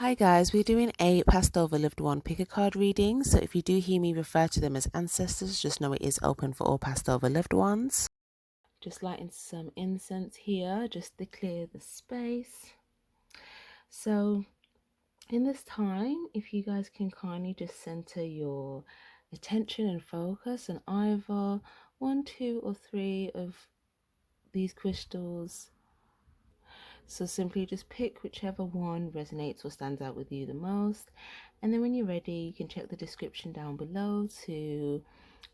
Hi guys, we're doing a passed over loved one pick a card reading. So if you do hear me refer to them as ancestors, just know it is open for all passed over loved ones. Just lighting some incense here just to clear the space. So in this time, if you guys can kindly just center your attention and focus on either one, two, or three of these crystals. So simply just pick whichever one resonates or stands out with you the most. And then when you're ready, you can check the description down below to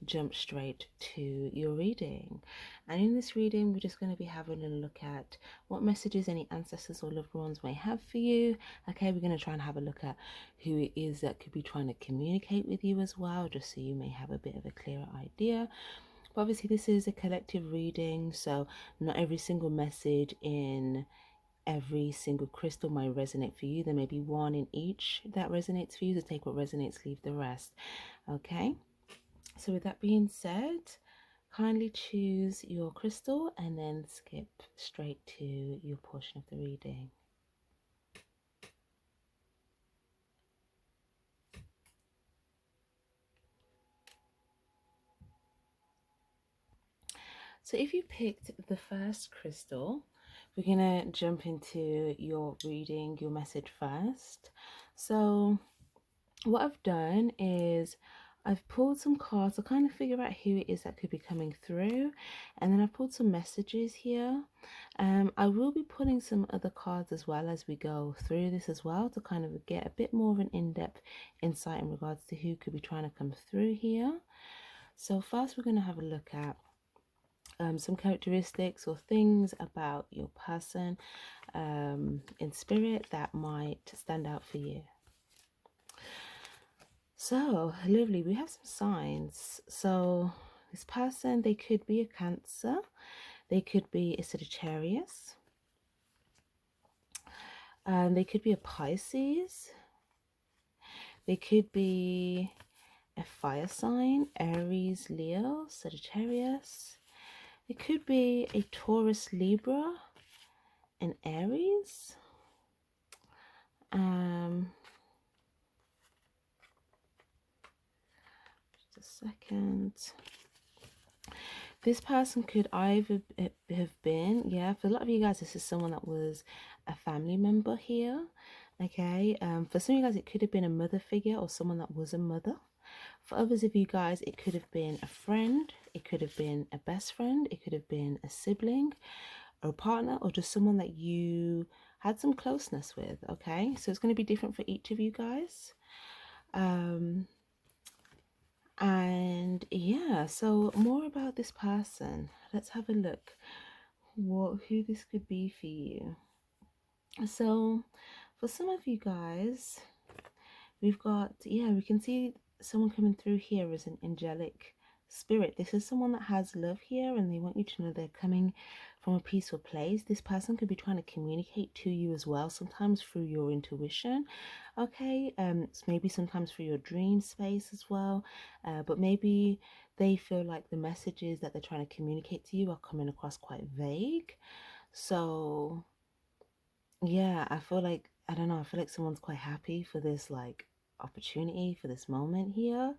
jump straight to your reading. And in this reading, we're just going to be having a look at what messages any ancestors or loved ones may have for you. Okay, we're going to try and have a look at who it is that could be trying to communicate with you as well, just so you may have a bit of a clearer idea. But obviously, this is a collective reading, so not every single message in every single crystal might resonate for you. There may be one in each that resonates for you, so take what resonates, leave the rest. Okay, so with that being said, kindly choose your crystal and then skip straight to your portion of the reading. So if you picked the first crystal, we're gonna jump into your reading, your message first. So what I've done is I've pulled some cards to kind of figure out who it is that could be coming through, and then I've pulled some messages here. I will be pulling some other cards as well as we go through this as well, to kind of get a bit more of an in-depth insight in regards to who could be trying to come through here. So first we're going to have a look at some characteristics or things about your person in spirit that might stand out for you. So lovely, we have some signs. So this person, they could be a Cancer, they could be a Sagittarius, they could be a Pisces, they could be a fire sign, Aries, Leo, Sagittarius. It could be a Taurus, Libra, and Aries. Just a second. This person could either have been, yeah, for a lot of you guys, this is someone that was a family member here. Okay, for some of you guys, it could have been a mother figure or someone that was a mother. For others of you guys, it could have been a friend, it could have been a best friend, it could have been a sibling or a partner, or just someone that you had some closeness with. Okay, so it's going to be different for each of you guys. And yeah, so more about this person. Let's have a look who this could be for you. So for some of you guys, we've got, yeah, we can see someone coming through here as an angelic spirit. This is someone that has love here, and they want you to know they're coming from a peaceful place. This person could be trying to communicate to you as well, sometimes through your intuition. Okay, so maybe sometimes through your dream space as well, but maybe they feel like the messages that they're trying to communicate to you are coming across quite vague. So yeah, I feel like, I don't know, I feel like someone's quite happy for this like opportunity, for this moment here.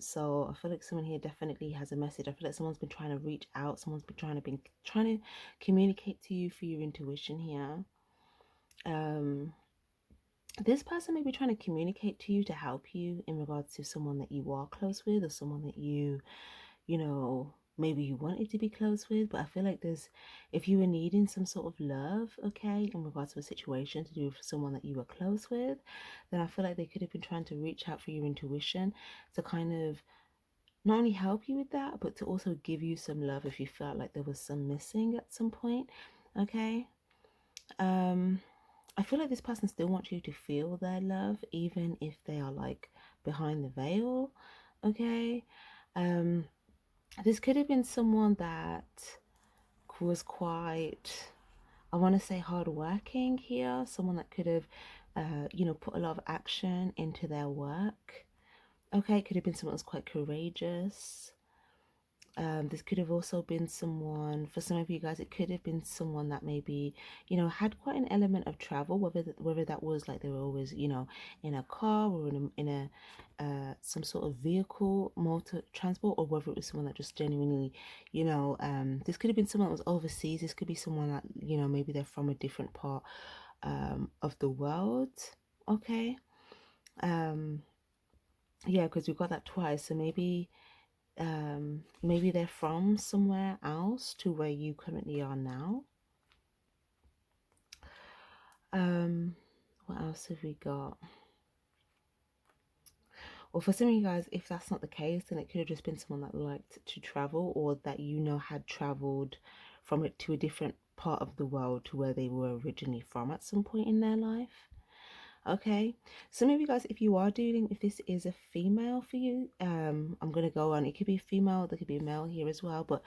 So I feel like someone here definitely has a message. I feel like someone's been trying to reach out, someone's been trying to communicate to you through your intuition here. This person may be trying to communicate to you to help you in regards to someone that you are close with, or someone that you know, maybe you wanted to be close with. But I feel like if you were needing some sort of love, okay, in regards to a situation to do with someone that you were close with, then I feel like they could have been trying to reach out for your intuition to kind of not only help you with that, but to also give you some love if you felt like there was some missing at some point. Okay. I feel like this person still wants you to feel their love, even if they are like behind the veil. Okay. um this could have been someone that was quite, I want to say, hardworking here. Someone that could have, you know, put a lot of action into their work. Okay, it could have been someone that's quite courageous. This could have also been someone, for some of you guys, it could have been someone that maybe, you know, had quite an element of travel, whether that was like they were always, you know, in a car or in a some sort of vehicle, motor transport, or whether it was someone that just genuinely, you know, this could have been someone that was overseas. This could be someone that, you know, maybe they're from a different part of the world. Okay. Yeah, because we've got that twice, so maybe they're from somewhere else to where you currently are now. What else have we got? Or for some of you guys, if that's not the case, then it could have just been someone that liked to travel, or that, you know, had traveled from it to a different part of the world to where they were originally from at some point in their life. Okay, so maybe guys, if you are dealing, if this is a female for you, I'm gonna go on, it could be a female, there could be a male here as well, but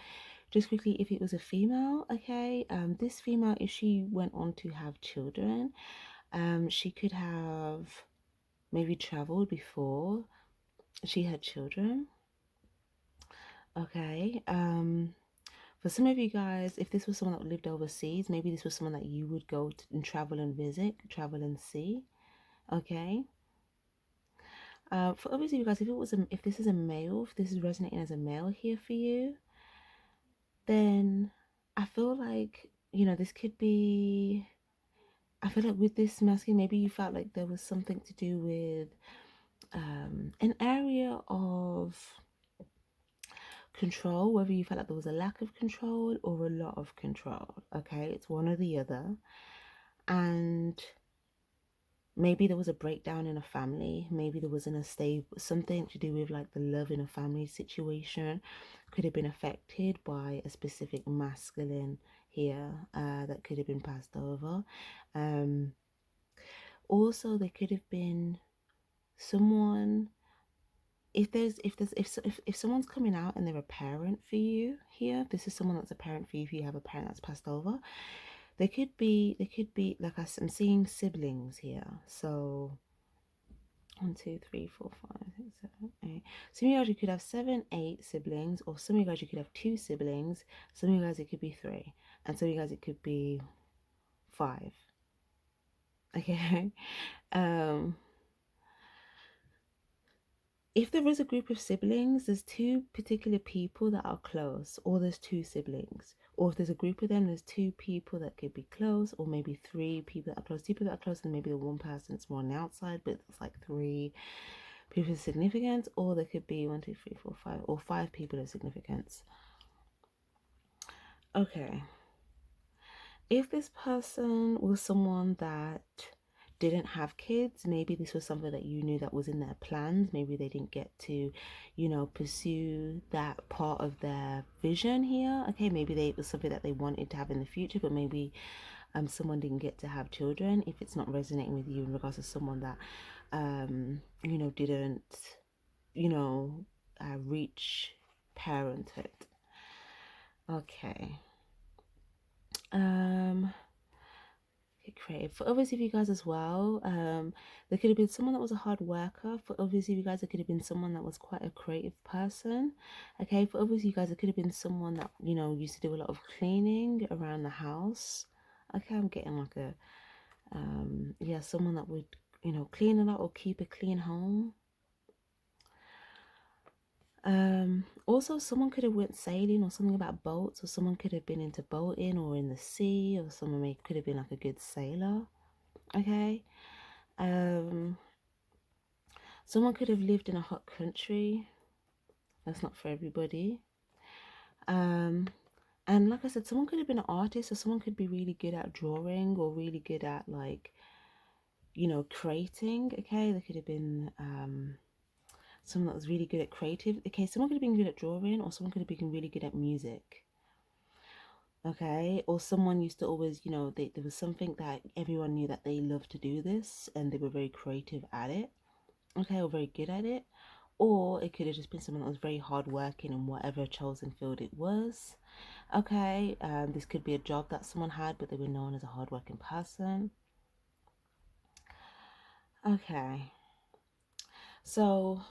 just quickly, if it was a female, okay, this female, if she went on to have children, she could have maybe traveled before she had children. Okay, for some of you guys, if this was someone that lived overseas, maybe this was someone that you would go to and travel and visit, travel and see. Okay. For others of you guys, if this is a male, if this is resonating as a male here for you, then I feel like, you know, this could be, I feel like with this masculine, maybe you felt like there was something to do with an area of control, whether you felt like there was a lack of control or a lot of control. Okay, it's one or the other. And maybe there was a breakdown in a family, maybe there wasn't a stable, something to do with like the love in a family situation could have been affected by a specific masculine here that could have been passed over. Also there could have been someone, if someone's coming out and they're a parent for you here, this is someone that's a parent for you. If you have a parent that's passed over, they could be like, I'm seeing siblings here. So 1, 2, 3, 4, 5, 6, 7, 8. Some of you guys, you could have 7, 8 siblings, or some of you guys, you could have 2 siblings. Some of you guys, it could be 3, and some of you guys, it could be 5. Okay. Um, if there is a group of siblings, there's 2 particular people that are close, or there's 2 siblings. Or if there's a group of them, there's 2 people that could be close, or maybe 3 people that are close. 2 people that are close, and maybe the one person that's more on the outside, but it's like 3 people of significance, or there could be 1, 2, 3, 4, 5, or 5 people of significance. Okay. If this person was someone that didn't have kids, maybe this was something that you knew that was in their plans. Maybe they didn't get to, you know, pursue that part of their vision here. Okay, maybe it was something that they wanted to have in the future, but maybe someone didn't get to have children. If it's not resonating with you in regards to someone that you know, didn't, you know, reach parenthood. Okay. Get creative. For others of you guys as well, there could have been someone that was a hard worker. For others of you guys, it could have been someone that was quite a creative person. Okay, for others of you guys, it could have been someone that, you know, used to do a lot of cleaning around the house. Okay, I'm getting like a yeah, someone that would, you know, clean a lot or keep a clean home. Also someone could have went sailing, or something about boats, or someone could have been into boating or in the sea, or someone could have been like a good sailor. Okay. Someone could have lived in a hot country. That's not for everybody. And like I said, someone could have been an artist, or someone could be really good at drawing, or really good at, like, you know, creating. Okay, there could have been someone that was really good at creative. Okay, someone could have been good at drawing, or someone could have been really good at music. Okay, or someone used to always, you know, there was something that everyone knew that they loved to do this, and they were very creative at it. Okay, or very good at it. Or it could have just been someone that was very hardworking in whatever chosen field it was. Okay, this could be a job that someone had, but they were known as a hardworking person. Okay, so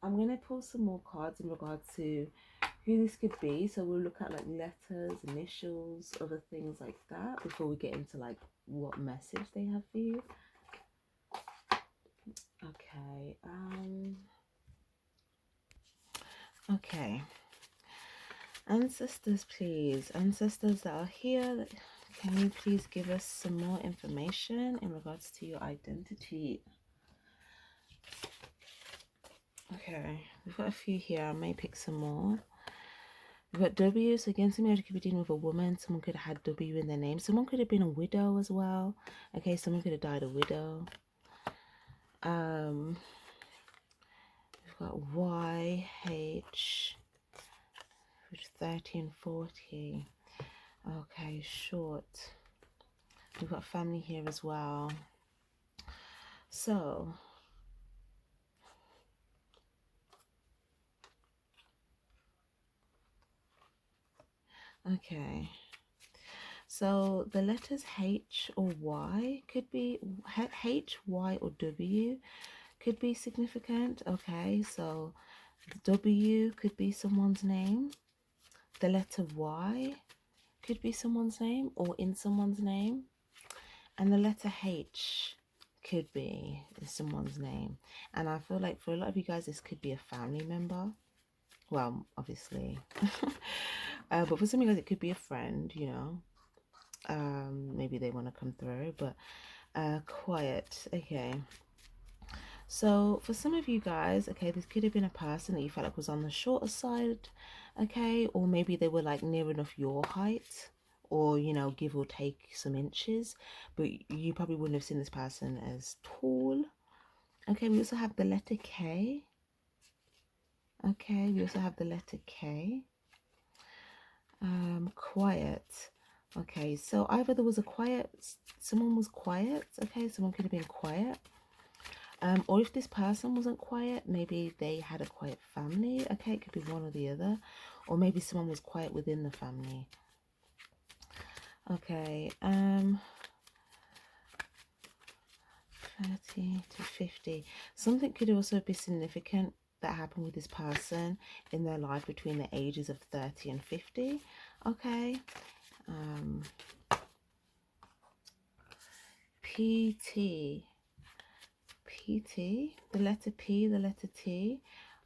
I'm gonna pull some more cards in regards to who this could be. So we'll look at like letters, initials, other things like that before we get into like what message they have for you. Okay. Okay. Ancestors, please. Ancestors that are here, can you please give us some more information in regards to your identity? Okay, we've got a few here. I may pick some more. We've got W, so again, somebody could be dealing with a woman. Someone could have had W in their name. Someone could have been a widow as well. Okay, someone could have died a widow. We've got Y, H, 30 and 40. Okay, short. We've got family here as well. So, okay. So the letters H or Y could be H, Y, or W could be significant. Okay, so W could be someone's name. The letter Y could be someone's name or in someone's name. And the letter H could be someone's name. And I feel like for a lot of you guys, this could be a family member. Well, obviously. But for some of you guys, it could be a friend, you know. Maybe they want to come through, but quiet. Okay. So for some of you guys, okay, this could have been a person that you felt like was on the shorter side, okay, or maybe they were like near enough your height, or you know, give or take some inches, but you probably wouldn't have seen this person as tall. Okay, we also have the letter K. Okay, we also have the letter K. Quiet. Okay, so either there was a quiet, someone was quiet, okay, someone could have been quiet. Or if this person wasn't quiet, maybe they had a quiet family. Okay, it could be one or the other. Or maybe someone was quiet within the family. Okay, 30 to 50. Something could also be significant that happened with this person in their life between the ages of 30 and 50. Okay. PT. PT, the letter P, the letter T.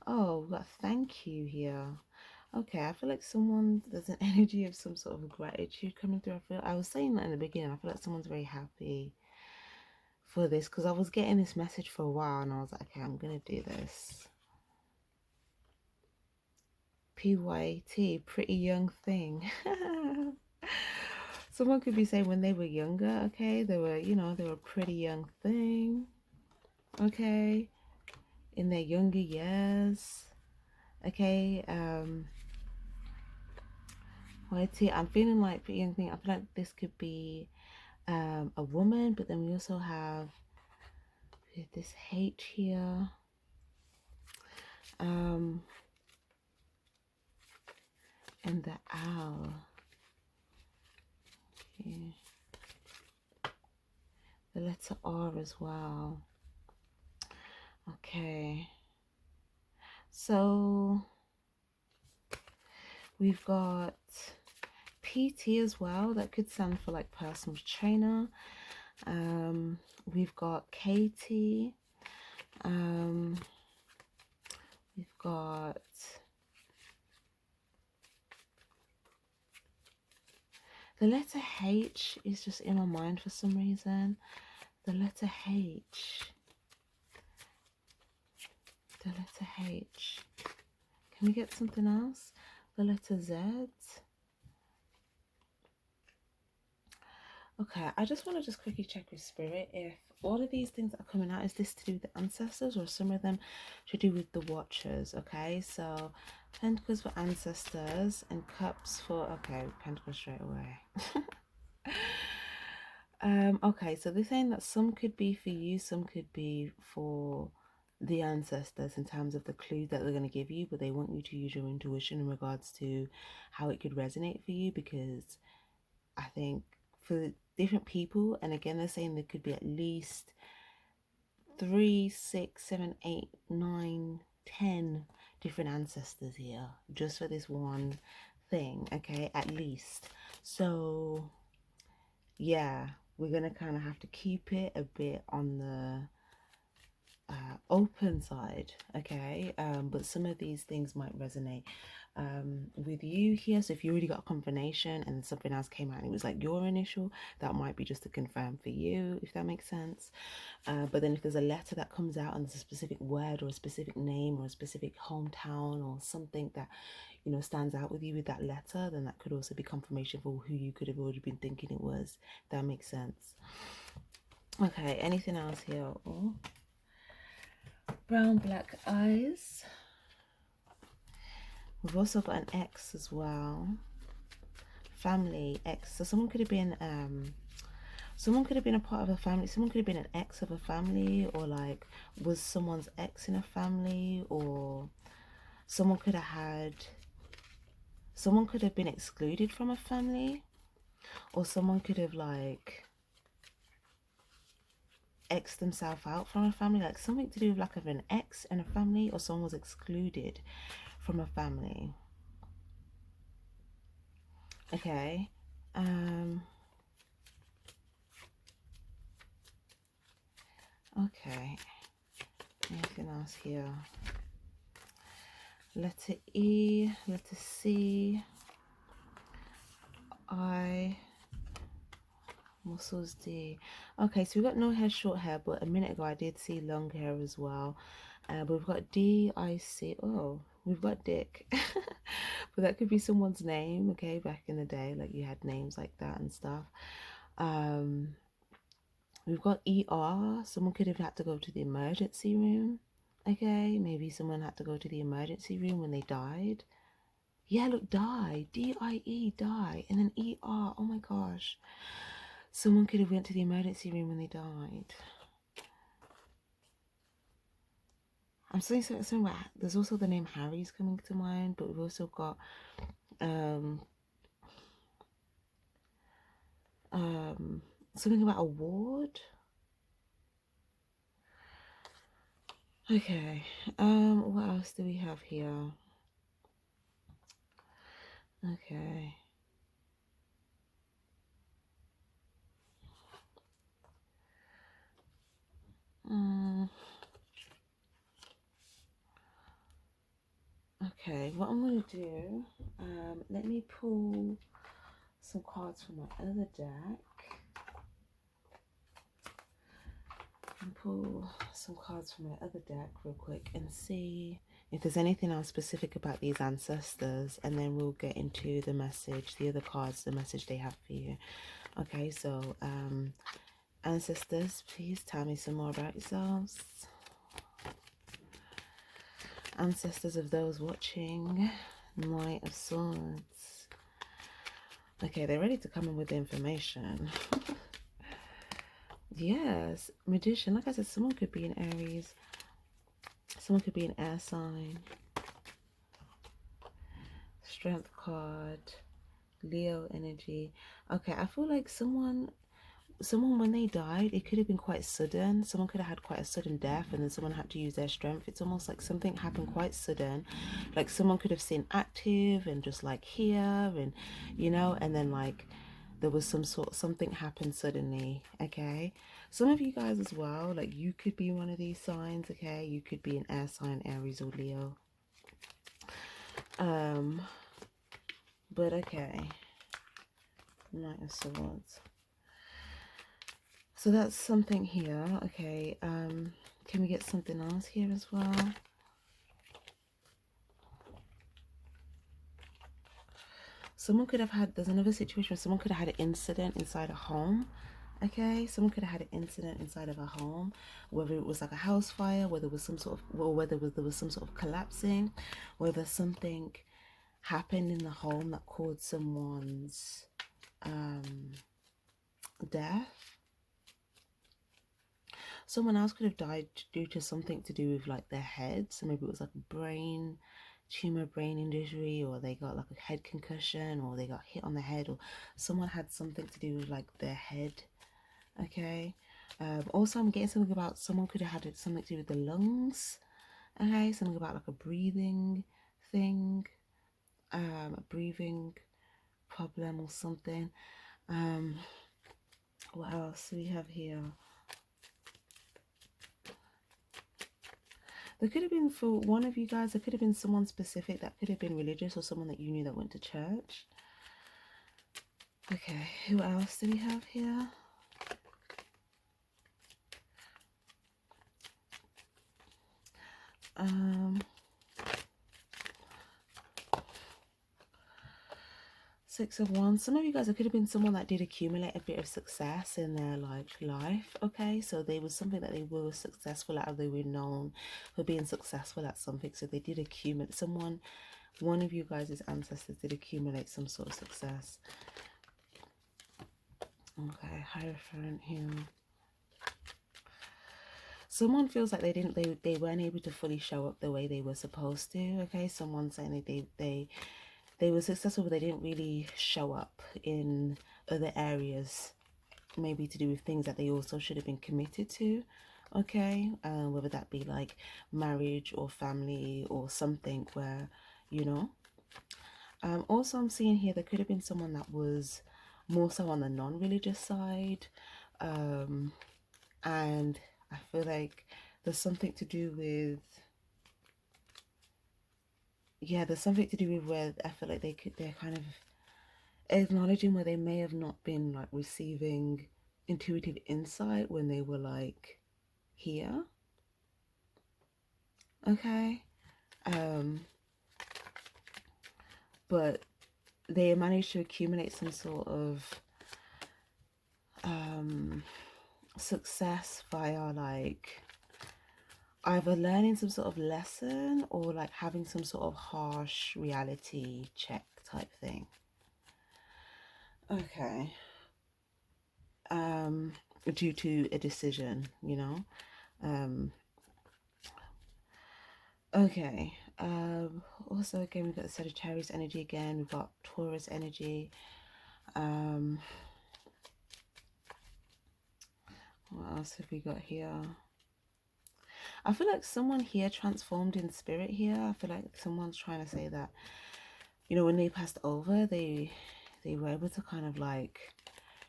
Oh, we've got thank you here. Okay, I feel like there's an energy of some sort of gratitude coming through. I was saying that in the beginning. I feel like someone's very happy for this because I was getting this message for a while and I was like, okay, I'm going to do this. PYT, pretty young thing. Someone could be saying when they were younger, okay, they were, you know, they were a pretty young thing. Okay, in their younger years. Okay, YT, I'm feeling like pretty young thing. I feel like this could be a woman, but then we also have this H here. And the owl. Okay. The letter R as well. Okay. So we've got PT as well. That could stand for like personal trainer. We've got KT. We've got the letter H is just in my mind for some reason. The letter H. The letter H. Can we get something else? The letter Z. Okay, I just want to just quickly check with Spirit if all of these things that are coming out, is this to do with the ancestors or some of them to do with the Watchers? Okay, so Pentacles for ancestors and Cups for, okay, Pentacles straight away. Okay, so they're saying that some could be for you, some could be for the ancestors in terms of the clues that they're going to give you, but they want you to use your intuition in regards to how it could resonate for you, because I think for different people, and again they're saying there could be at least 3, 6, 7, 8, 9, 10 different ancestors here just for this one thing, okay, at least. So yeah, we're gonna kind of have to keep it a bit on the open side, okay, but some of these things might resonate with you here. So if you already got a confirmation and something else came out and it was like your initial, that might be just to confirm for you, if that makes sense. But then if there's a letter that comes out and there's a specific word or a specific name or a specific hometown or something that, you know, stands out with you with that letter, then that could also be confirmation for who you could have already been thinking it was. That makes sense. Okay, anything else here? Oh, brown black eyes. We've also got an X as well. Family, X. So someone could have been a part of a family. Someone could have been an ex of a family, or like was someone's ex in a family, or someone could have been excluded from a family, or someone could have like X'd themselves out from a family, like something to do with like of an ex and a family, or someone was excluded from a family. Okay. Okay, anything else here? Letter E, letter C, I, muscles D. Okay, so we've got no hair, short hair, but a minute ago I did see long hair as well. But we've got D, I, C. Oh, we've got Dick. But that could be someone's name, okay, back in the day, like you had names like that and stuff. We've got ER. Someone could have had to go to the emergency room. Okay, maybe someone had to go to the emergency room when they died. Yeah, look, die. D-I-E, die. And then E-R. Oh my gosh. Someone could have went to the emergency room when they died. I'm saying something about, there's also the name Harry's coming to mind, but we've also got something about a ward. Okay, what else do we have here? Okay. Okay, what I'm going to do, let me pull some cards from my other deck. And pull some cards from my other deck real quick and see if there's anything else specific about these ancestors, and then we'll get into the message, the other cards, the message they have for you. Okay, so ancestors, please tell me some more about yourselves. Ancestors of those watching, Knight of Swords. Okay, they're ready to come in with the information. Yes, Magician. Like I said, someone could be an Aries. Someone could be an air sign. Strength card. Leo energy. Okay, I feel like someone when they died, it could have been quite sudden. Someone could have had quite a sudden death, and then someone had to use their strength. It's almost like something happened quite sudden. Like someone could have seen active and just like here, and you know, and then like there was something happened suddenly. Okay, some of you guys as well, like you could be one of these signs. Okay, you could be an air sign, Aries or Leo. But okay, Knight of Swords. So that's something here. Okay, can we get something else here as well? Someone could have had, there's another situation where someone could have had an incident inside a home. Okay, someone could have had an incident inside of a home, whether it was like a house fire, whether it was some sort of, or whether there was some sort of collapsing, whether something happened in the home that caused someone's death. Someone else could have died due to something to do with like their head. So maybe it was like a brain injury, or they got like a head concussion, or they got hit on the head, or someone had something to do with like their head. Okay. Also I'm getting something about someone could have had something to do with the lungs. Okay, something about like a breathing thing, a breathing problem or something. What else do we have here? There could have been, for one of you guys, there could have been someone specific that could have been religious, or someone that you knew that went to church. Okay, who else do we have here? Six of Wands. Some of you guys, it could have been someone that did accumulate a bit of success in their life. Okay, so there was something that they were successful at, or they were known for being successful at something. So they did accumulate. One of you guys' ancestors did accumulate some sort of success. Okay, Hierophant here. Someone feels like they weren't able to fully show up the way they were supposed to. Okay, someone saying that they were successful, but they didn't really show up in other areas, maybe to do with things that they also should have been committed to. Okay, whether that be like marriage or family or something where, you know. Also, I'm seeing here there could have been someone that was more so on the non-religious side, and I feel like there's something to do with, yeah, there's something to do with where I feel like they're kind of acknowledging where they may have not been like receiving intuitive insight when they were like here. Okay. But they managed to accumulate some sort of success via like either learning some sort of lesson or like having some sort of harsh reality check type thing. Okay. Due to a decision, you know. Okay. Also again, we've got the Sagittarius energy again, we've got Taurus energy. What else have we got here? I feel like someone here transformed in spirit here. I feel like someone's trying to say that, you know, when they passed over, they were able to kind of like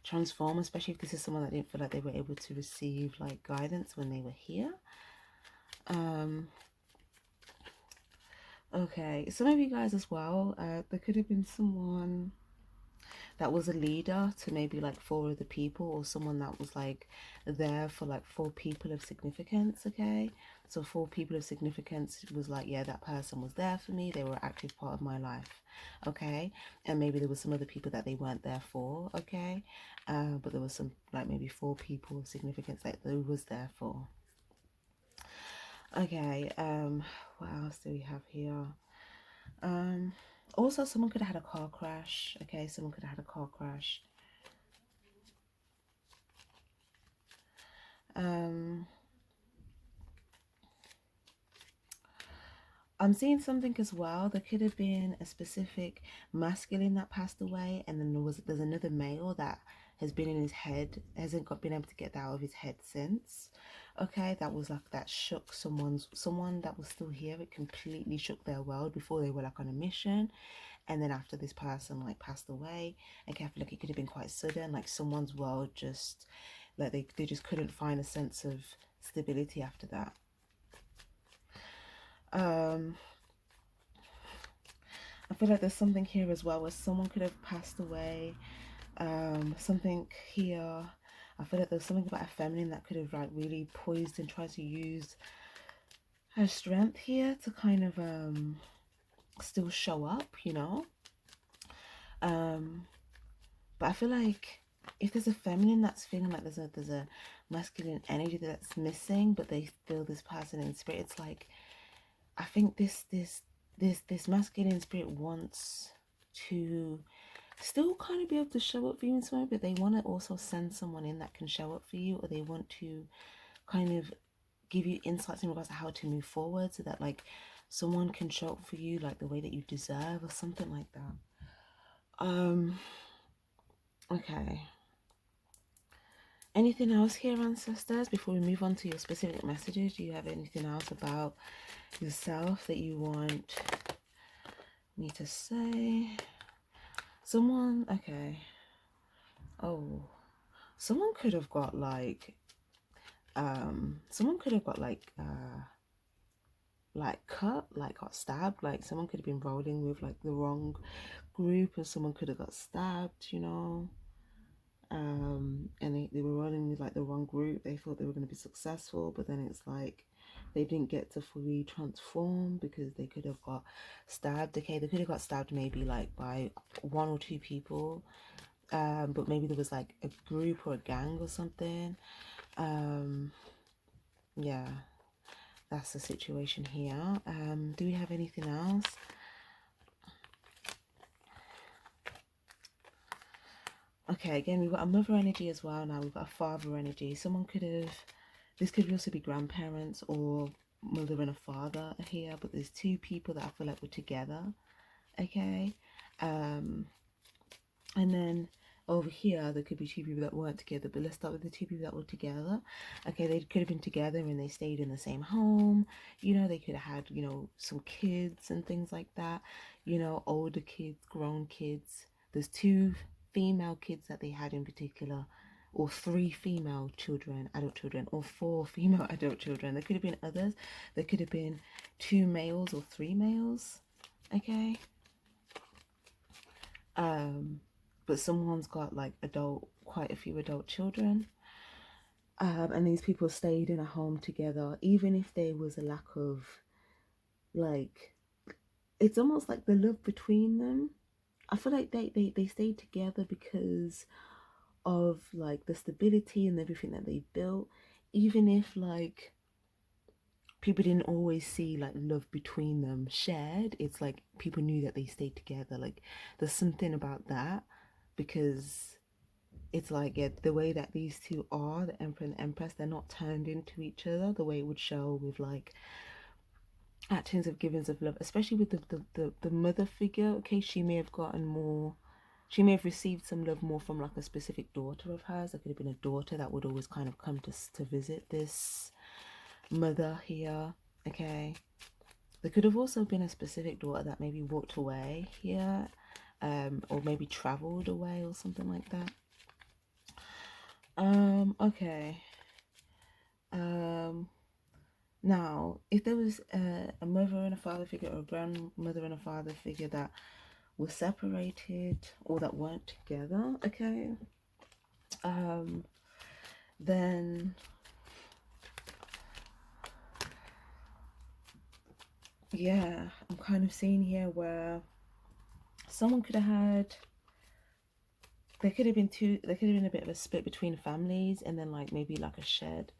transform, especially if this is someone that didn't feel like they were able to receive like guidance when they were here. Okay, some of you guys as well, there could have been someone that was a leader to maybe like 4 other people, or someone that was like there for like 4 people of significance. Okay, so 4 people of significance was like, yeah, that person was there for me, they were an active part of my life. Okay, and maybe there was some other people that they weren't there for. Okay, but there was some like maybe 4 people of significance that they was there for. Okay, what else do we have here? Also, someone could have had a car crash. Okay, someone could have had a car crash. I'm seeing something as well. There could have been a specific masculine that passed away, and then there's another male that has been in his head, hasn't been able to get that out of his head since. Okay, that was like, that shook someone that was still here. It completely shook their world before they were like on a mission, and then after this person like passed away, okay, I feel like it could have been quite sudden. Like someone's world just like they just couldn't find a sense of stability after that. I feel like there's something here as well where someone could have passed away. Something here. I feel like there's something about a feminine that could have like really poised and tried to use her strength here to kind of still show up, you know. But I feel like if there's a feminine that's feeling like there's a masculine energy that's missing, but they feel this person in spirit, it's like, I think this masculine spirit wants to still kind of be able to show up for you in some way, but they want to also send someone in that can show up for you, or they want to kind of give you insights in regards to how to move forward, so that like someone can show up for you like the way that you deserve, or something like that. Okay. Anything else here, ancestors, before we move on to your specific messages? Do you have anything else about yourself that you want me to say? Someone, okay. Oh, someone could have got like, someone could have got like cut, like got stabbed. Like someone could have been rolling with like the wrong group, or someone could have got stabbed, you know. And they were rolling with like the wrong group. They thought they were going to be successful, but then it's like they didn't get to fully transform because they could have got stabbed. Okay, they could have got stabbed maybe like by one or two people, but maybe there was like a group or a gang or something. Yeah, that's the situation here. Do we have anything else? Okay, again, we've got a mother energy as well now. We've got a father energy. Someone could have, this could also be grandparents or mother and a father here, but there's two people that I feel like were together, okay? And then over here, there could be two people that weren't together, but let's start with the two people that were together. Okay, they could have been together and they stayed in the same home. You know, they could have had, you know, some kids and things like that. You know, older kids, grown kids. There's two female kids that they had in particular, or three female children, adult children, or four female adult children. There could have been others. There could have been two males or three males, okay? But someone's got like quite a few adult children. And these people stayed in a home together, even if there was a lack of, like, it's almost like the love between them. I feel like they stayed together because of like the stability and everything that they built, even if like people didn't always see like love between them shared. It's like people knew that they stayed together. Like there's something about that, because it's like, yeah, the way that these two are, the emperor and the empress, they're not turned into each other the way it would show with like actions of givings of love, especially with the mother figure. Okay, she may have gotten more, she may have received some love more from like a specific daughter of hers. There could have been a daughter that would always kind of come to visit this mother here. Okay, there could have also been a specific daughter that maybe walked away here, or maybe traveled away or something like that. Okay. Now, if there was a mother and a father figure, or a grandmother and a father figure that were separated or that weren't together, okay, then yeah, I'm kind of seeing here where someone could have had, there could have been a bit of a split between families, and then like maybe like a shared,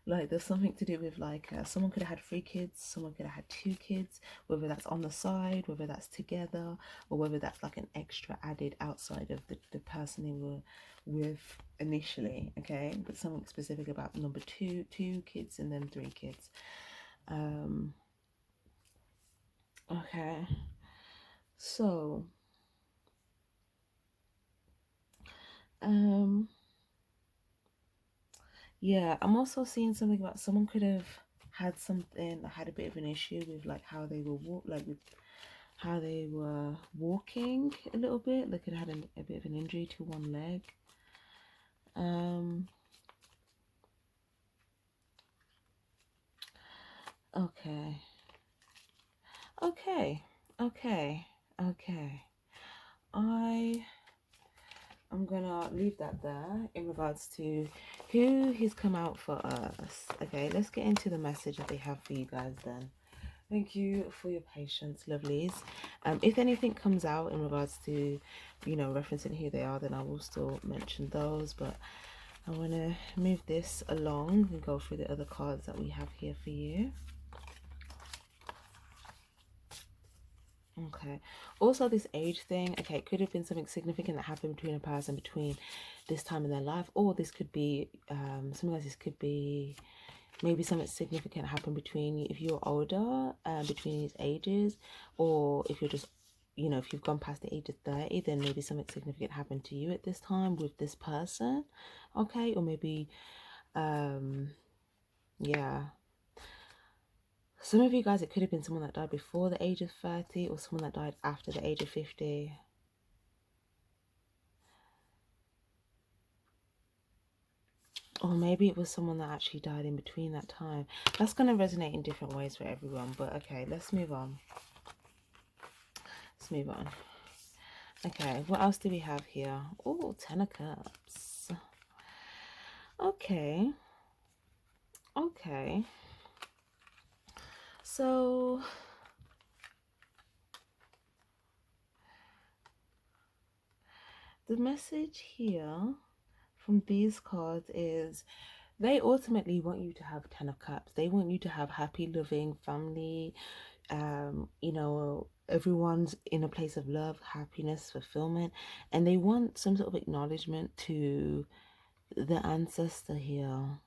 like there's something to do with like someone could have had 3 kids, someone could have had 2 kids, whether that's on the side, whether that's together, or whether that's like an extra added outside of the person they were with initially, okay? But something specific about number 2 kids and then 3 kids. Okay, so yeah, I'm also seeing something about someone could have had something, had a bit of an issue with like how they were with how they were walking a little bit. They could have had a bit of an injury to one leg. Okay. Okay. Okay. Okay. I'm gonna leave that there in regards to who has come out for us. Okay, let's get into the message that they have for you guys then. Thank you for your patience, lovelies. If anything comes out in regards to, you know, referencing who they are, then I will still mention those. But I want to move this along and go through the other cards that we have here for you. Okay. Also, this age thing, okay, it could have been something significant that happened between a person between this time in their life, or this could be, sometimes this could be maybe something significant happened between, if you're older, between these ages, or if you're just, you know, if you've gone past the age of 30, then maybe something significant happened to you at this time with this person, okay? Or maybe, yeah. Some of you guys, it could have been someone that died before the age of 30 or someone that died after the age of 50. Or maybe it was someone that actually died in between that time. That's going to resonate in different ways for everyone. But okay, let's move on. Let's move on. Okay, what else do we have here? Oh, 10 of Cups. Okay. Okay. So the message here from these cards is they ultimately want you to have 10 of Cups. They want you to have happy, loving family. You know, everyone's in a place of love, happiness, fulfillment, and they want some sort of acknowledgement to the ancestor here.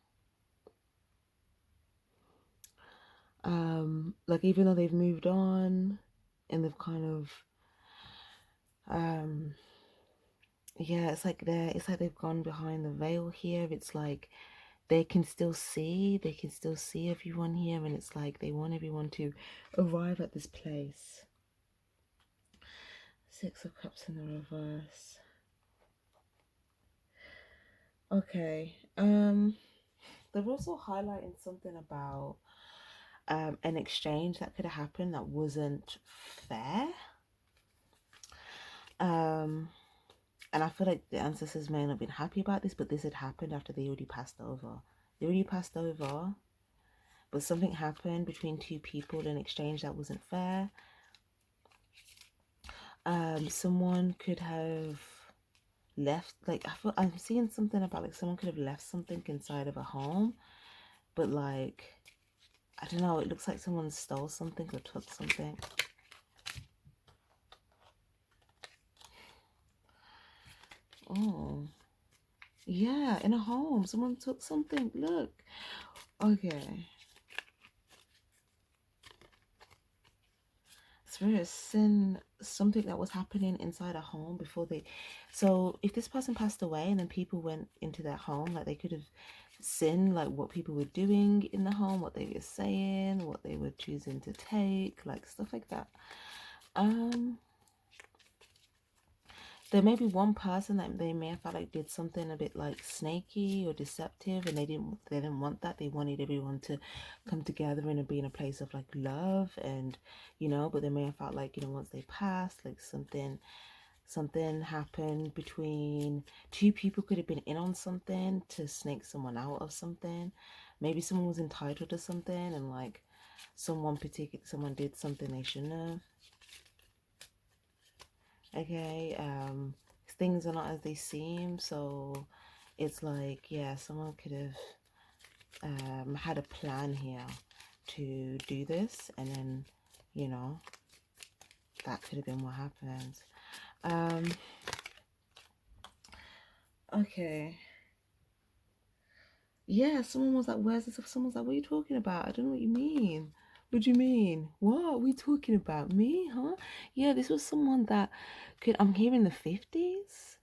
Like even though they've moved on and they've kind of yeah, it's like they've gone behind the veil here. It's like they can still see everyone here, and it's like they want everyone to arrive at this place. 6 of Cups in the reverse. Okay. They're also highlighting something about an exchange that could have happened that wasn't fair. And I feel like the ancestors may not have been happy about this, but this had happened after they already passed over. They already passed over, but something happened between two people, an exchange that wasn't fair. Someone could have left, like I'm seeing something about like someone could have left something inside of a home, but like I don't know, it looks like someone stole something or took something. Oh, yeah, in a home, someone took something. Look, okay. Spirit sin something that was happening inside a home before they. So if this person passed away and then people went into their home, like they could have seen like what people were doing in the home, what they were saying, what they were choosing to take, like stuff like that. There may be one person that they may have felt like did something a bit like snaky or deceptive, and they didn't want that. They wanted everyone to come together and be in a place of like love, and you know, but they may have felt like, you know, once they passed, like something happened between two people, could have been in on something to snake someone out of something. Maybe someone was entitled to something and like someone did something they shouldn't have. Okay, things are not as they seem, so it's like, yeah, someone could have had a plan here to do this, and then, you know, that could have been what happened. Okay, yeah, someone was like, where's this? Someone's like, what are you talking about? I don't know what you mean. What do you mean? What are we talking about? Me, huh? Yeah, this was someone that I'm hearing the 50s.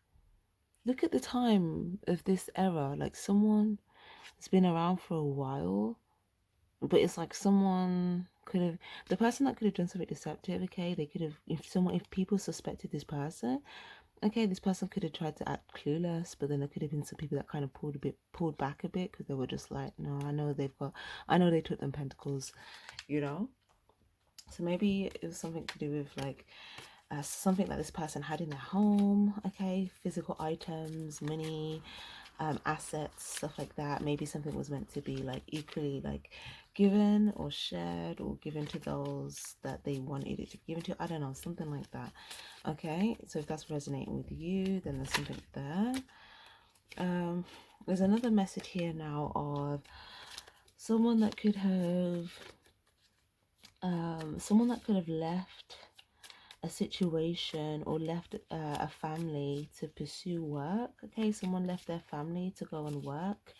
Look at the time of this era, like someone that's been around for a while, but it's like someone could have, the person that could have done something deceptive, okay, they could have, if people suspected this person, okay, this person could have tried to act clueless, but then there could have been some people that kind of pulled back a bit, because they were just like, no, I know they took them pentacles, you know. So maybe it was something to do with like something that this person had in their home, okay, physical items, money, assets, stuff like that. Maybe something was meant to be like equally like given or shared or given to those that they wanted it to be given to. I don't know, something like that. Okay, so if that's resonating with you, then there's something there. There's another message here now of someone that could have left a situation or left a family to pursue work. Okay, someone left their family to go and work.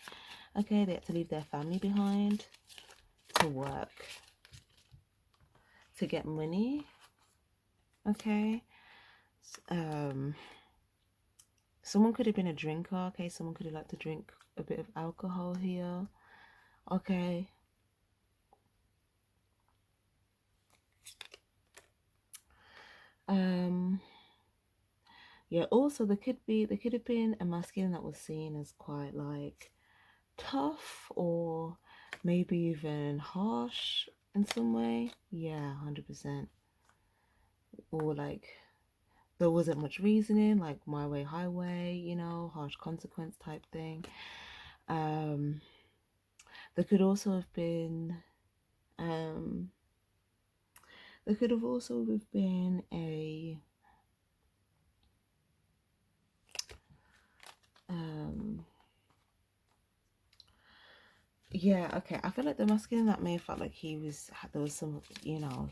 Okay, they had to leave their family behind to work, to get money. Okay. Someone could have been a drinker. Okay, someone could have liked to drink a bit of alcohol here. Okay. Yeah, also there could have been a masculine that was seen as quite like tough or maybe even harsh in some way. Yeah, 100%. Or like there wasn't much reasoning, like my way, highway, you know, harsh consequence type thing. Um, there could also have been, um, there could have also have been a, um, yeah, okay. I feel like the masculine that may have felt like there was some, you know,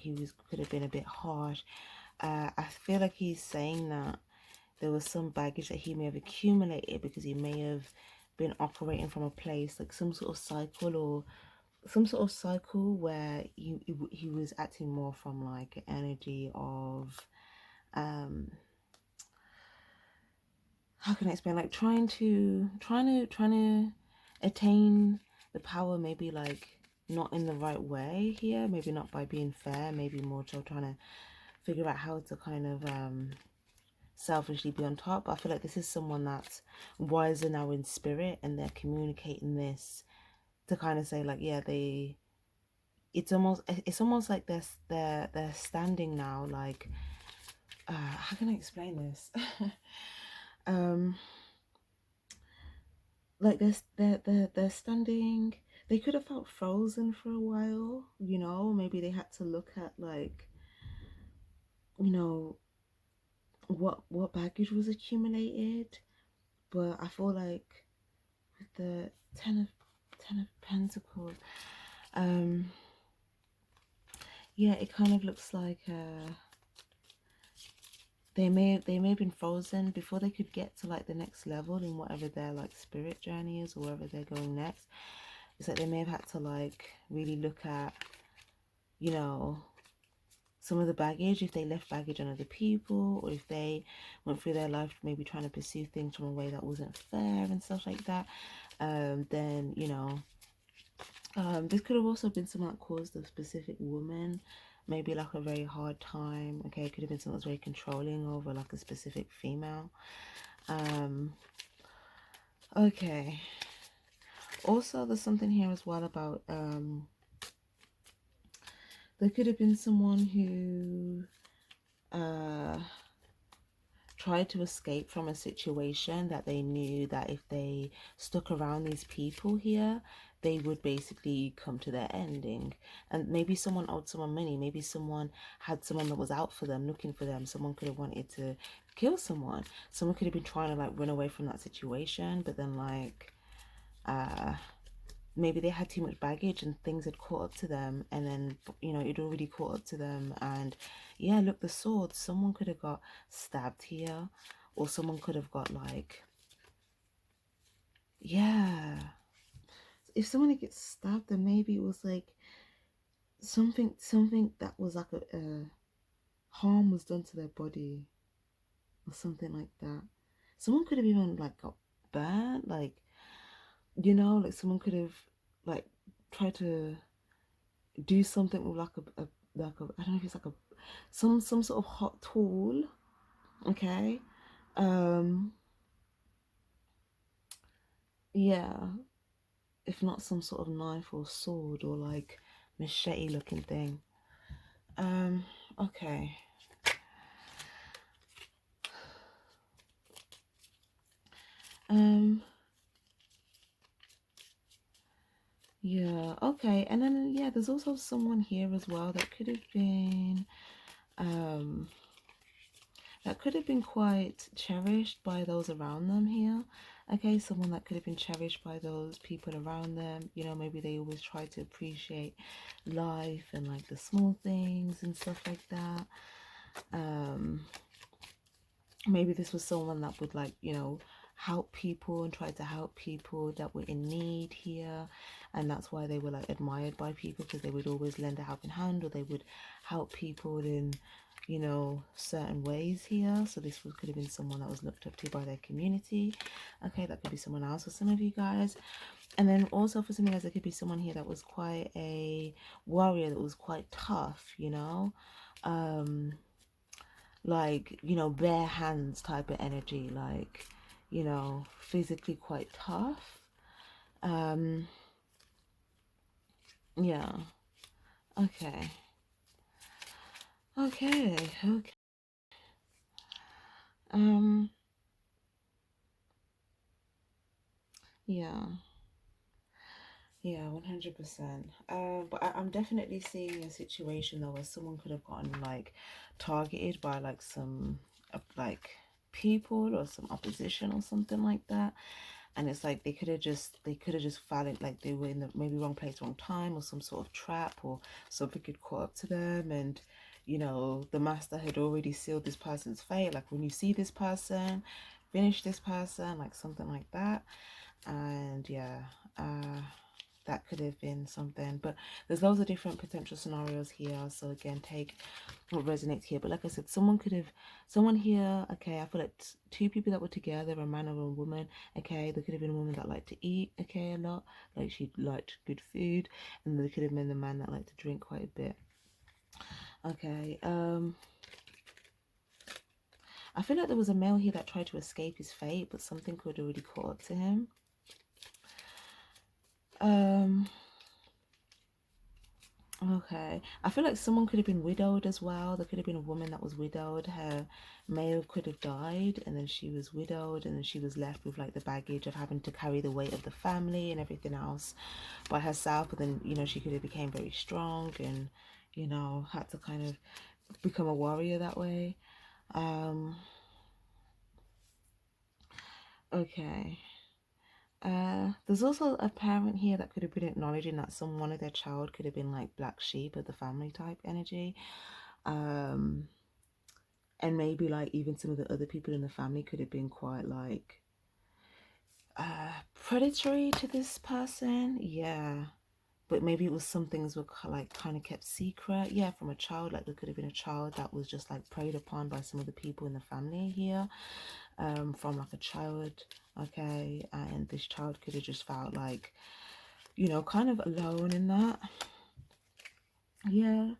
could have been a bit harsh. I feel like he's saying that there was some baggage that he may have accumulated because he may have been operating from a place like some sort of cycle or some sort of cycle where he was acting more from like an energy of how can I explain, like trying to attain the power, maybe like not in the right way here, maybe not by being fair, maybe more so trying to figure out how to kind of selfishly be on top. I feel like this is someone that's wiser now in spirit, and they're communicating this to kind of say like, yeah, it's almost like they're standing now like how can I explain this? um like they're standing. They could have felt frozen for a while, you know. Maybe they had to look at like, you know, what baggage was accumulated. But I feel like with the ten of pentacles, um yeah, it kind of looks like they may have been frozen before they could get to like the next level in whatever their like spirit journey is or wherever they're going next. It's like they may have had to like really look at, you know, some of the baggage, if they left baggage on other people, or if they went through their life maybe trying to pursue things from a way that wasn't fair and stuff like that. Then, you know, this could have also been something that caused a specific woman maybe like a very hard time. Okay, it could have been something that's very controlling over like a specific female. Okay, also there's something here as well about there could have been someone who tried to escape from a situation that they knew that if they stuck around these people here, they would basically come to their ending. And maybe someone owed someone money, maybe someone had someone that was out for them, looking for them. Someone could have wanted to kill someone. Someone could have been trying to like run away from that situation, but then like maybe they had too much baggage and things had caught up to them, and then, you know, it already caught up to them. And yeah, look, the sword, someone could have got stabbed here, or someone could have got like, yeah, if someone gets stabbed, then maybe it was like something that was like a harm was done to their body or something like that. Someone could have even like got burnt, like, you know, like someone could have like tried to do something with like a like a, I don't know if it's like a some sort of hot tool. Okay. um yeah, if not some sort of knife or sword or like machete looking thing. Okay. um yeah, okay. And then yeah, there's also someone here as well that could have been um that could have been quite cherished by those around them here. Okay, someone that could have been cherished by those people around them. You know, maybe they always try to appreciate life and like the small things and stuff like that. Maybe this was someone that would like, you know, help people and try to help people that were in need here. and that's why they were like admired by people, because they would always lend a helping hand, or they would help people in, you know, certain ways here. So this could have been someone that was looked up to by their community. Okay, that could be someone else for some of you guys. And then also for some of you guys, there could be someone here that was quite a warrior, that was quite tough, you know, like, you know, bare hands type of energy, like, you know, physically quite tough. Yeah. Okay. Okay. Yeah. Yeah, 100%. But I'm definitely seeing a situation though where someone could have gotten like targeted by like some like people or some opposition or something like that. And it's like they could have just found like they were in the maybe wrong place, wrong time, or some sort of trap, or something had caught up to them, and you know, the master had already sealed this person's fate. Like, when you see this person, finish this person, like something like that. And yeah, that could have been something, but there's loads of different potential scenarios here. So again, take what resonates here. But like I said, someone here, okay, I feel like two people that were together, a man and a woman. Okay, there could have been a woman that liked to eat, okay, a lot, like she liked good food, and there could have been the man that liked to drink quite a bit. Okay, I feel like there was a male here that tried to escape his fate, but something could have already caught up to him. Okay, I feel like someone could have been widowed as well. There could have been a woman that was widowed. Her male could have died, and then she was widowed, and then she was left with like the baggage of having to carry the weight of the family and everything else by herself. But then, you know, she could have became very strong, and you know, had to kind of become a warrior that way. Okay. There's also a parent here that could have been acknowledging that one of their child could have been like black sheep of the family type energy. And maybe like even some of the other people in the family could have been quite like predatory to this person. Yeah, but maybe it was some things were like kind of kept secret. Yeah, from a child, like there could have been a child that was just like preyed upon by some of the people in the family here, from like a child. Okay, and this child could have just felt like, you know, kind of alone in that. Yeah.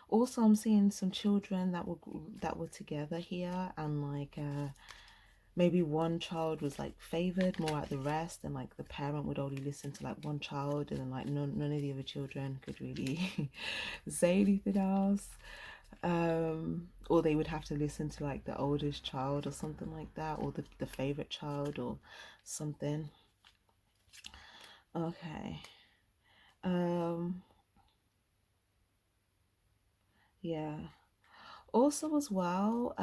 Also, I'm seeing some children that were together here, and like maybe one child was like favored more at the rest, and like the parent would only listen to like one child, and then like none of the other children could really say anything else. Or they would have to listen to like the oldest child or something like that, or the favorite child or something. Okay. Yeah. Also as well,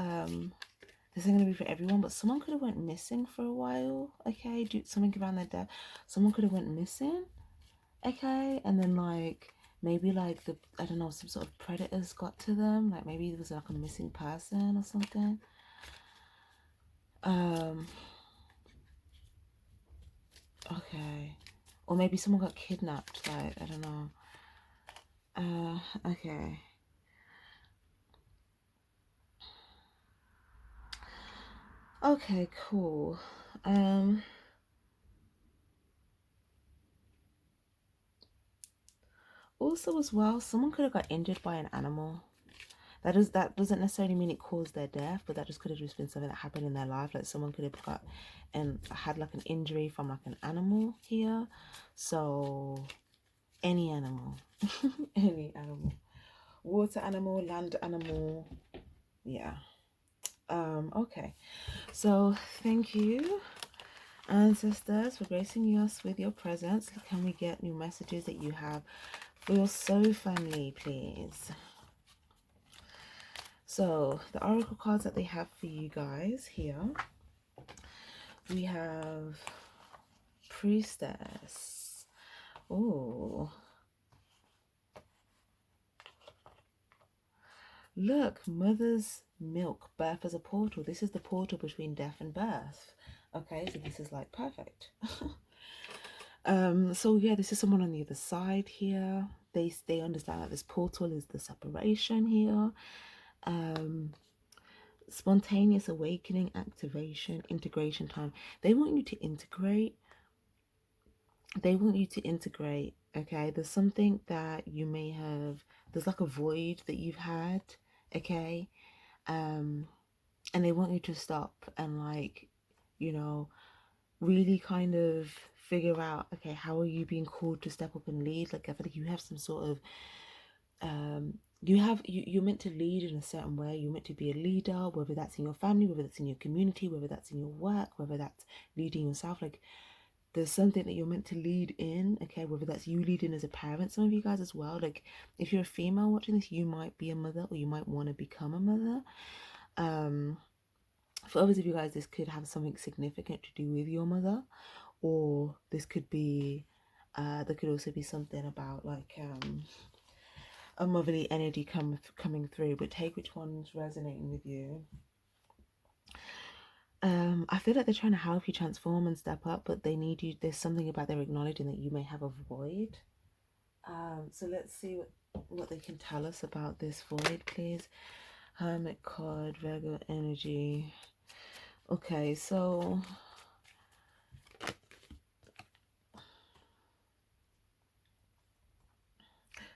this isn't going to be for everyone, but someone could have went missing for a while. Okay, do something around their death. Someone could have went missing. Okay, and then like maybe like I don't know, some sort of predators got to them. Like maybe there was like a missing person or something. Okay, or maybe someone got kidnapped. Like, I don't know. Okay. Okay, cool. Also as well, someone could have got injured by an animal. That doesn't necessarily mean it caused their death, but that just could have just been something that happened in their life. Like someone could have got and had like an injury from like an animal here. So any animal. Any animal. Water animal, land animal. Yeah. Okay. So thank you, ancestors, for gracing us with your presence. Can we get new messages that you have for your soul family, please? So the oracle cards that they have for you guys here, we have Priestess. Oh, look, Mother's Milk, birth as a portal. This is the portal between death and birth. Okay, so this is like perfect. So yeah, this is someone on the other side here. They understand that this portal is the separation here. Um, Spontaneous awakening, activation, integration time. They want you to integrate. They want you to integrate. Okay, there's something that you may have. There's like a void that you've had. Okay, and they want you to stop and like, you know, really kind of figure out, okay, how are you being called to step up and lead? Like I feel like you have some sort of you're meant to lead in a certain way. You're meant to be a leader, whether that's in your family, whether that's in your community, whether that's in your work, whether that's leading yourself. Like there's something that you're meant to lead in, okay, whether that's you leading as a parent. Some of you guys as well, like if you're a female watching this, you might be a mother or you might want to become a mother. For others of you guys, this could have something significant to do with your mother, or this could be there could also be something about like a motherly energy coming through, but take which one's resonating with you. I feel like they're trying to help you transform and step up, but they need you. There's something about they're acknowledging that you may have a void. So let's see what they can tell us about this void, please. Hermit card, Virgo energy. Okay, so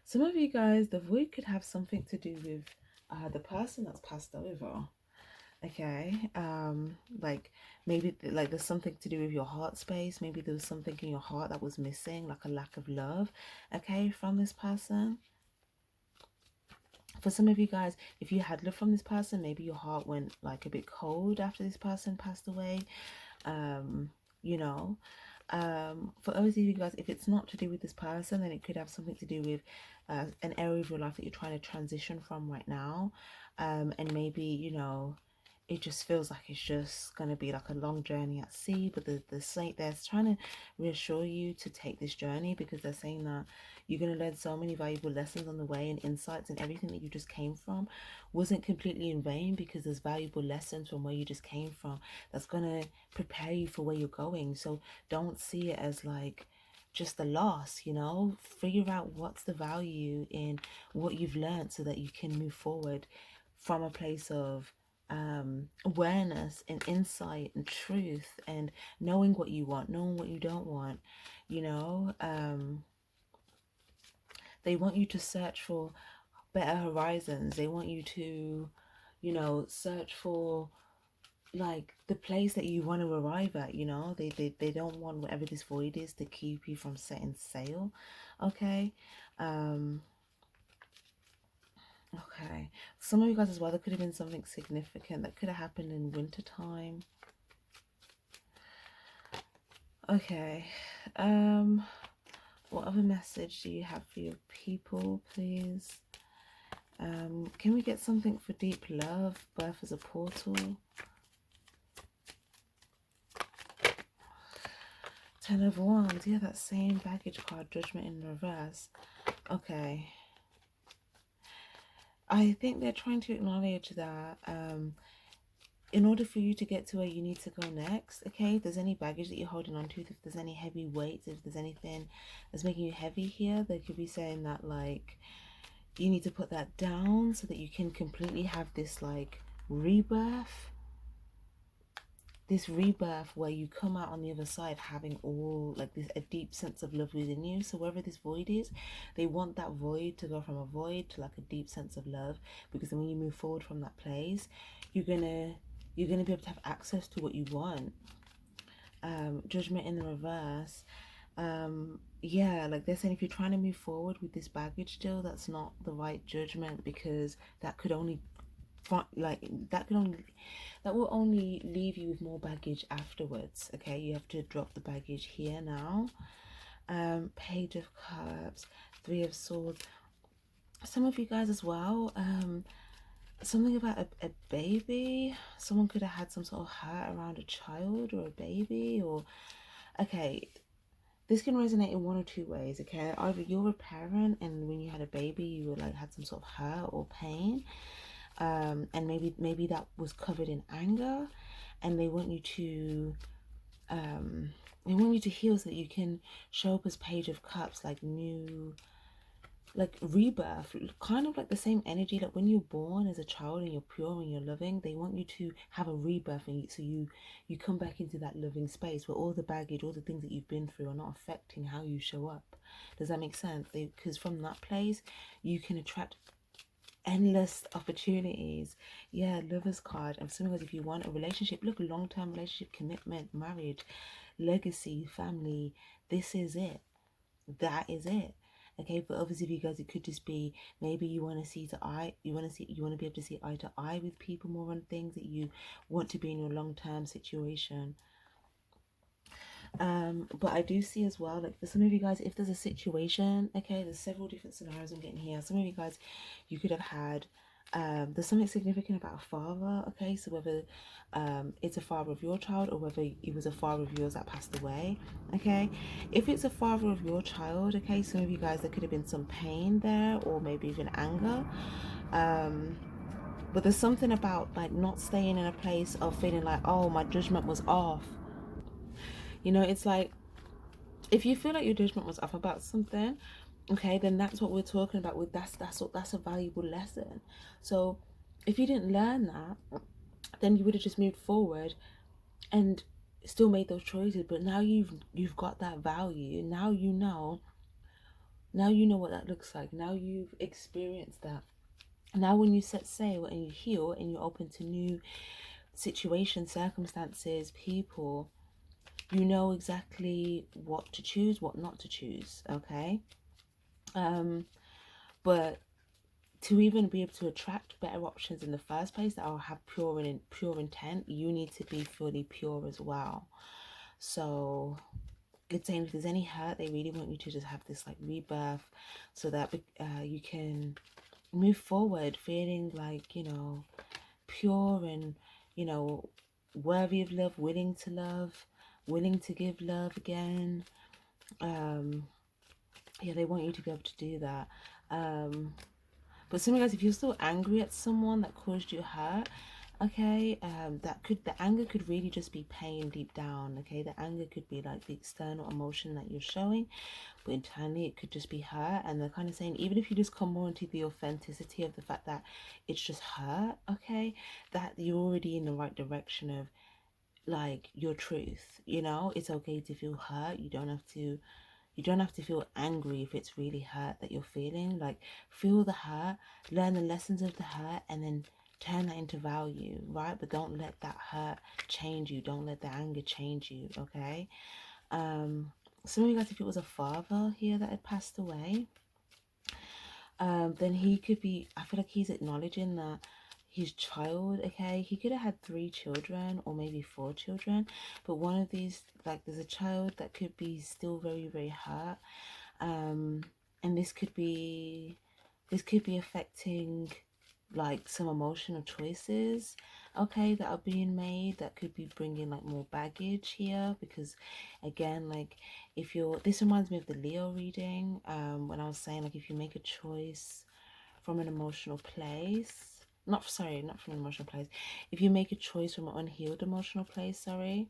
some of you guys, the void could have something to do with the person that's passed over. Okay, like maybe like there's something to do with your heart space. Maybe there was something in your heart that was missing, like a lack of love, okay, from this person. For some of you guys, if you had love from this person, maybe your heart went like a bit cold after this person passed away. You know, for others of you guys, if it's not to do with this person, then it could have something to do with an area of your life that you're trying to transition from right now. And maybe, you know, it just feels like it's just going to be like a long journey at sea, but the saint they're trying to reassure you to take this journey, because they're saying that you're going to learn so many valuable lessons on the way, and insights, and everything that you just came from wasn't completely in vain, because there's valuable lessons from where you just came from that's going to prepare you for where you're going. So don't see it as like just a loss, you know. Figure out what's the value in what you've learned so that you can move forward from a place of awareness and insight and truth, and knowing what you want, knowing what you don't want, you know. They want you to search for better horizons. They want you to, you know, search for like the place that you want to arrive at, you know. They don't want whatever this void is to keep you from setting sail. Okay. Okay, some of you guys as well, there could have been something significant that could have happened in winter time. Okay, what other message do you have for your people, please? Can we get something for deep love, birth as a portal? Ten of Wands, yeah, that same baggage card, Judgment in reverse. Okay, I think they're trying to acknowledge that in order for you to get to where you need to go next, okay, if there's any baggage that you're holding on to, if there's any heavy weights, if there's anything that's making you heavy here, they could be saying that like you need to put that down so that you can completely have this like rebirth, where you come out on the other side having all like this, a deep sense of love within you. So wherever this void is, they want that void to go from a void to like a deep sense of love, because then when you move forward from that place, you're gonna be able to have access to what you want. Judgment in the reverse. Yeah, like they're saying if you're trying to move forward with this baggage still, that's not the right judgment, because that could only that will only leave you with more baggage afterwards. Okay, you have to drop the baggage here now. Page of Cups, Three of Swords. Some of you guys as well, something about a baby. Someone could have had some sort of hurt around a child or a baby, or okay, this can resonate in one or two ways. Okay, either you're a parent and when you had a baby you were like had some sort of hurt or pain, and maybe that was covered in anger, and they want you to they want you to heal so that you can show up as Page of Cups, like new, like rebirth, kind of like the same energy. Like when you're born as a child and you're pure and you're loving, they want you to have a rebirth, and so you come back into that loving space where all the baggage, all the things that you've been through are not affecting how you show up. Does that make sense? Because from that place you can attract endless opportunities. Yeah, Lover's card. And something, if you want a relationship, look, long-term relationship, commitment, marriage, legacy, family, this is it. That is it. Okay, for others of you guys, it could just be maybe you want to see to eye, you want to be able to see eye to eye with people more on things that you want to be in your long-term situation. But I do see as well, like for some of you guys, if there's a situation, okay, there's several different scenarios I'm getting here. Some of you guys, you could have had there's something significant about a father, okay, so whether it's a father of your child or whether it was a father of yours that passed away, okay. If it's a father of your child, okay, some of you guys, there could have been some pain there or maybe even anger, but there's something about like not staying in a place of feeling like, oh, my judgment was off. You know, it's like if you feel like your judgment was off about something, okay, then that's what we're talking about with that's a valuable lesson. So if you didn't learn that, then you would have just moved forward and still made those choices. But now you've got that value. Now you know what that looks like. Now you've experienced that. Now when you set sail and you heal and you're open to new situations, circumstances, people, you know exactly what to choose, what not to choose, okay. But to even be able to attract better options in the first place that will have pure intent, you need to be fully pure as well. So it's saying if there's any hurt, they really want you to just have this like rebirth so that you can move forward feeling like, you know, pure and, you know, worthy of love, willing to love, willing to give love again. Yeah, they want you to be able to do that. But some of you guys, if you're still angry at someone that caused you hurt, okay, the anger could really just be pain deep down, okay. The anger could be like the external emotion that you're showing, but internally it could just be hurt. And they're kind of saying, even if you just come more into the authenticity of the fact that it's just hurt, okay, that you're already in the right direction of like your truth. You know, it's okay to feel hurt. You don't have to feel angry if it's really hurt that you're feeling. Like, feel the hurt, learn the lessons of the hurt, and then turn that into value, right? But don't let that hurt change you. Don't let the anger change you, okay? Some of you guys, if it was a father here that had passed away, then he could be, I feel like he's acknowledging that his child, okay, he could have had 3 children or maybe 4 children, but one of these, like there's a child that could be still very, very hurt, and this could be affecting like some emotional choices, okay, that are being made that could be bringing like more baggage here. Because again, like if you're, this reminds me of the Leo reading, when I was saying like if you make a choice from an emotional place, not from an emotional place, if you make a choice from an unhealed emotional place, sorry,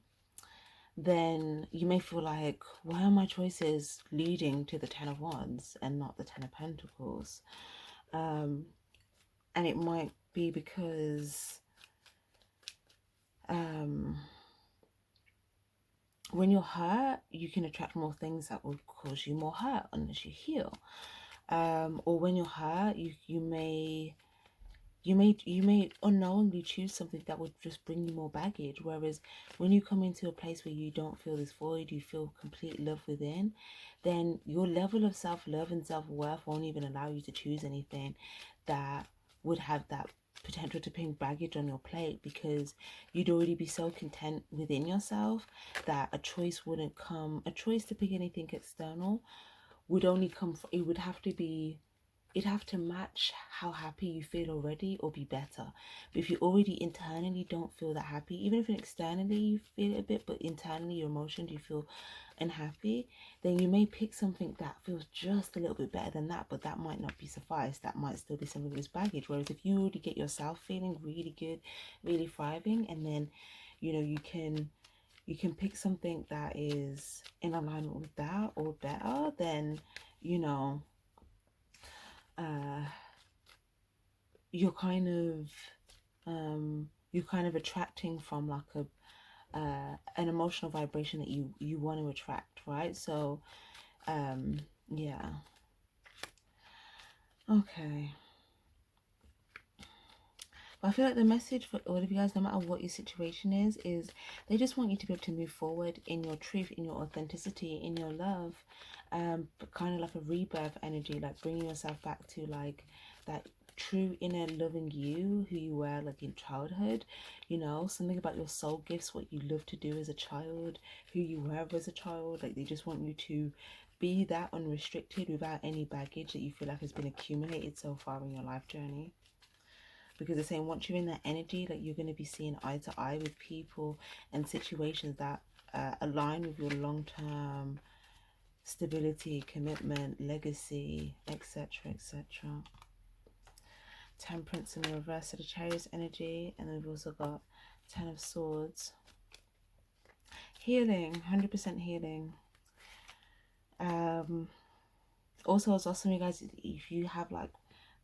then you may feel like, why are my choices leading to the 10 of Wands and not the 10 of Pentacles? And it might be because when you're hurt, you can attract more things that will cause you more hurt unless you heal. Or when you're hurt, you may unknowingly choose something that would just bring you more baggage. Whereas when you come into a place where you don't feel this void, you feel complete love within, then your level of self-love and self-worth won't even allow you to choose anything that would have that potential to bring baggage on your plate, because you'd already be so content within yourself that a choice to pick anything external would only come from, it would have to be, it'd have to match how happy you feel already or be better. But if you already internally don't feel that happy, even if externally you feel it a bit, but internally your emotions you feel unhappy, then you may pick something that feels just a little bit better than that, but that might not be suffice. That might still be something that's baggage. Whereas if you already get yourself feeling really good, really thriving, and then, you know, you can you can pick something that is in alignment with that or better, then, you know, you're kind of attracting from like an emotional vibration that you want to attract, right? So yeah. Okay. But I feel like the message for all of you guys, no matter what your situation is they just want you to be able to move forward in your truth, in your authenticity, in your love. But kind of like a rebirth energy, like bringing yourself back to like that true inner loving you, who you were like in childhood, you know, something about your soul gifts, what you love to do as a child, who you were as a child. Like they just want you to be that unrestricted without any baggage that you feel like has been accumulated so far in your life journey. Because they're saying once you're in that energy, like you're going to be seeing eye to eye with people and situations that align with your long-term stability, commitment, legacy, etc., etc. Temperance in the reverse, Sagittarius energy, and then we've also got Ten of Swords. Healing, 100% healing. Also, it's awesome, you guys, if you have like,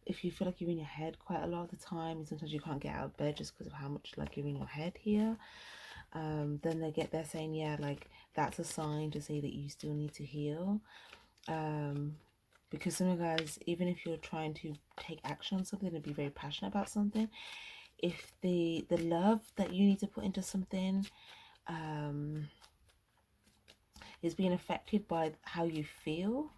if you feel like you're in your head quite a lot of the time, and sometimes you can't get out of bed just because of how much like you're in your head here, then they're saying, yeah, like that's a sign to say that you still need to heal. Because some of you guys, even if you're trying to take action on something and be very passionate about something, if the love that you need to put into something is being affected by how you feel,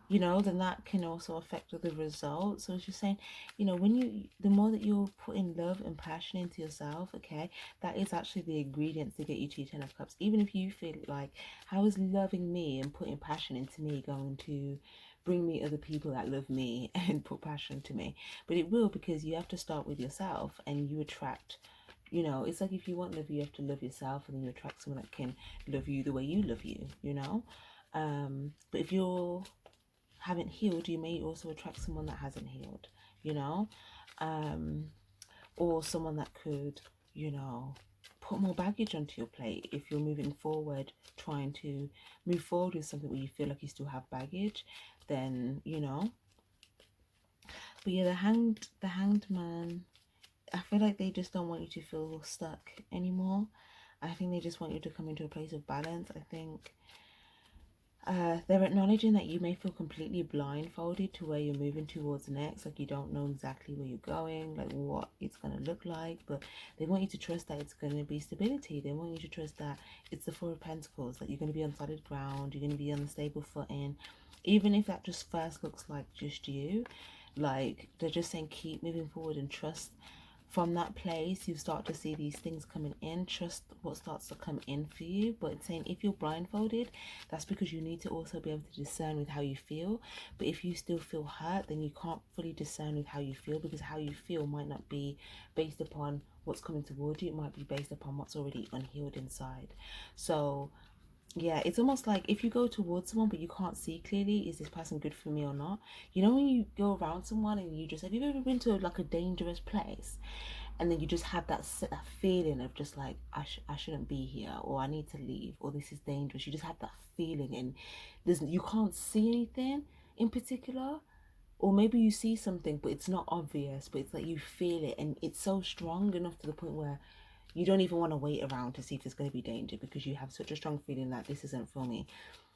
you know, then that can also affect the result. So it's just saying, you know, when the more that you're putting love and passion into yourself, okay, that is actually the ingredients to get you to your Ten of Cups. Even if you feel like, how is loving me and putting passion into me going to bring me other people that love me and put passion to me? But it will, because you have to start with yourself, and you attract, you know, it's like if you want love, you have to love yourself, and then you attract someone that can love you the way you love you, you know. But if you're haven't healed, you may also attract someone that hasn't healed, you know, or someone that could, you know, put more baggage onto your plate if you're moving forward, trying to move forward with something where you feel like you still have baggage, then, you know. But yeah, the hanged man, I feel like they just don't want you to feel stuck anymore. I think they just want you to come into a place of balance. I think they're acknowledging that you may feel completely blindfolded to where you're moving towards next, like you don't know exactly where you're going, like what it's going to look like, but they want you to trust that it's going to be stability. They want you to trust that it's the Four of Pentacles, that you're going to be on solid ground, you're going to be on a stable footing, even if that just first looks like just you. Like they're just saying keep moving forward and trust. From that place, you start to see these things coming in. Trust what starts to come in for you. But it's saying if you're blindfolded, that's because you need to also be able to discern with how you feel. But if you still feel hurt, then you can't fully discern with how you feel, because how you feel might not be based upon what's coming towards you. It might be based upon what's already unhealed inside. So yeah, it's almost like if you go towards someone but you can't see clearly, is this person good for me or not? You know, when you go around someone and you just, have you ever been to like a dangerous place, and then you just have that feeling of just like, I shouldn't be here, or I need to leave, or this is dangerous. You just have that feeling, and you can't see anything in particular, or maybe you see something but it's not obvious, but it's like you feel it, and it's so strong enough to the point where you don't even want to wait around to see if there's going to be danger, because you have such a strong feeling that this isn't for me.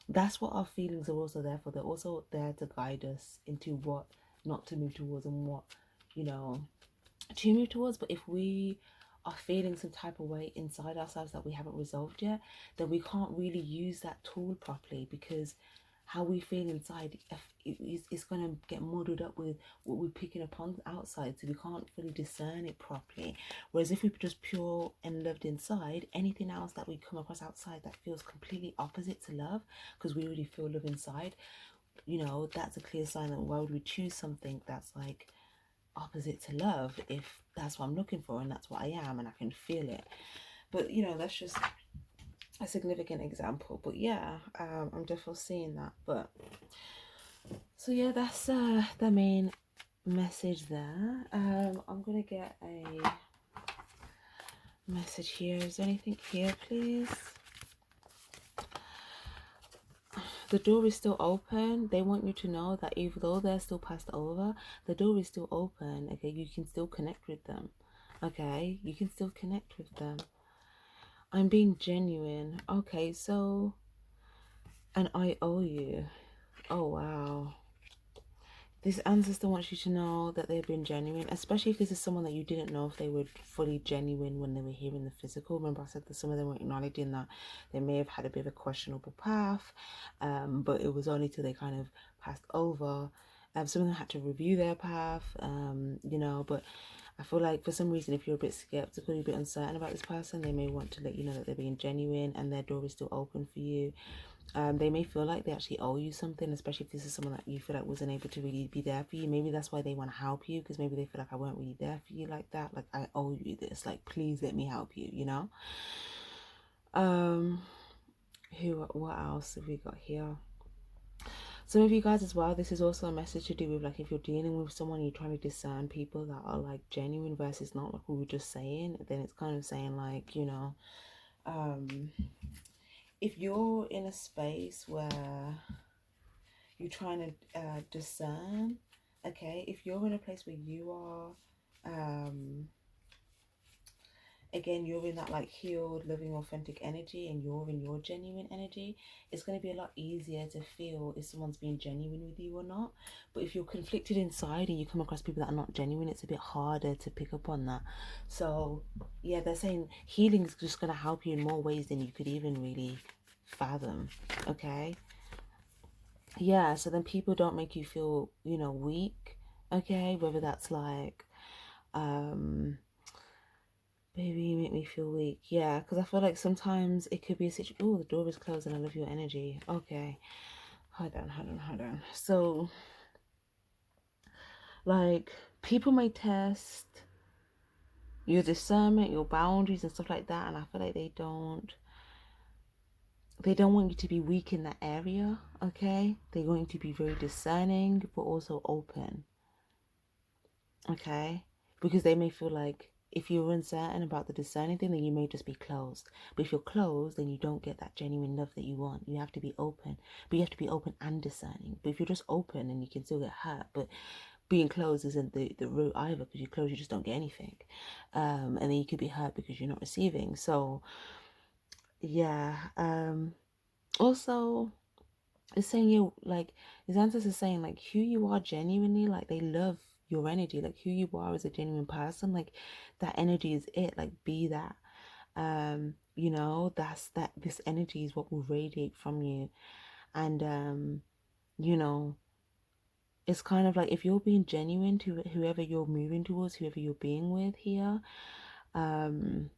That's what our feelings are also there for. They're also there to guide us into what not to move towards and what, you know, to move towards. But if we are feeling some type of way inside ourselves that we haven't resolved yet, then we can't really use that tool properly, because how we feel inside is going to get muddled up with what we're picking up on outside, so we can't fully discern it properly. Whereas if we're just pure and loved inside, anything else that we come across outside that feels completely opposite to love, because we already feel love inside, you know, that's a clear sign that why would we choose something that's like opposite to love if that's what I'm looking for and that's what I am and I can feel it. But you know, that's just a significant example. But yeah, I'm definitely seeing that. But so yeah, that's the main message there. I'm gonna get Message here. Is there anything here, please? The door is still open. They want you to know that even though they're still passed over, the door is still open. Okay, you can still connect with them. Okay, you can still connect with them. I'm being genuine. Okay, so, and I owe you. Oh, wow. This ancestor wants you to know that they've been genuine, especially if this is someone that you didn't know if they were fully genuine when they were here in the physical. Remember I said that some of them were acknowledging that they may have had a bit of a questionable path, but it was only till they kind of passed over. Some of them had to review their path, you know, but I feel like for some reason, if you're a bit skeptical, you're a bit uncertain about this person, they may want to let you know that they're being genuine and their door is still open for you. They may feel like they actually owe you something, especially if this is someone that you feel like wasn't able to really be there for you. Maybe that's why they want to help you, because maybe they feel like I weren't really there for you like that. Like, I owe you this. Like, please let me help you, you know? What else have we got here? Some of you guys as well, this is also a message to do with, like, if you're dealing with someone, you're trying to discern people that are like genuine versus not, like we were just saying, then it's kind of saying, like, you know, if you're in a space where you're trying to discern, okay, if you're in a place where you are again, you're in that like healed, loving, authentic energy, and you're in your genuine energy, it's going to be a lot easier to feel if someone's being genuine with you or not. But if you're conflicted inside and you come across people that are not genuine, it's a bit harder to pick up on that. So yeah, they're saying healing is just going to help you in more ways than you could even really fathom. Okay, yeah, so then people don't make you feel, you know, weak. Okay, whether that's like baby, you make me feel weak. Yeah, because I feel like sometimes it could be a situation. Oh, the door is closed and I love your energy. Okay, hold on. So like, people may test your discernment, your boundaries and stuff like that, and I feel like they don't want you to be weak in that area. Okay, they're going to be very discerning but also open. Okay, because they may feel like if you're uncertain about the discerning thing, then you may just be closed. But if you're closed, then you don't get that genuine love that you want. You have to be open, but you have to be open and discerning. But if you're just open, and you can still get hurt, but being closed isn't the route either, because you close, you just don't get anything, and then you could be hurt because you're not receiving. So yeah, also it's saying you, like, his ancestors is saying, like, who you are genuinely, like, they love your energy, like who you are as a genuine person, like that energy is it, like be that. You know, this energy is what will radiate from you. And you know, it's kind of like if you're being genuine to whoever you're moving towards, whoever you're being with here, and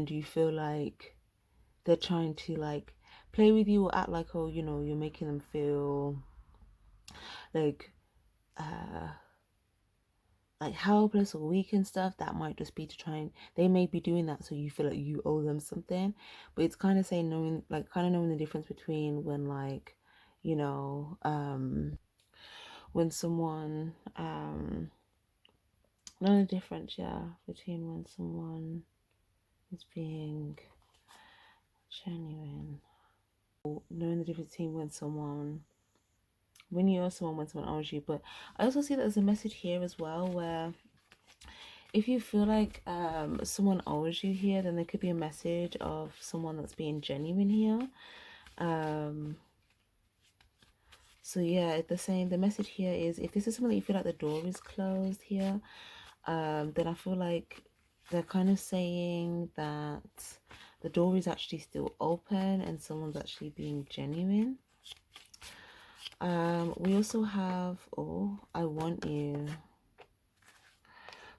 you feel like they're trying to like play with you or act like, oh, you know, you're making them feel like helpless or weak and stuff, that might just be to try and, they may be doing that so you feel like you owe them something. But it's kind of saying, knowing, like, kind of knowing the difference between when, like, you know, when someone knowing the difference, yeah, between when someone is being genuine, or knowing the difference between when you owe someone, when someone owes you. But I also see that there's a message here as well where if you feel like someone owes you here, then there could be a message of someone that's being genuine here. So yeah, the message here is, if this is someone that you feel like the door is closed here, then I feel like they're kind of saying that the door is actually still open and someone's actually being genuine. We also have, oh, I want you.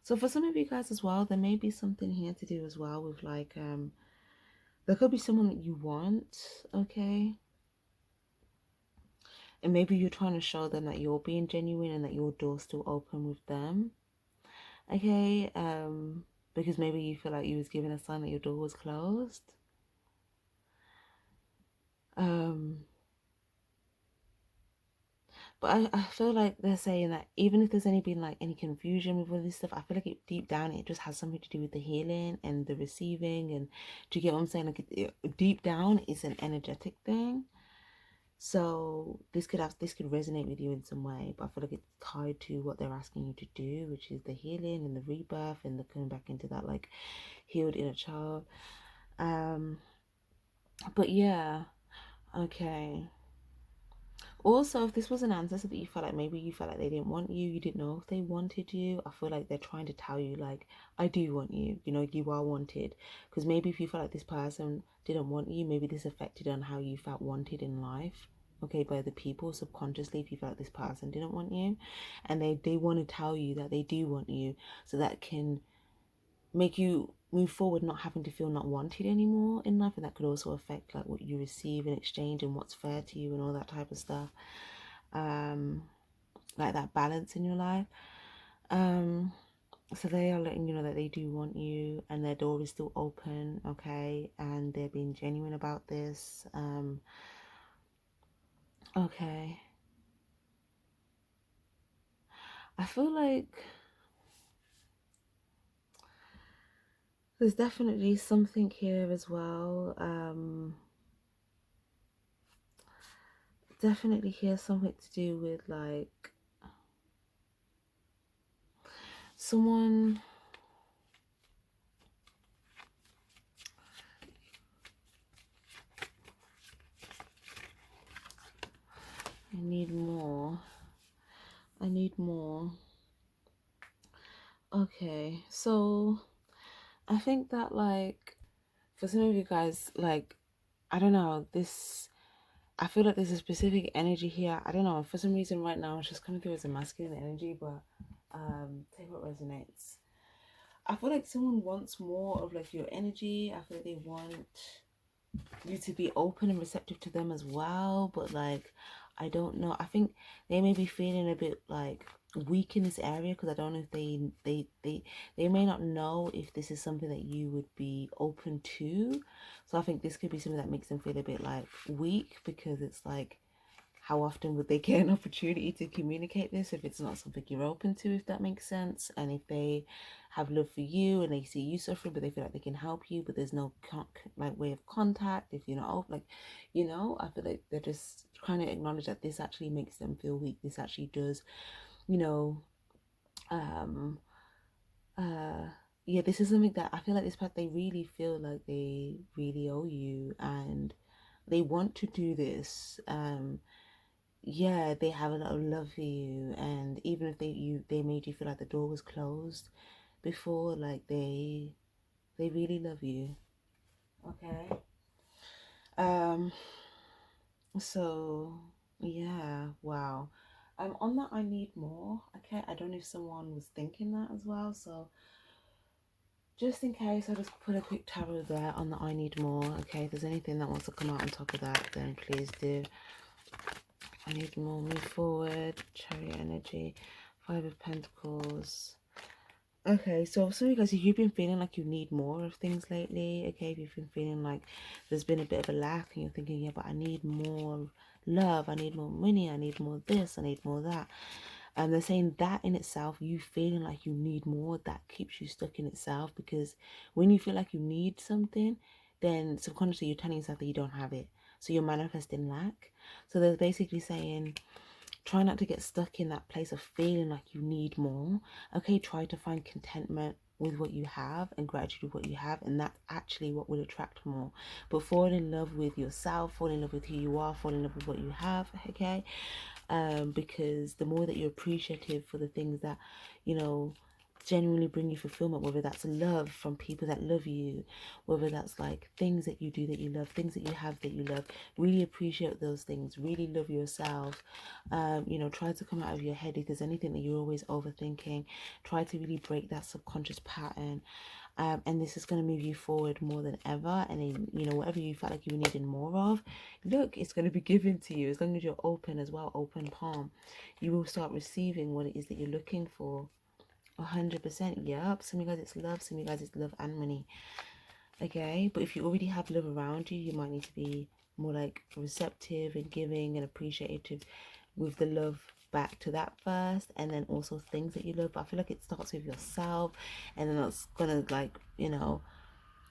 So for some of you guys as well, there may be something here to do as well with, like, there could be someone that you want, okay? And maybe you're trying to show them that you're being genuine and that your door's still open with them, okay? Because maybe you feel like you was given a sign that your door was closed. But I feel like they're saying that even if there's been like any confusion with all this stuff, I feel like deep down it just has something to do with the healing and the receiving. And do you get what I'm saying? Like deep down it's an energetic thing. So this could resonate with you in some way, but I feel like it's tied to what they're asking you to do, which is the healing and the rebirth and the coming back into that like healed inner child. But yeah, okay. Also, if this was an answer that you felt like maybe you felt like they didn't want you didn't know if they wanted you, I feel like they're trying to tell you like, I do want you, you know, you are wanted. Because maybe if you felt like this person didn't want you, maybe this affected on how you felt wanted in life, okay, by the people subconsciously. If you felt like this person didn't want you, and they want to tell you that they do want you, so that can make you move forward, not having to feel not wanted anymore in life. And that could also affect like what you receive in exchange and what's fair to you and all that type of stuff, like that balance in your life. So they are letting you know that they do want you and their door is still open, okay, and they're being genuine about this. Okay, I feel like there's definitely something here as well. Definitely here something to do with like someone. I need more. I need more. Okay, so I think that like for some of you guys, like I don't know, this I feel like there's a specific energy here. I don't know, for some reason right now it's just coming through as a masculine energy, but take what resonates. I feel like someone wants more of like your energy. I feel like they want you to be open and receptive to them as well, but like I don't know, I think they may be feeling a bit like weak in this area because I don't know if they may not know if this is something that you would be open to. So I think this could be something that makes them feel a bit like weak, because it's like, how often would they get an opportunity to communicate this if it's not something you're open to, if that makes sense? And if they have love for you and they see you suffering, but they feel like they can help you, but there's no like way of contact, if you're not open, like, you know, I feel like they're just trying to acknowledge that this actually makes them feel weak. This actually does, you know, um, yeah, this is something that I feel like this part they really feel like they really owe you and they want to do this. Yeah, they have a lot of love for you, and even if they made you feel like the door was closed before, like they really love you. Okay. Um so yeah, wow. On that I need more. Okay, I don't know if someone was thinking that as well, so just in case, I'll just put a quick tarot there on the I need more. Okay, if there's anything that wants to come out on top of that, then please do. I need more, move forward, Chariot energy, Five of Pentacles. Okay, so some of you guys, if you've been feeling like you need more of things lately, okay, if you've been feeling like there's been a bit of a lack and you're thinking, yeah, but I need more love, I need more money, I need more this, I need more that. And they're saying that in itself, you feeling like you need more, that keeps you stuck in itself, because when you feel like you need something, then subconsciously you're telling yourself that you don't have it. So you're manifesting lack. So they're basically saying, try not to get stuck in that place of feeling like you need more. Okay, try to find contentment with what you have and gratitude with what you have, and that's actually what will attract more. But fall in love with yourself, fall in love with who you are, fall in love with what you have. Okay, because the more that you're appreciative for the things that, you know, genuinely bring you fulfillment, whether that's love from people that love you, whether that's like things that you do that you love, things that you have that you love, really appreciate those things, really love yourself. You know, try to come out of your head if there's anything that you're always overthinking. Try to really break that subconscious pattern. And this is going to move you forward more than ever. And then, you know, whatever you felt like you were needing more of, look, it's going to be given to you. As long as you're open as well, open palm, you will start receiving what it is that you're looking for. 100%. Yep. Some of you guys it's love, some of you guys it's love and money. Okay, but if you already have love around you, you might need to be more like receptive and giving and appreciative with the love back to that first, and then also things that you love. But I feel like it starts with yourself, and then it's gonna, like, you know,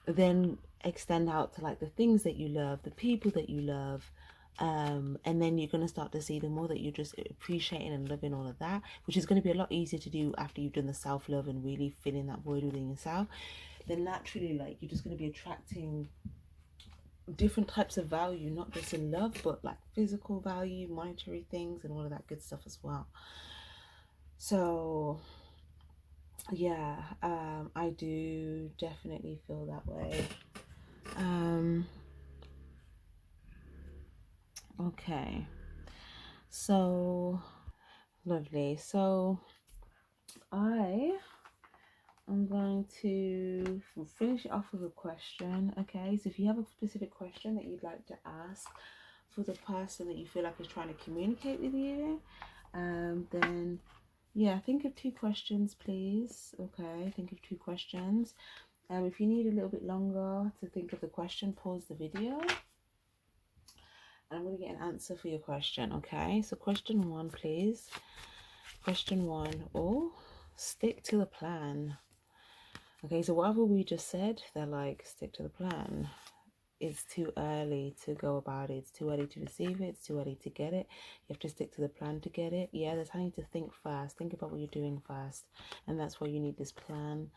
then extend out to like the things that you love, the people that you love, and then you're going to start to see the more that you're just appreciating and loving all of that, which is going to be a lot easier to do after you've done the self-love and really filling that void within yourself. Then naturally, like, you're just going to be attracting different types of value, not just in love, but like physical value, monetary things, and all of that good stuff as well. So yeah, I do definitely feel that way. Okay, so lovely. So I am going to finish it off with a question. Okay, so if you have a specific question that you'd like to ask for the person that you feel like is trying to communicate with you, then yeah, think of 2 questions, please. Okay, think of 2 questions. If you need a little bit longer to think of the question, pause the video. I'm going to get an answer for your question, okay? So question 1, please. Question 1, oh, stick to the plan. Okay, so whatever we just said, they're like, stick to the plan. It's too early to go about it. It's too early to receive it. It's too early to get it. You have to stick to the plan to get it. Yeah, there's having to think first. Think about what you're doing first. And that's why you need this plan.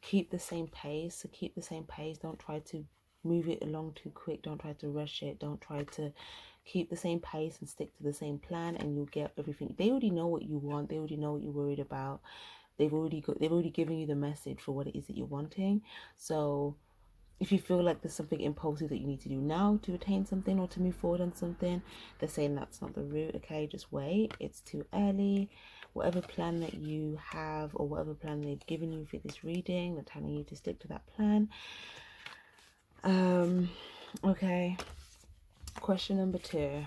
Keep the same pace. So keep the same pace. Don't try to move it along too quick. Don't try to rush it. Don't try to keep the same pace and stick to the same plan, and you'll get everything. They already know what you want. They already know what you're worried about. They've already given you the message for what it is that you're wanting. So if you feel like there's something impulsive that you need to do now to attain something or to move forward on something, they're saying that's not the route. Okay, just wait. It's too early. Whatever plan that you have or whatever plan they've given you for this reading, they're telling you to stick to that plan. Okay. Question number 2.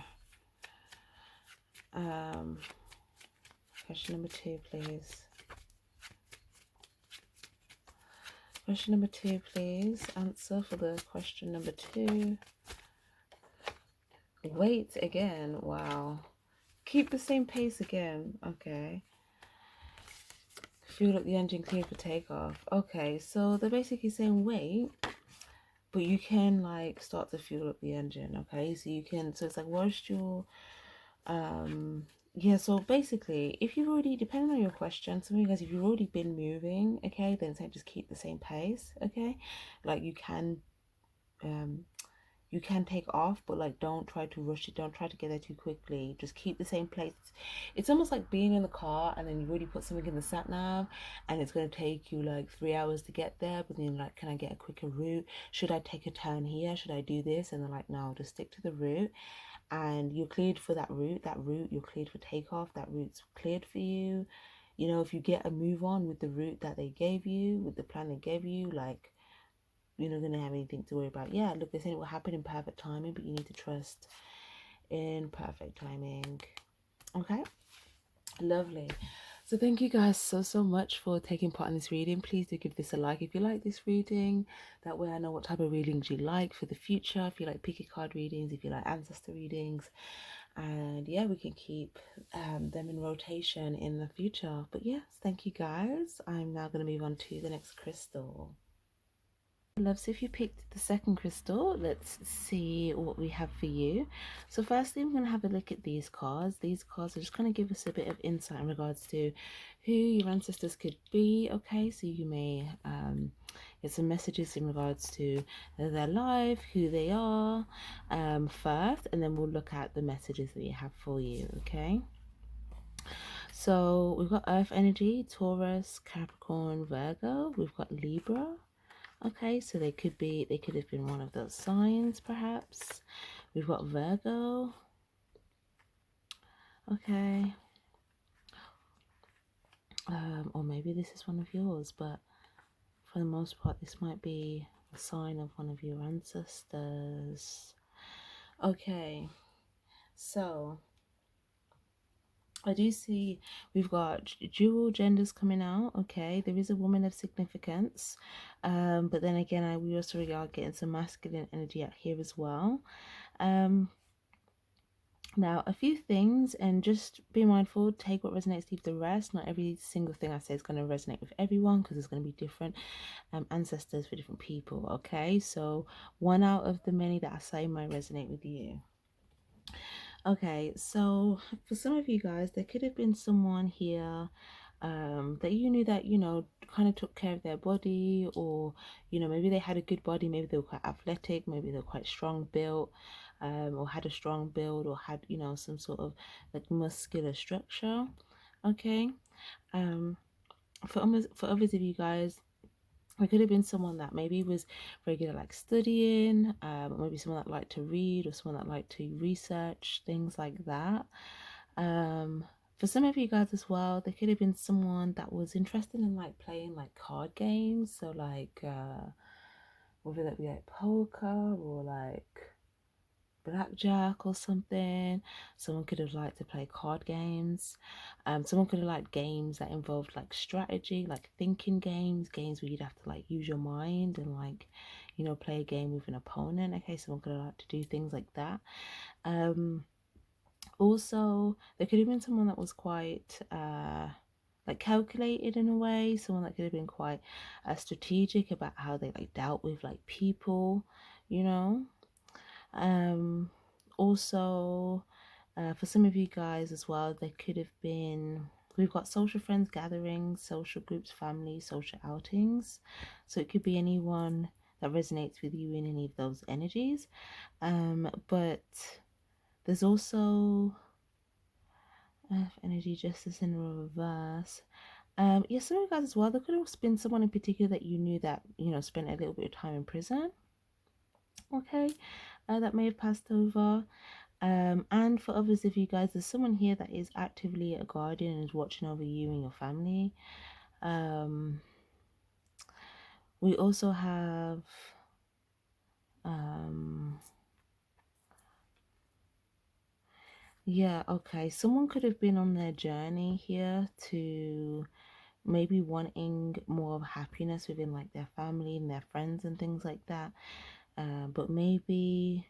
Question number 2, please. Question number 2, please. Answer for the question number 2. Wait again. Wow. Keep the same pace again. Okay. Fuel up the engine, clear for takeoff. Okay, so they're basically saying wait, but you can like start to fuel up the engine. Okay, so you can, so it's like, whilst you're yeah, so basically if you've already, depending on your question, some of you guys, if you've already been moving, okay, then say just keep the same pace. Okay, like you can take off, but like don't try to rush it. Don't try to get there too quickly. Just keep the same place. It's almost like being in the car and then you already put something in the sat nav and it's going to take you like 3 hours to get there, but then you're like, can I get a quicker route? Should I take a turn here? Should I do this? And they're like, no, just stick to the route. And you're cleared for that route. You're cleared for takeoff. That route's cleared for you. You know, if you get a move on with the route that they gave you, with the plan they gave you, like, you're not going to have anything to worry about. Yeah, look, they're saying it will happen in perfect timing, but you need to trust in perfect timing. Okay, lovely. So thank you guys so much for taking part in this reading. Please do give this a like if you like this reading. That way I know what type of readings you like for the future. If you like pick a card readings, if you like ancestor readings, and yeah, we can keep them in rotation in the future. But yes, thank you guys. I'm now going to move on to the next crystal. Loves, if you picked the second crystal, let's see what we have for you. So firstly, we're going to have a look at these cards. These cards are just going to give us a bit of insight in regards to who your ancestors could be. Okay, so you may get some messages in regards to their life, who they are, first, and then we'll look at the messages that we have for you. Okay, so we've got Earth energy, Taurus, Capricorn, Virgo. We've got Libra. Okay, so they could have been one of those signs, perhaps. We've got Virgo. Okay. Or maybe this is one of yours, but for the most part, this might be a sign of one of your ancestors. Okay, so I do see we've got dual genders coming out. Okay, there is a woman of significance, but then again, we also are getting some masculine energy out here as well. Now, a few things, and just be mindful, take what resonates, leave the rest. Not every single thing I say is going to resonate with everyone, because there's going to be different ancestors for different people, okay? So one out of the many that I say might resonate with you. Okay, so for some of you guys, there could have been someone here that you knew that, kind of took care of their body, or, maybe they had a good body, maybe they were quite athletic, maybe they were quite strong built, or had a strong build, or had, some sort of like muscular structure. Okay. Um, for others of you guys, it could have been someone that maybe was very good at like studying, or maybe someone that liked to read, or someone that liked to research, things like that. Um, for some of you guys as well, there could have been someone that was interested in like playing like card games. So like whether that be like poker or like blackjack or something. Someone could have liked to play card games. Someone could have liked games that involved like strategy, like thinking games where you'd have to like use your mind and like, play a game with an opponent. Okay, someone could have liked to do things like that. Also, there could have been someone that was quite like calculated in a way, someone that could have been quite strategic about how they like dealt with like people, you know. Um, Also, for some of you guys as well, there could have been, we've got social friends gatherings, social groups, family, social outings. So it could be anyone that resonates with you in any of those energies. But there's also energy justice in reverse. Yeah, some of you guys as well, there could have been someone in particular that you knew that, spent a little bit of time in prison. Okay, that may have passed over. And for others of you guys, there's someone here that is actively a guardian and is watching over you and your family. We also have yeah, okay. Someone could have been on their journey here to maybe wanting more of happiness within like their family and their friends and things like that. But maybe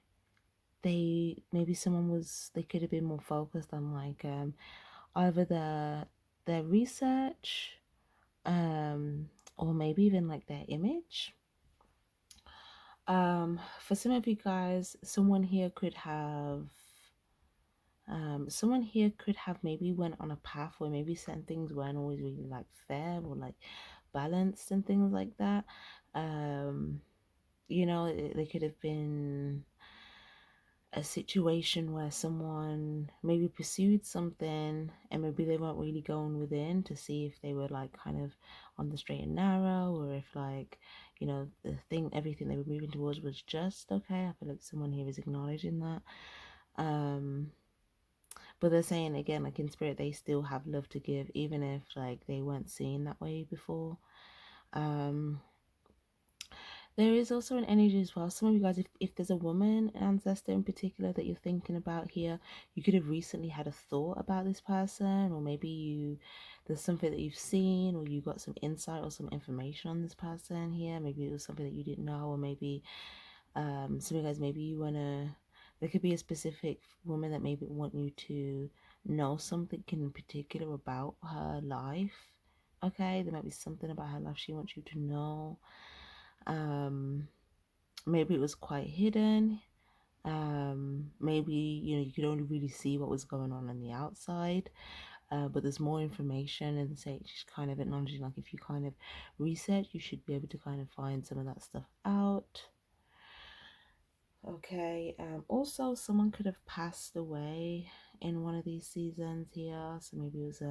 someone was, they could have been more focused on like either their research, or maybe even like their image. For some of you guys, someone here could have maybe went on a path where maybe certain things weren't always really like fair or like balanced and things like that. They could have been a situation where someone maybe pursued something and maybe they weren't really going within to see if they were like kind of on the straight and narrow, or if like, everything they were moving towards was just okay. I feel like someone here is acknowledging that. But they're saying again, like in spirit, they still have love to give, even if like they weren't seen that way before. There is also an energy as well. Some of you guys, if there's a woman, an ancestor in particular that you're thinking about here, you could have recently had a thought about this person, or maybe there's something that you've seen, or you got some insight or some information on this person here. Maybe it was something that you didn't know, or maybe some of you guys, maybe you wanna, there could be a specific woman that maybe want you to know something in particular about her life. Okay, there might be something about her life she wants you to know. Maybe it was quite hidden. Maybe you could only really see what was going on the outside, but there's more information, and say she's kind of acknowledging like if you kind of research, you should be able to kind of find some of that stuff out. Okay. Also, someone could have passed away in one of these seasons here, so maybe it was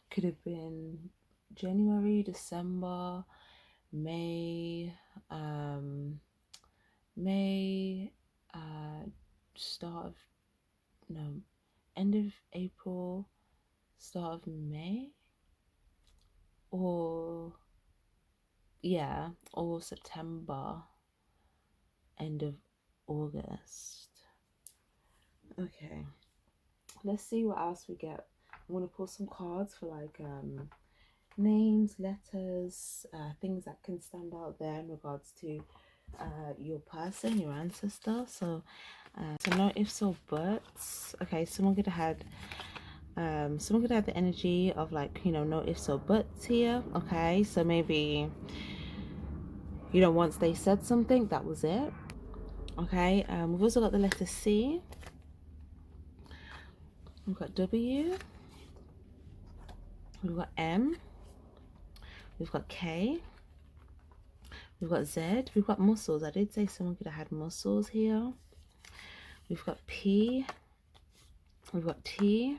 could have been January, December, May, May, start of, no, end of April, start of May, or yeah, or September, end of August. Okay, let's see what else we get. I'm gonna pull some cards for like names, letters, things that can stand out there in regards to your person, your ancestor. So no ifs or buts. Okay, someone could have had the energy of like, you know, no ifs or buts here. Okay, so maybe, you know, once they said something, that was it. Okay, we've also got the letter C. We've got W. We've got M. We've got K. We've got Z. We've got muscles. I did say someone could have had muscles here. We've got P. We've got T.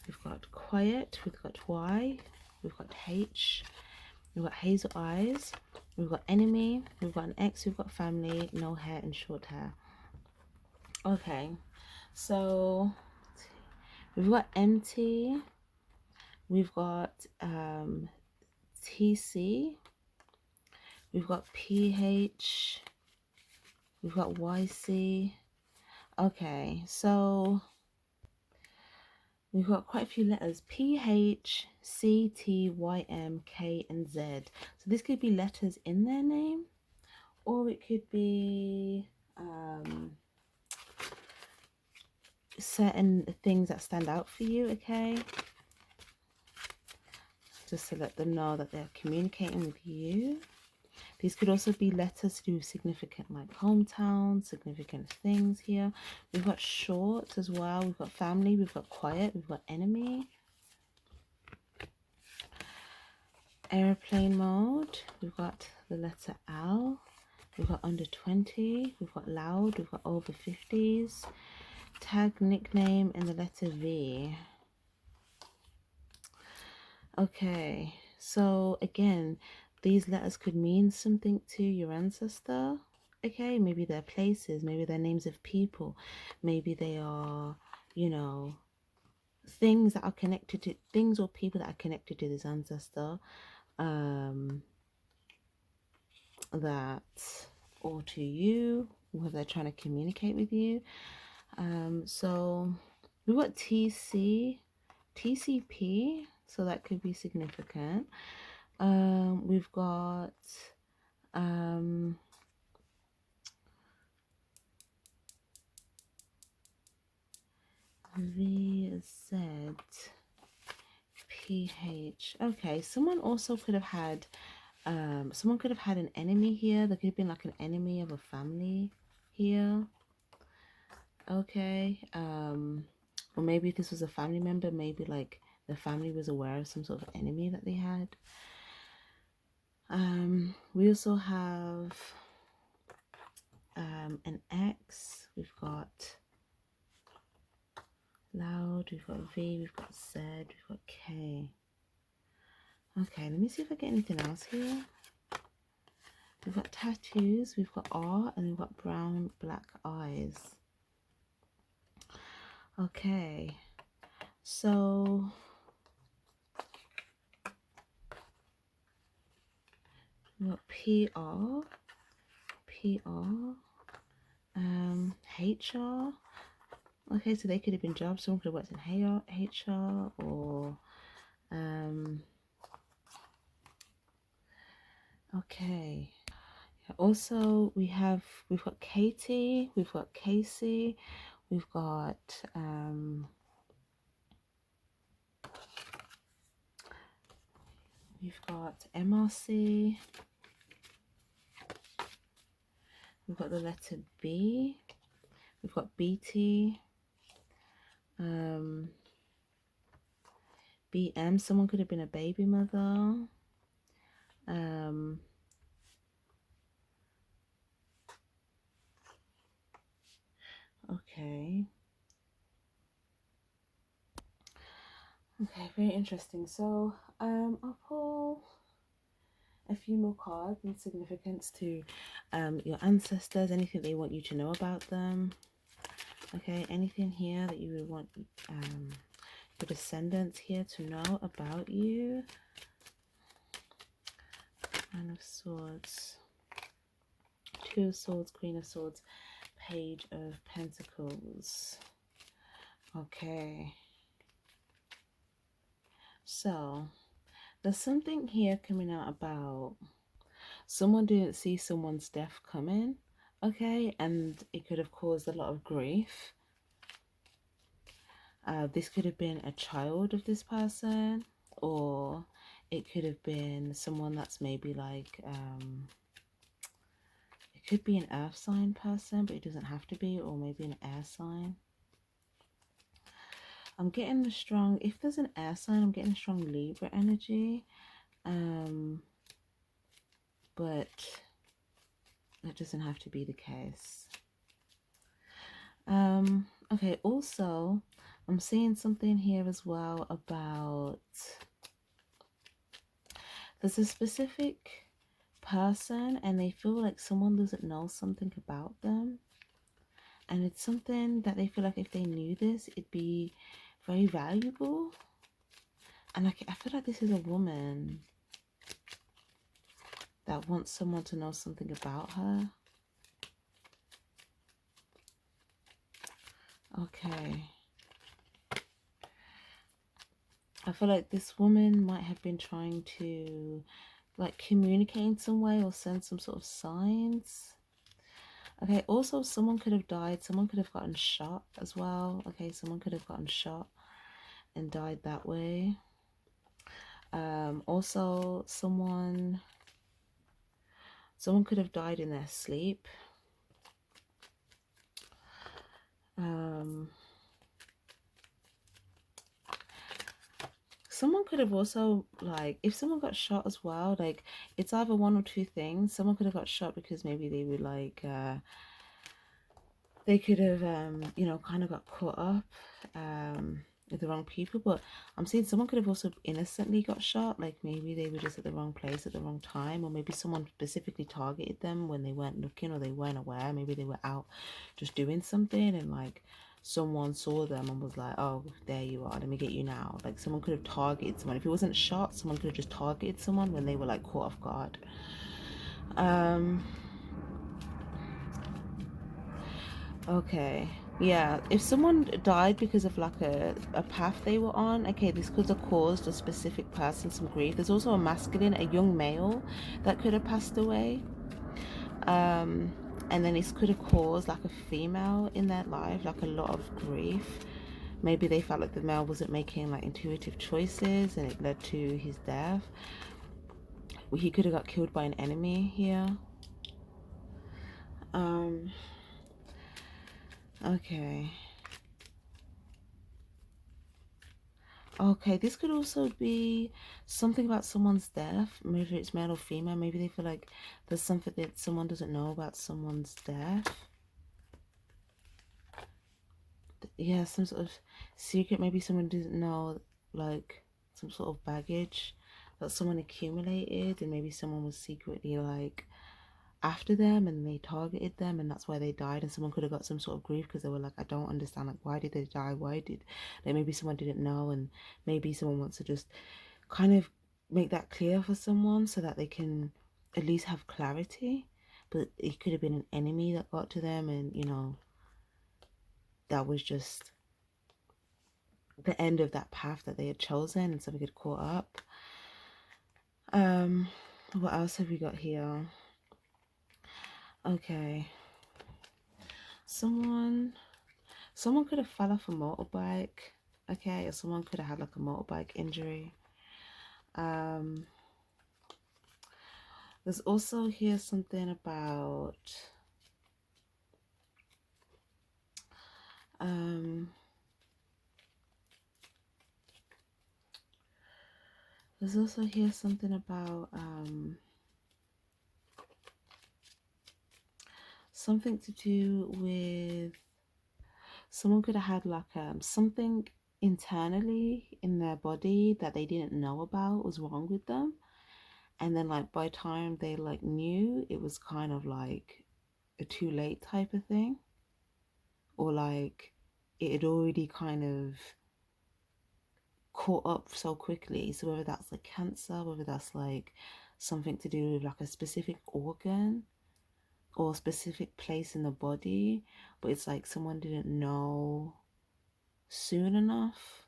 We've got quiet. We've got Y. We've got H. We've got hazel eyes. We've got enemy. We've got an X. We've got family. No hair and short hair. Okay, so we've got empty. We've got TC. We've got PH. We've got YC. Okay, so we've got quite a few letters: P, H, C, T, Y, M, K, and Z. So this could be letters in their name, or it could be certain things that stand out for you, okay? Just to let them know that they're communicating with you. These could also be letters to do with significant, like hometown, significant things here. We've got short as well. We've got family. We've got quiet. We've got enemy. Airplane mode. We've got the letter L. We've got under 20. We've got loud. We've got over 50s. Tag nickname and the letter V. Okay, so again, these letters could mean something to your ancestor. Okay, maybe they're places, maybe they're names of people, maybe they are, you know, things that are connected to things or people that are connected to this ancestor, that, or to you, whether they're trying to communicate with you. So we've got TCP, so that could be significant. We've got VZPH. Okay, someone also could have had someone could have had an enemy here. There could have been like an enemy of a family here. Okay, or maybe if this was a family member, maybe like the family was aware of some sort of enemy that they had. We also have an X. We've got loud, we've got V, we've got Z, we've got K. Okay, let me see if I get anything else here. We've got tattoos, we've got R, and we've got brown, black eyes. Okay, so we've got PR, HR. Okay, so they could have been jobs. Someone could have worked in HR, or okay. Also, we've got Katie, we've got Casey, we've got MRC, we've got the letter B, we've got BT, BM, someone could have been a baby mother, okay, very interesting. So I'll pull a few more cards in significance to your ancestors, anything they want you to know about them. Okay, anything here that you would want your descendants here to know about you. Nine of Swords, Two of Swords, Queen of Swords, Page of Pentacles. Okay, so there's something here coming out about, Someone didn't see someone's death coming, okay, and it could have caused a lot of grief. This could have been a child of this person, or it could have been someone that's maybe like, it could be an earth sign person, but it doesn't have to be, or maybe an air sign. I'm getting the strong, if there's an air sign, I'm getting a strong Libra energy, but that doesn't have to be the case. Okay, also, I'm seeing something here as well about, there's a specific person and they feel like someone doesn't know something about them. And it's something that they feel like if they knew this, it'd be very valuable. And like, I feel like this is a woman that wants someone to know something about her. Okay. I feel like this woman might have been trying to like communicate in some way or send some sort of signs. Okay, also someone could have died. Someone could have gotten shot as well. Okay, someone could have gotten shot and died that way. Also someone could have died in their sleep. Someone could have also, like, if someone got shot as well, like, it's either one or two things. Someone could have got shot because maybe they were like, they could have, you know, kind of got caught up with the wrong people. But I'm saying someone could have also innocently got shot. Like, maybe they were just at the wrong place at the wrong time, or maybe someone specifically targeted them when they weren't looking or they weren't aware. Maybe they were out just doing something and, like, someone saw them and was like, oh, there you are, let me get you now. Like, someone could have targeted someone. If it wasn't shot, someone could have just targeted someone when they were, like, caught off guard. Okay, yeah, if someone died because of like a path they were on, okay, this could have caused a specific person some grief. There's also a masculine, a young male that could have passed away, and then this could have caused like a female in their life like a lot of grief. Maybe they felt like the male wasn't making like intuitive choices and it led to his death. He could have got killed by an enemy here. Okay. Okay, this could also be something about someone's death, maybe it's male or female. Maybe they feel like there's something that someone doesn't know about someone's death. Yeah, some sort of secret. Maybe someone didn't know, like, some sort of baggage that someone accumulated, and maybe someone was secretly, like, after them and they targeted them and that's why they died. And someone could have got some sort of grief because they were like, I don't understand, like, why did they die, why did, like, maybe someone didn't know, and maybe someone wants to just kind of make that clear for someone so that they can at least have clarity. But it could have been an enemy that got to them, and you know, that was just the end of that path that they had chosen, and so we get caught up. What else have we got here? Okay, someone could have fell off a motorbike, okay, or someone could have had like a motorbike injury. There's also here something about there's also here something about something to do with someone could have had like something internally in their body that they didn't know about was wrong with them, and then like by the time they like knew, it was kind of like a too late type of thing, or like it had already kind of caught up so quickly. So whether that's like cancer, whether that's like something to do with like a specific organ or specific place in the body, but it's like someone didn't know soon enough.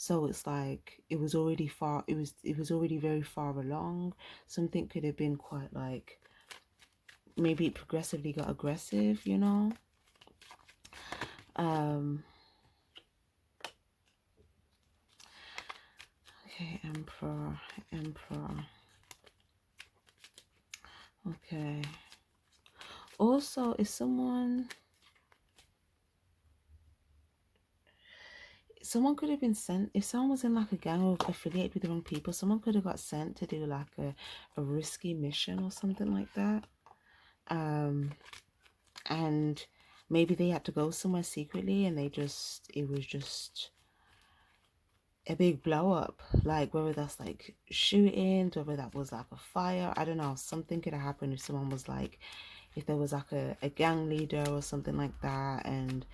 So it's like it was already far, it was already very far along. Something could have been quite like, maybe it progressively got aggressive, you know. Okay, Emperor, Emperor. Okay. Also, if someone could have been sent, if someone was in like a gang or affiliated with the wrong people, someone could have got sent to do like a risky mission or something like that. And maybe they had to go somewhere secretly, and it was just a big blow up, like whether that's like shootings, whether that was like a fire, I don't know. Something could have happened if someone was like, if there was like a gang leader or something like that, and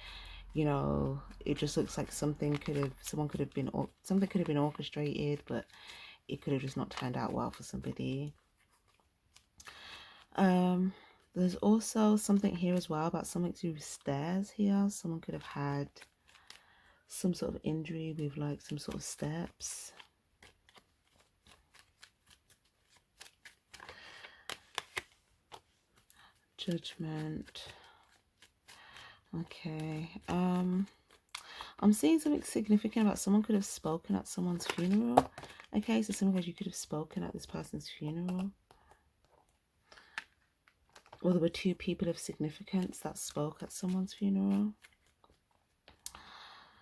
you know, it just looks like something could have been orchestrated, but it could have just not turned out well for somebody. There's also something here as well about something to do with stairs here. Someone could have had some sort of injury with like some sort of steps. Judgment. Okay. I'm seeing something significant about someone could have spoken at someone's funeral. Okay, so some of you could have spoken at this person's funeral. Or there were two people of significance that spoke at someone's funeral.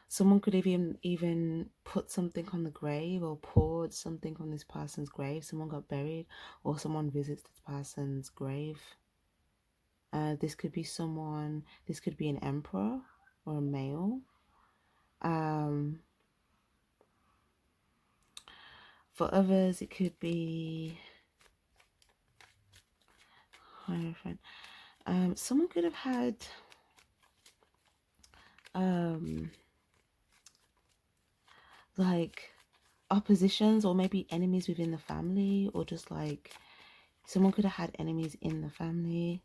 Someone could have even put something on the grave or poured something on this person's grave. Someone got buried, or someone visits this person's grave. This could be someone, this could be an emperor or a male. For others, it could be Hierophant. Someone could have had like oppositions or maybe enemies within the family, or just like someone could have had enemies in the family.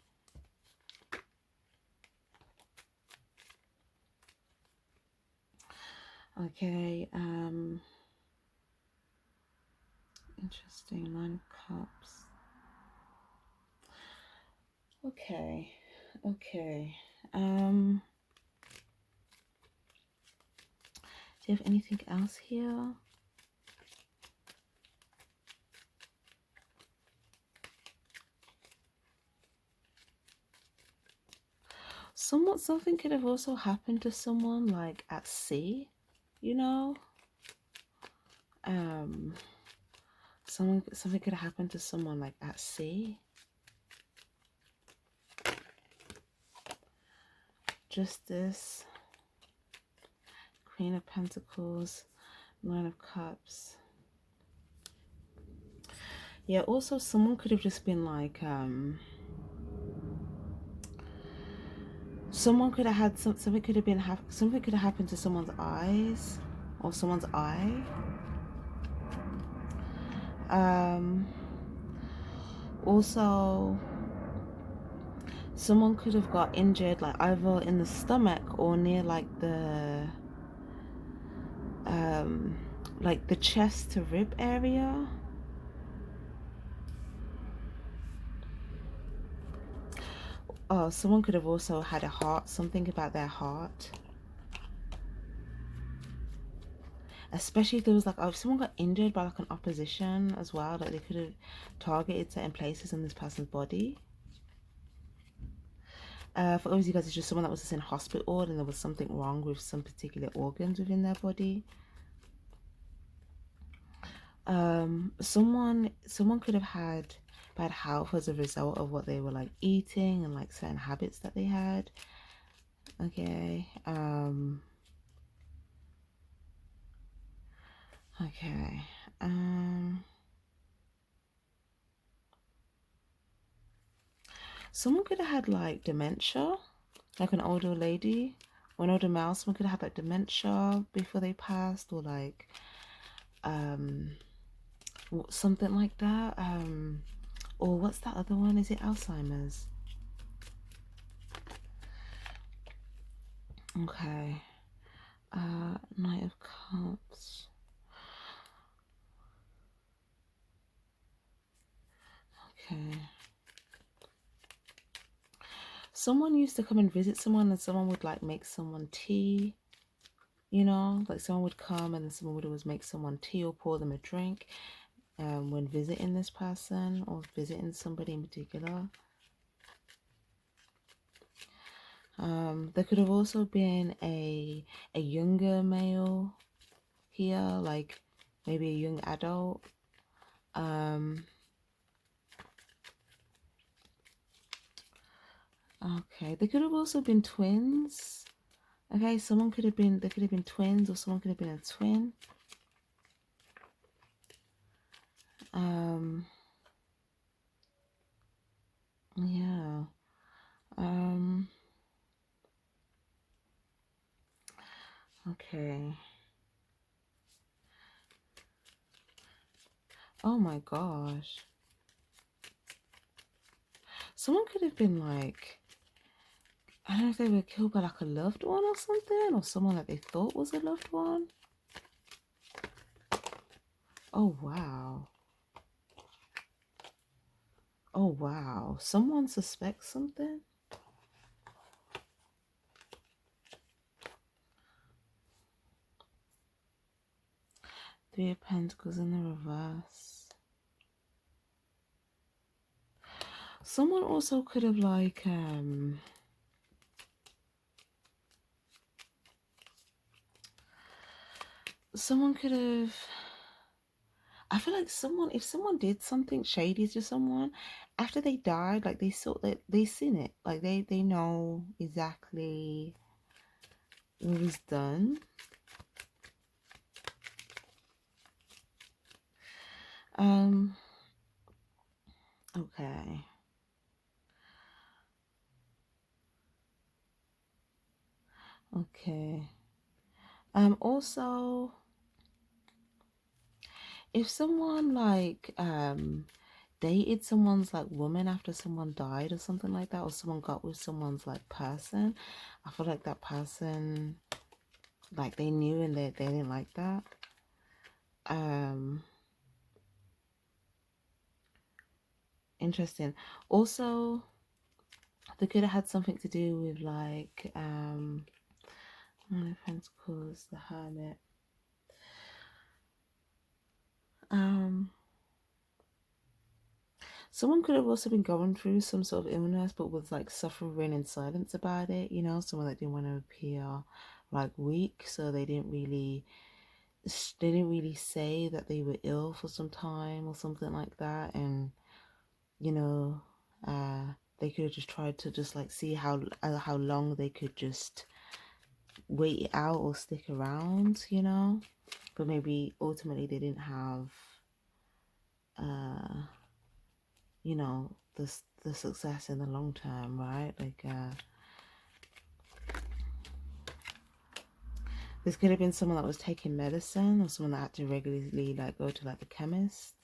Okay, interesting. 9 of Cups. Okay, okay. Do you have anything else here? Something could have also happened to someone like at sea, you know. Something could have happened to someone like at sea. Justice, Queen of Pentacles, 9 of Cups. Yeah, also someone could have just been like someone could have had something could have been something could have happened to someone's eyes or someone's eye. Also someone could have got injured like either in the stomach or near like the chest to rib area. Oh, someone could have also had something about their heart. Especially if there was like, if someone got injured by like an opposition as well, like they could have targeted certain places in this person's body. For others, you guys, it's just someone that was just in hospital and there was something wrong with some particular organs within their body. Someone could have had bad health as a result of what they were like eating and like certain habits that they had. Okay. Okay. Someone could have had like dementia, like an older lady or an older male. Someone could have had like dementia before they passed, or like something like that. Or what's that other one? Is it Alzheimer's? Okay. Knight of Cups. someone used to come and visit someone, and someone would like make someone tea, you know, like someone would come and then someone would always make someone tea or pour them a drink when visiting this person or visiting somebody in particular. There could have also been a younger male here, like maybe a young adult. Okay, there could have also been twins. Okay, there could have been twins, or someone could have been a twin. Yeah. Okay. Oh my gosh. Someone could have been like, I don't know if they were killed by like a loved one or something, or someone that they thought was a loved one. Oh wow. Oh wow. Someone suspects something? Three of Pentacles in the reverse. Someone also could have like someone could have, I feel like if someone did something shady to someone after they died, like they saw that they seen it, like they know exactly what was done. Okay. Okay. Also, if someone like dated someone's like woman after someone died or something like that, or someone got with someone's like person, I feel like that person, like they knew and they didn't like that. Interesting. Also, they could have had something to do with like my friends calls the hermit. Someone could have also been going through some sort of illness but was like suffering in silence about it, you know, someone that didn't want to appear like weak, so they didn't really say that they were ill for some time or something like that. And you know, they could have just tried to just like see how long they could just wait it out or stick around, you know, but maybe ultimately they didn't have you know, the success in the long term, right? Like this could have been someone that was taking medicine, or someone that had to regularly like go to like the chemist.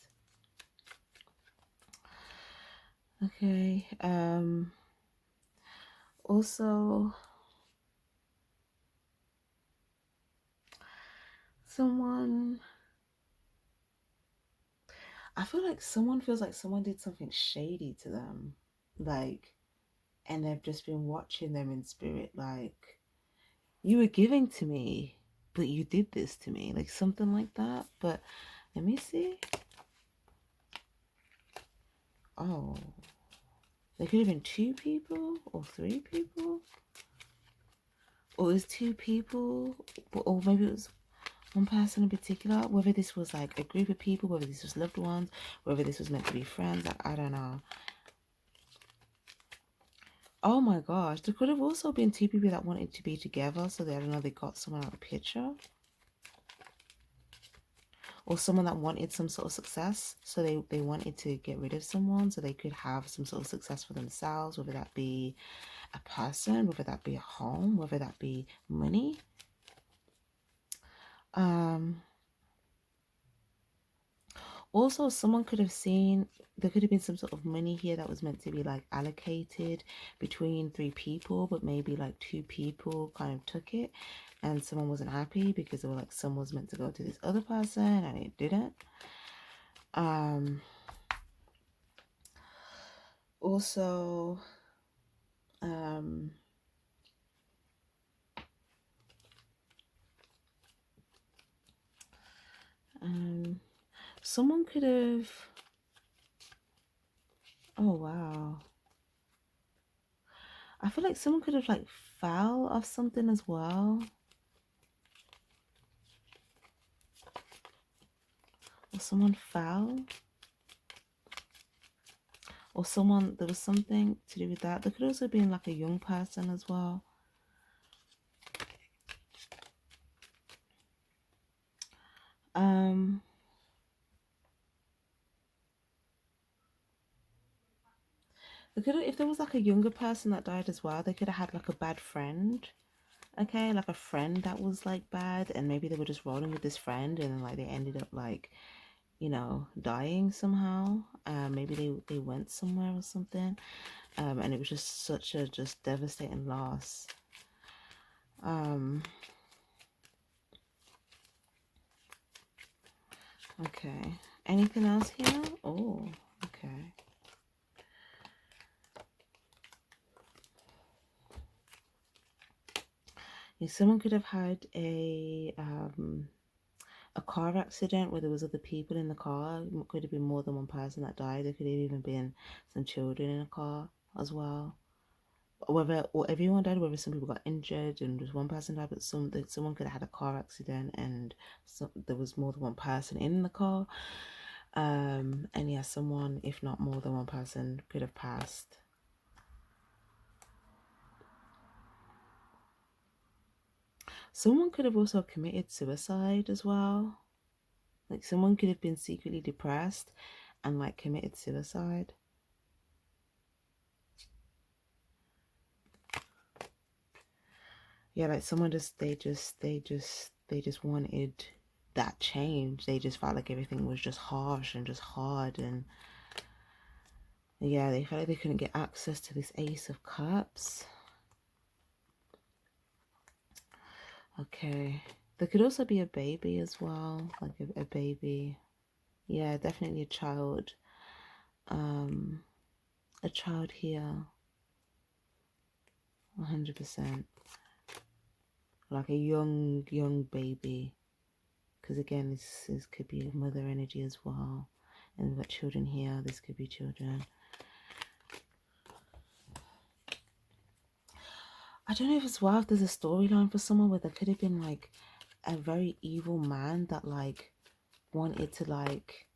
Okay. Also, someone, I feel like someone feels like someone did something shady to them, like, and they've just been watching them in spirit, like, you were giving to me, but you did this to me, like something like that. But let me see. Oh, there could have been two people or three people, or it was two people, or maybe it was one person in particular. Whether this was like a group of people, whether this was loved ones, whether this was meant to be friends, I don't know. Oh my gosh, there could have also been two people that wanted to be together, so they, I don't know, they got someone out of the picture. Or someone that wanted some sort of success, so they wanted to get rid of someone so they could have some sort of success for themselves, whether that be a person, whether that be a home, whether that be money. Also, someone could have seen, there could have been some sort of money here that was meant to be like allocated between three people, but maybe like two people kind of took it, and someone wasn't happy because they were like, some was meant to go to this other person and it didn't. Also, Um, um, someone could have. Oh wow. I feel like someone could have like fell off something as well. Or someone fell. Or someone, there was something to do with that. There could also be like a young person as well. Um, they could have, if there was like a younger person that died as well, they could have had like a bad friend. Okay, like a friend that was like bad, and maybe they were just rolling with this friend, and then like they ended up like, you know, dying somehow. Maybe they went somewhere or something. And it was just such a just devastating loss. Okay. Anything else here? Oh, okay. Yeah, someone could have had a car accident where there was other people in the car. It could have been more than one person that died. There could have even been some children in a car as well. Whether or everyone died, whether some people got injured and just one person died, but someone could have had a car accident and there was more than one person in the car. And yeah, someone, if not more than one person, could have passed. Someone could have also committed suicide as well. Like someone could have been secretly depressed and like committed suicide. Yeah, like someone they just wanted that change. They just felt like everything was just harsh and just hard, and yeah, they felt like they couldn't get access to this Ace of Cups. Okay. There could also be a baby as well, like a baby. Yeah, definitely a child. A child here, 100%. Like a young baby. Because again, this could be mother energy as well. And we've got children here. This could be children. I don't know if it's well if there's a storyline for someone where there could have been like a very evil man that like wanted to like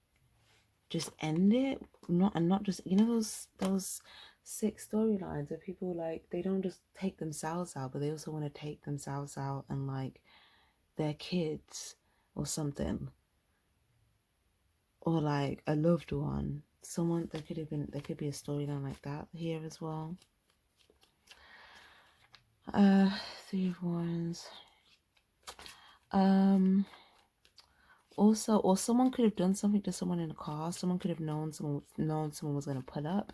just end it, not just, you know, those sick storylines where people like they don't just take themselves out, but they also want to take themselves out and like their kids or something, or like a loved one, someone. There could be a storyline like that here as well. Three of Wands. Also, or someone could have done something to someone in a car. Someone could have known someone was going to pull up,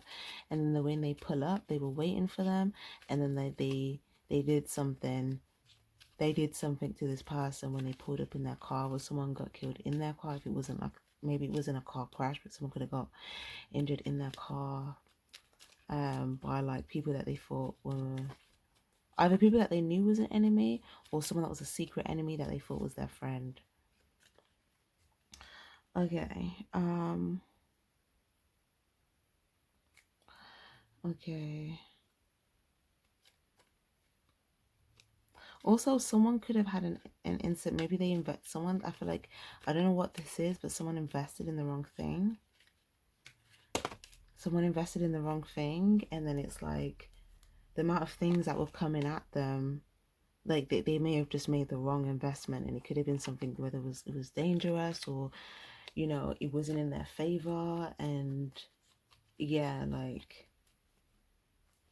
and then when they pull up, they were waiting for them, and then they did something. They did something to this person when they pulled up in their car, where someone got killed in their car. If it wasn't like, maybe it wasn't a car crash, but someone could have got injured in their car, by like people that they thought were either people that they knew was an enemy, or someone that was a secret enemy that they thought was their friend. Okay. Okay. Also, someone could have had an incident. Maybe they invest someone. I feel like, I don't know what this is, but someone invested in the wrong thing. Someone invested in the wrong thing, and then it's like the amount of things that were coming at them. Like they may have just made the wrong investment, and it could have been something whether it was dangerous, or you know, it wasn't in their favor, and yeah, like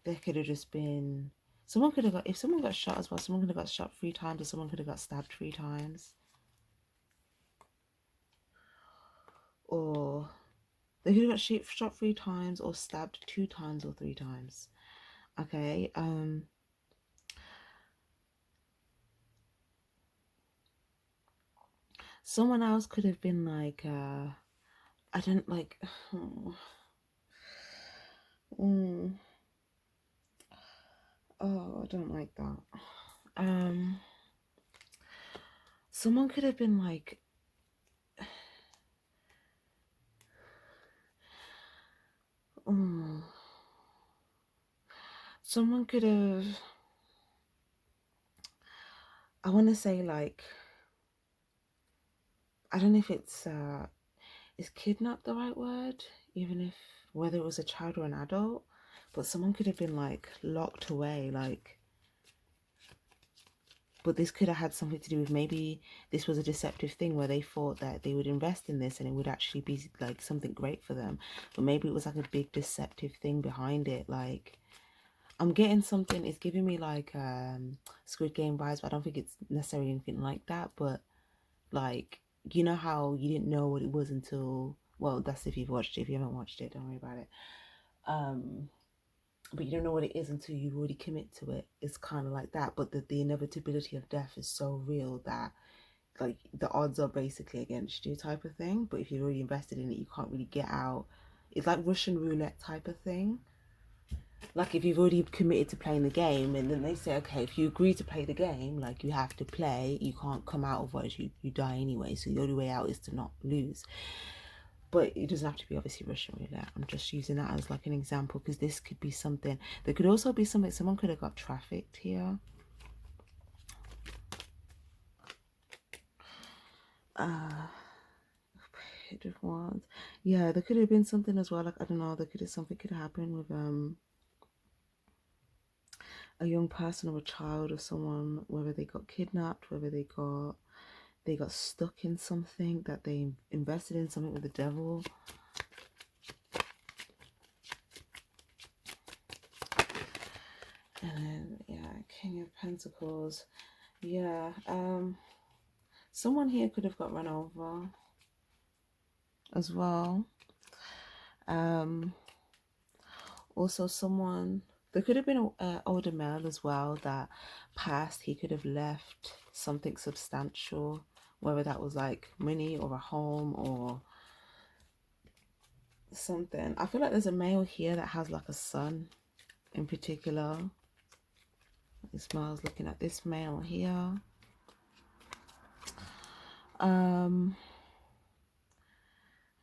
there could have just been, someone could have got, if someone got shot as well, someone could have got shot 3 times, or someone could have got stabbed 3 times, or they could have got shot 3 times, or stabbed 2 times, or 3 times. Okay. Someone else could have been like, I don't like. Oh, I don't like that. Someone could have been like, someone could have, I want to say like, I don't know if it's, is kidnap the right word? Even if, whether it was a child or an adult, but someone could have been like locked away, like, but this could have had something to do with, maybe this was a deceptive thing where they thought that they would invest in this and it would actually be like something great for them, but maybe it was like a big deceptive thing behind it. Like, I'm getting something, it's giving me like Squid Game vibes, but I don't think it's necessarily anything like that. But like, you know how you didn't know what it was until, well, that's if you've watched it. If you haven't watched it, don't worry about it. But you don't know what it is until you already commit to it. It's kind of like that, but the inevitability of death is so real that like the odds are basically against you, type of thing. But if you're already invested in it, you can't really get out. It's like Russian roulette type of thing. Like if you've already committed to playing the game, and then they say, okay, if you agree to play the game, like you have to play, you can't come out, otherwise you die anyway. So the only way out is to not lose. But it doesn't have to be obviously Russian roulette. I'm just using that as like an example, because this could be something. There could also be something, someone could have got trafficked here. Page of Wands. Yeah, there could have been something as well. Like, I don't know, there could have something could have happened with a young person or a child or someone, whether they got kidnapped, whether they got stuck in something, that they invested in something with the devil. And then, yeah, King of Pentacles. Yeah, someone here could have got run over as well. Also someone, there could have been an older male as well that passed. He could have left something substantial, whether that was like money or a home or something. I feel like there's a male here that has like a son in particular. This male's looking at this male here.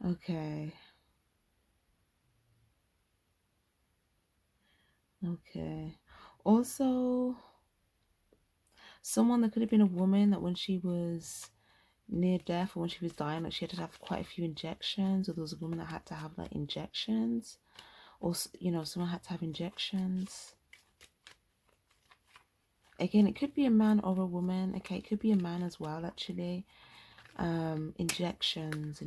Okay. Okay. Also, someone that could have been a woman that when she was near death or when she was dying, like she had to have quite a few injections, or there was a woman that had to have like injections, or you know, someone had to have injections. Again, it could be a man or a woman. Okay, it could be a man as well, actually. Injections.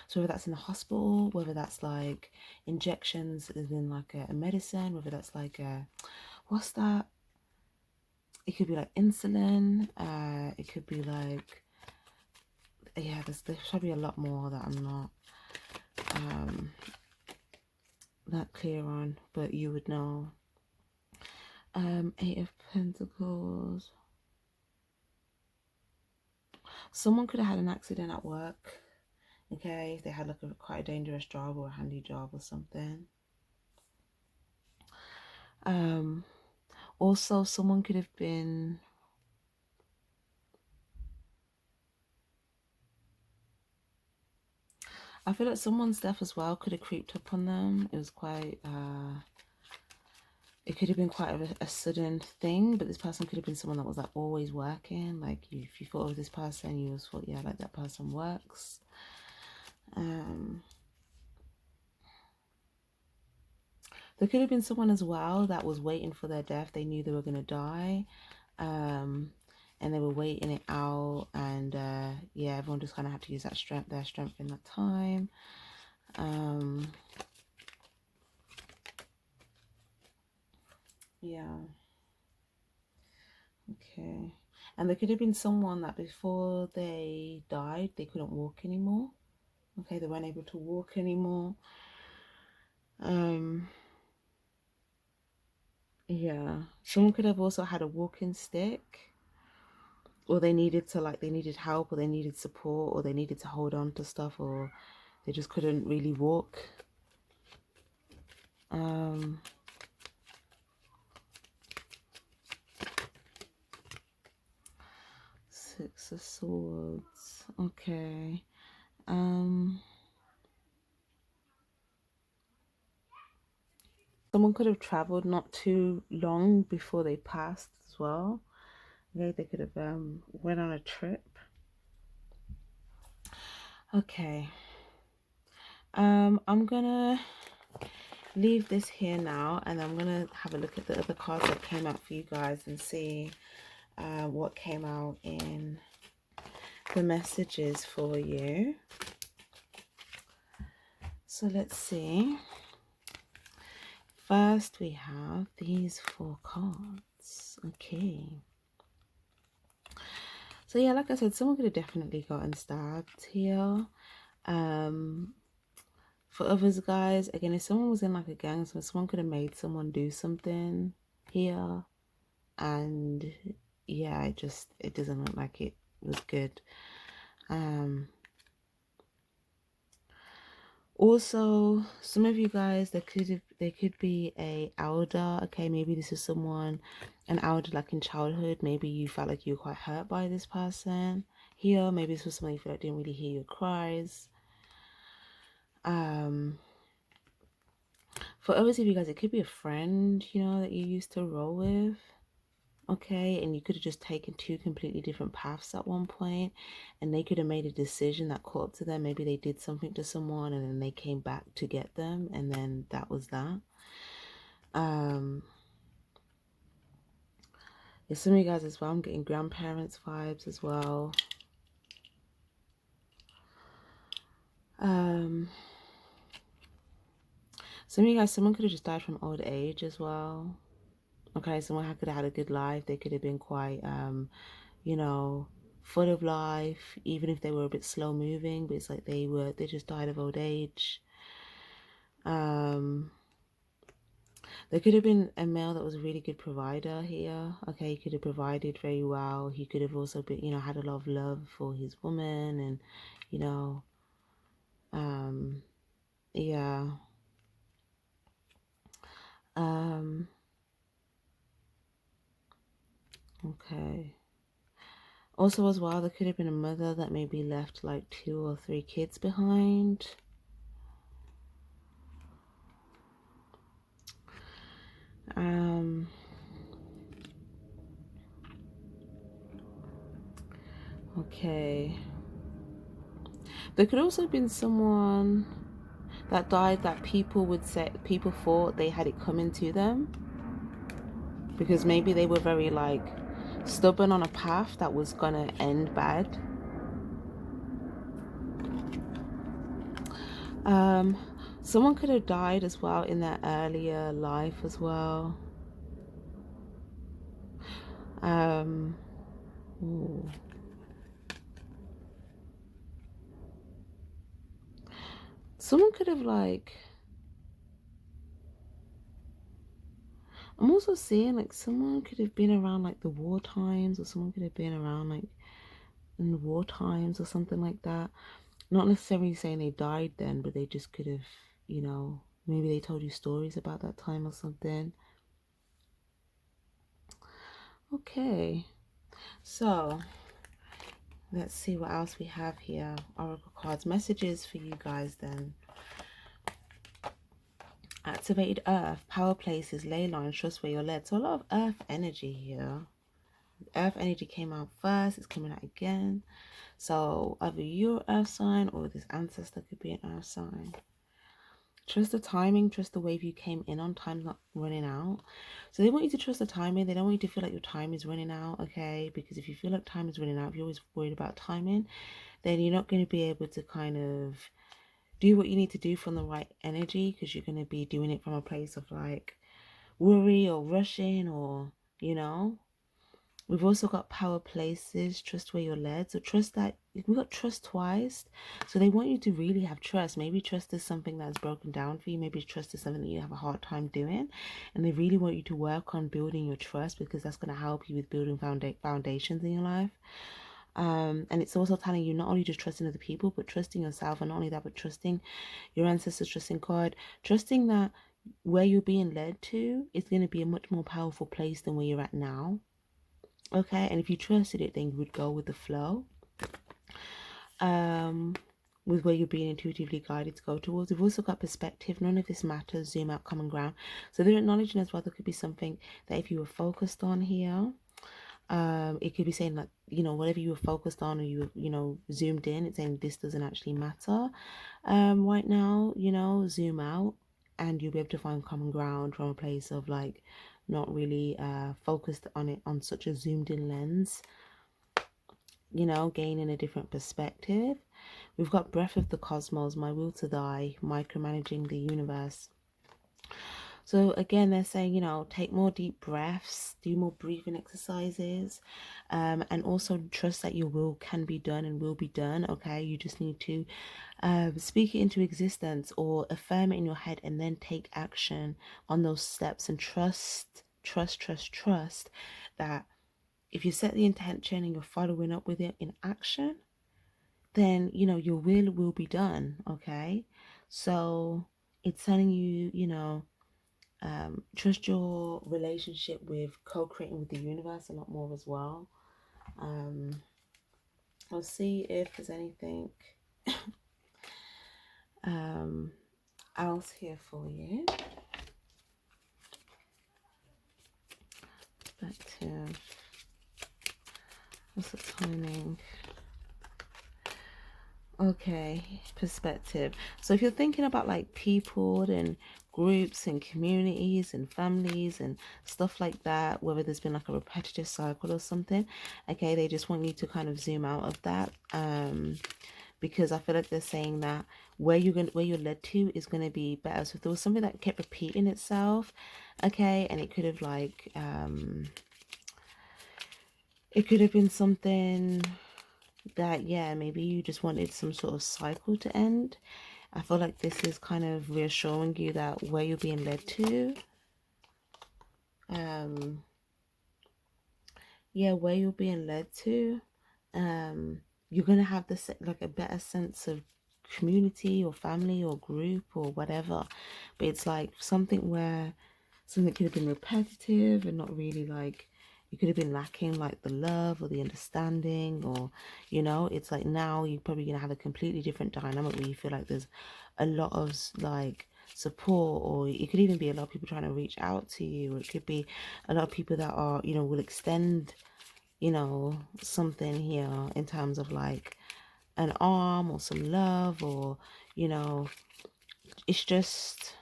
So whether that's in the hospital, whether that's like injections as in like a medicine, whether that's like a, what's that? It could be like insulin. It could be like, yeah, there's probably a lot more that I'm not that clear on, but you would know. Eight of Pentacles. Someone could have had an accident at work. Okay, if they had like a quite a dangerous job or a handy job or something. Also someone could have been, I feel like someone's death as well could have creeped up on them. It was quite it could have been quite a sudden thing, but this person could have been someone that was like always working. Like if you thought of this person, you just thought, yeah, like that person works. There could have been someone as well that was waiting for their death. They knew they were going to die, and they were waiting it out, and yeah, everyone just kind of had to use that strength, their strength in that time. Yeah. Okay. And there could have been someone that before they died, they couldn't walk anymore. Okay, they weren't able to walk anymore. Yeah. Someone could have also had a walking stick, or they needed to, like, they needed help, or they needed support, or they needed to hold on to stuff, or they just couldn't really walk. Six of Swords. Okay. Someone could have traveled not too long before they passed as well. Okay, they could have went on a trip. Okay. I'm gonna leave this here now, and I'm gonna have a look at the other cards that came out for you guys and see what came out in the messages for you. So let's see. First, we have these 4 cards. Okay. So yeah, like I said, someone could have definitely gotten stabbed here. For others, guys, again, if someone was in like a gang, so someone could have made someone do something here. And yeah, it doesn't look like it was good. Also, some of you guys, there could be a elder. Okay, maybe this is someone, an elder like in childhood. Maybe you felt like you were quite hurt by this person here. Maybe this was someone you feel like didn't really hear your cries. For others of you guys, it could be a friend, you know, that you used to roll with. Okay, and you could have just taken 2 completely different paths at one point, and they could have made a decision that caught up to them. Maybe they did something to someone and then they came back to get them, and then that was that. Yeah, some of you guys as well, I'm getting grandparents vibes as well. Some of you guys, someone could have just died from old age as well. Okay, someone could have had a good life. They could have been quite you know, full of life, even if they were a bit slow moving, but it's like they just died of old age. There could have been a male that was a really good provider here. Okay, he could have provided very well. He could have also been, you know, had a lot of love for his woman, and you know, yeah. Okay. Also, as well, there could have been a mother that maybe left like 2 or 3 kids behind. Okay. There could also have been someone that died that people thought they had it coming to them, because maybe they were very like stubborn on a path that was gonna end bad. Someone could have died as well in their earlier life as well. Ooh. Someone could have like, I'm also seeing like someone could have been around like the war times, or someone could have been around like in the war times or something like that. Not necessarily saying they died then, but they just could have, you know, maybe they told you stories about that time or something. Okay, so let's see what else we have here. Oracle cards, messages for you guys then. Activated earth, power places, ley lines, trust where you're led. So a lot of earth energy here. Earth energy came out first, it's coming out again. So either you're earth sign or this ancestor could be an earth sign. Trust the timing, trust the wave you came in on. Time's not running out. So they want you to trust the timing. They don't want you to feel like your time is running out, okay? Because if you feel like time is running out, if you're always worried about timing, then you're not going to be able to kind of do what you need to do from the right energy, because you're going to be doing it from a place of like worry or rushing, or, you know. We've also got power places, trust where you're led. So trust that, we got trust twice. So they want you to really have trust. Maybe trust is something that's broken down for you. Maybe trust is something that you have a hard time doing. And they really want you to work on building your trust, because that's going to help you with building foundations in your life. And it's also telling you not only just trusting other people, but trusting yourself. And not only that, but trusting your ancestors, trusting God, trusting that where you're being led to is going to be a much more powerful place than where you're at now. Okay, and if you trusted it, then you would go with the flow. With where you're being intuitively guided to go towards. We've also got perspective. None of this matters. Zoom out, common ground. So they're acknowledging as well there could be something that if you were focused on here, it could be saying like, you know, whatever you were focused on or you know, zoomed in, it's saying this doesn't actually matter right now, you know, zoom out and you'll be able to find common ground from a place of like not really focused on it on such a zoomed in lens, you know, gaining a different perspective. We've got breath of the cosmos, my will to die, micromanaging the universe. So again, they're saying, you know, take more deep breaths, do more breathing exercises, and also trust that your will can be done and will be done. Okay, you just need to speak it into existence or affirm it in your head and then take action on those steps and trust that if you set the intention and you're following up with it in action, then you know your will be done. Okay, so it's telling you, you know, trust your relationship with co-creating with the universe a lot more as well. I'll see if there's anything else here for you. Perspective. What's the timing? Okay, perspective. So if you're thinking about like people and groups and communities and families and stuff like that, whether there's been like a repetitive cycle or something, okay, they just want you to kind of zoom out of that, because I feel like they're saying that where you're led to is going to be better. So if there was something that kept repeating itself, okay, and it could have like it could have been something that, yeah, maybe you just wanted some sort of cycle to end. I feel like this is kind of reassuring you that where you're being led to, yeah, where you're being led to, you're gonna have this like a better sense of community or family or group or whatever. But it's like something where something could have been repetitive and not really like, you could have been lacking like the love or the understanding, or you know, it's like now you're probably gonna have a completely different dynamic where you feel like there's a lot of like support, or it could even be a lot of people trying to reach out to you, or it could be a lot of people that are, you know, will extend, you know, something here in terms of like an arm or some love, or you know, it's just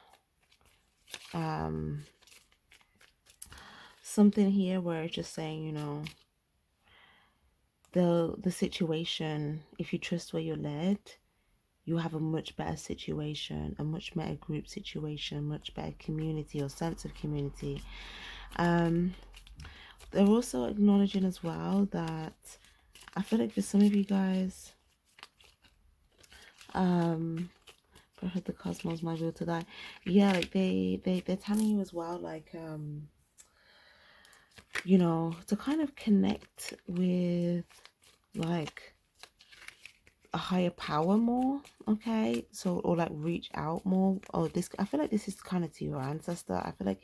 something here where it's just saying, you know, the situation, if you trust where you're led, you have a much better situation, a much better group situation, much better community or sense of community. They're also acknowledging as well that I feel like for some of you guys, breath of the cosmos, my will to die, yeah, like they're telling you as well, like you know, to kind of connect with like a higher power more. Okay, so, or like reach out more, or this, I feel like this is kind of to your ancestor. I feel like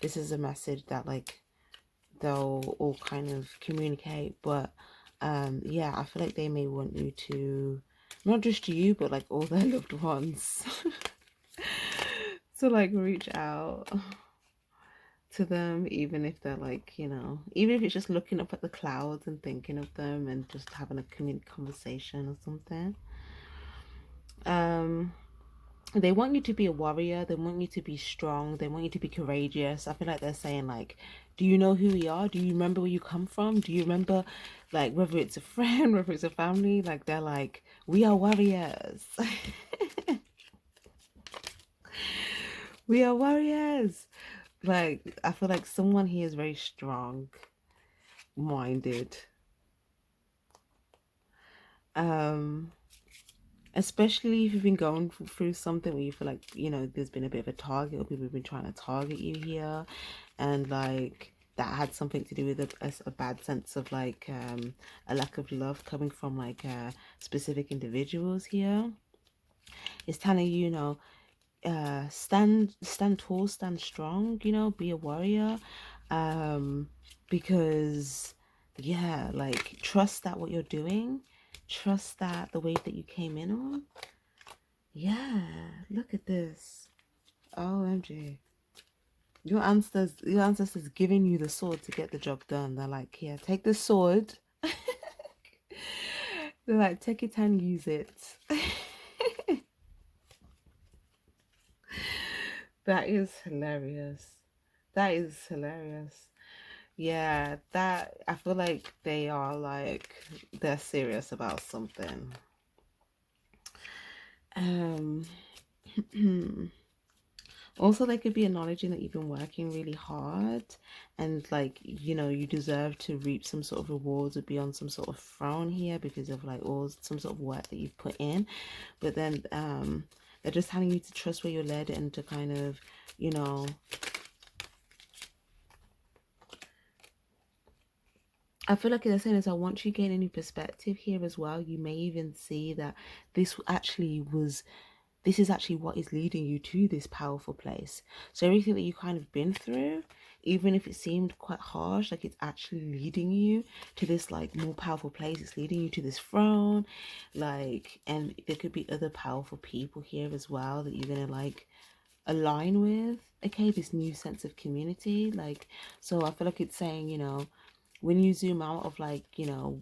this is a message that like they'll all kind of communicate, but yeah, I feel like they may want you to, not just you, but like all their loved ones to like reach out to them, even if they're like, you know, even if it's just looking up at the clouds and thinking of them and just having a conversation or something. They want you to be a warrior, they want you to be strong, they want you to be courageous. I feel like they're saying like, do you know who we are? Do you remember where you come from? Do you remember, like, whether it's a friend, whether it's a family, like they're like, we are warriors. We are warriors. Like, I feel like someone here is very strong minded, especially if you've been going through something where you feel like, you know, there's been a bit of a target, or people have been trying to target you here, and like that had something to do with a bad sense of like a lack of love coming from like specific individuals here. It's telling you, you know, stand tall, stand strong, you know, be a warrior, because yeah, like trust that what you're doing, trust that the way that you came in on. Yeah, look at this. OMG. Your ancestors giving you the sword to get the job done. They're like, yeah, take the sword. They're like, take it and use it. That is hilarious. That is hilarious. Yeah, that I feel like they are like they're serious about something. Um Also, they could be acknowledging that you've been working really hard and, like, you know, you deserve to reap some sort of rewards or be on some sort of throne here because of, like, all some sort of work that you've put in. But then they're just telling you to trust where you're led and to kind of, you know, I feel like they're saying is I want you to gain a new perspective here as well. You may even see that this actually was this is actually what is leading you to this powerful place. So everything that you kind of been through, even if it seemed quite harsh, like it's actually leading you to this like more powerful place. It's leading you to this throne, like, and there could be other powerful people here as well that you're gonna like align with. Okay, this new sense of community, like, so I feel like it's saying, you know, when you zoom out of like, you know,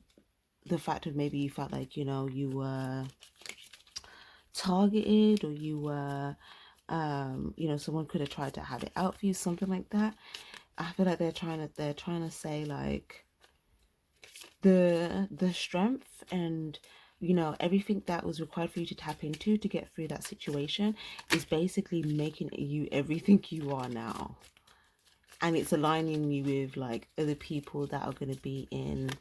the fact of maybe you felt like, you know, you were targeted or you were you know, someone could have tried to have it out for you, something like that. I feel like they're trying to say like the strength and, you know, everything that was required for you to tap into to get through that situation is basically making you everything you are now, and it's aligning you with like other people that are going to be in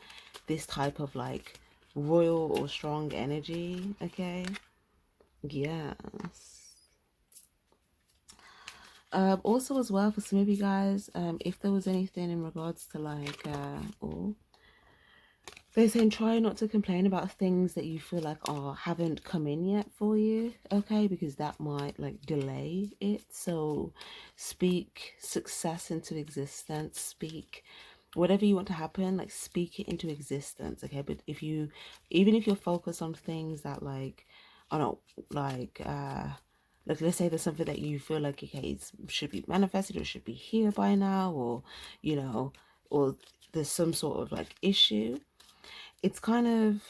this type of like royal or strong energy. Okay, yes. Also as well for some of you guys, if there was anything in regards to like oh, they're saying try not to complain about things that you feel like haven't come in yet for you, okay, because that might like delay it. So speak success into existence, speak whatever you want to happen, like speak it into existence, okay. But if you, even if you're focused on things that like I don't like let's say there's something that you feel like okay it should be manifested or should be here by now, or you know, or there's some sort of like issue, it's kind of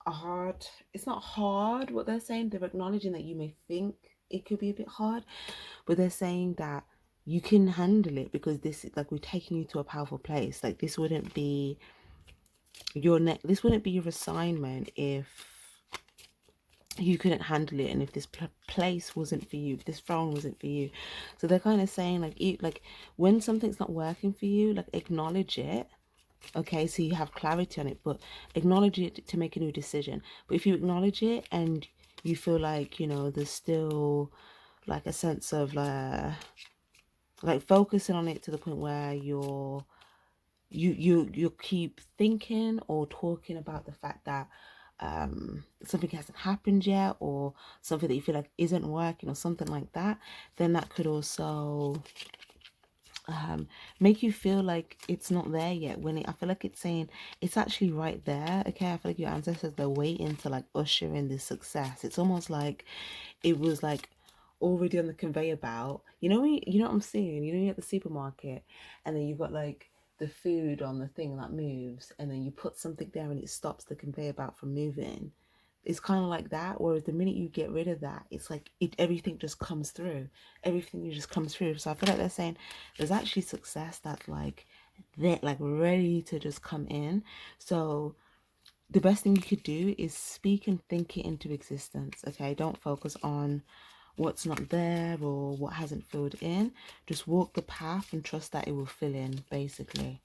hard. It's not hard what they're saying. They're acknowledging that you may think it could be a bit hard, but they're saying that you can handle it because this is like we're taking you to a powerful place. Like this wouldn't be your this wouldn't be your assignment if you couldn't handle it and if this place wasn't for you, if this throne wasn't for you. So they're kind of saying like like when something's not working for you, like acknowledge it. Okay, so you have clarity on it, but acknowledge it to make a new decision. But if you acknowledge it and you feel like, you know, there's still like a sense of like focusing on it to the point where you keep thinking or talking about the fact that something hasn't happened yet, or something that you feel like isn't working or something like that, then that could also make you feel like it's not there yet, when I feel like it's saying it's actually right there. Okay, I feel like your ancestors, they're waiting to like usher in this success. It's almost like it was like already on the conveyor belt, you know, you know what I'm saying, you know, you're at the supermarket and then you've got like the food on the thing that moves, and then you put something there and it stops the conveyor belt from moving. It's kind of like that, whereas the minute you get rid of that, it's like everything just comes through. Everything just comes through. So I feel like they're saying there's actually success that's like they're like ready to just come in. So the best thing you could do is speak and think it into existence. Okay, don't focus on what's not there or what hasn't filled in. Just walk the path and trust that it will fill in, basically.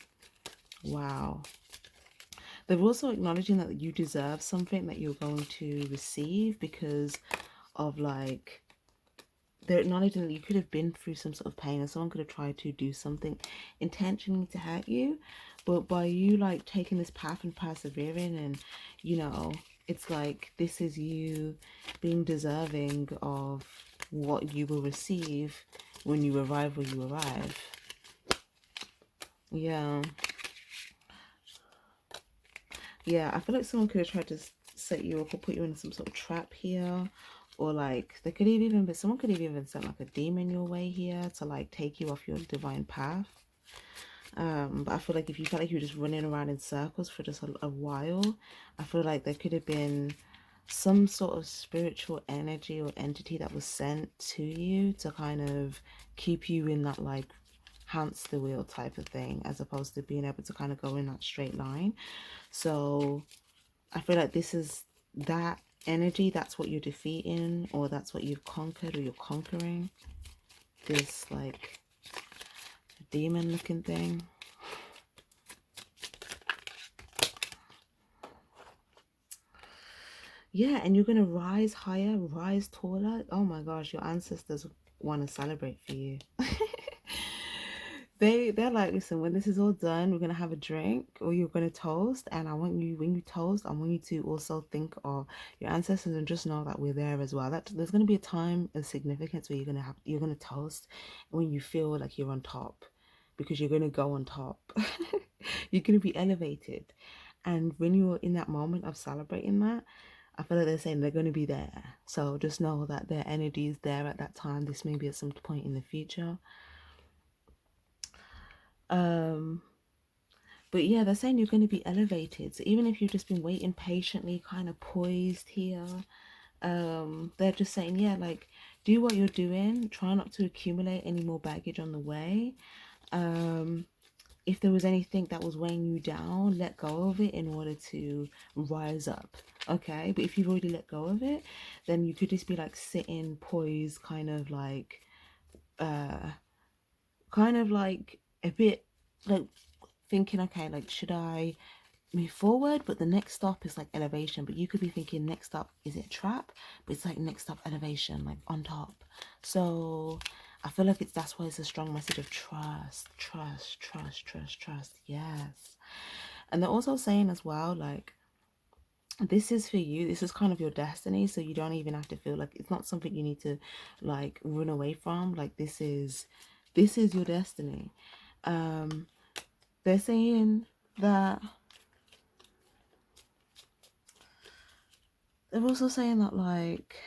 Wow. They're also acknowledging that you deserve something that you're going to receive because of like, they're acknowledging that you could have been through some sort of pain, or someone could have tried to do something intentionally to hurt you, but by you like taking this path and persevering, and you know, it's like this is you being deserving of what you will receive when you arrive where you arrive. Yeah. Yeah, I feel like someone could have tried to set you up or put you in some sort of trap here. Or like they could have even been, someone could have even sent like a demon your way here to like take you off your divine path. But I feel like if you felt like you were just running around in circles for just a while, I feel like there could have been some sort of spiritual energy or entity that was sent to you to kind of keep you in that like hamster wheel type of thing, as opposed to being able to kind of go in that straight line. So I feel like this is that energy, that's what you're defeating, or that's what you've conquered or you're conquering. This like demon looking thing. Yeah, and you're gonna rise higher, rise taller. Oh my gosh, your ancestors want to celebrate for you. They're like, listen, when this is all done, we're gonna have a drink or you're gonna toast, and I want you, when you toast, I want you to also think of your ancestors and just know that we're there as well. That there's gonna be a time of significance where you're gonna toast when you feel like you're on top, because you're gonna go on top. You're gonna be elevated. And when you're in that moment of celebrating that, I feel like they're saying they're going to be there. So just know that their energy is there at that time. This may be at some point in the future. But yeah, they're saying you're going to be elevated. So even if you've just been waiting patiently, kind of poised here, they're just saying, yeah, like do what you're doing. Try not to accumulate any more baggage on the way. If there was anything that was weighing you down, let go of it in order to rise up. Okay, but if you've already let go of it, then you could just be like sitting poised, kind of like a bit like thinking, okay, like should I move forward? But the next stop is like elevation, but you could be thinking next up, is it a trap? But it's like next up elevation, like on top. So I feel like that's why it's a strong message of trust, trust, trust, trust, trust. Yes. And they're also saying as well, like this is for you, this is kind of your destiny, so you don't even have to feel like it's not something you need to like run away from. Like this is your destiny. They're saying that they're also saying that like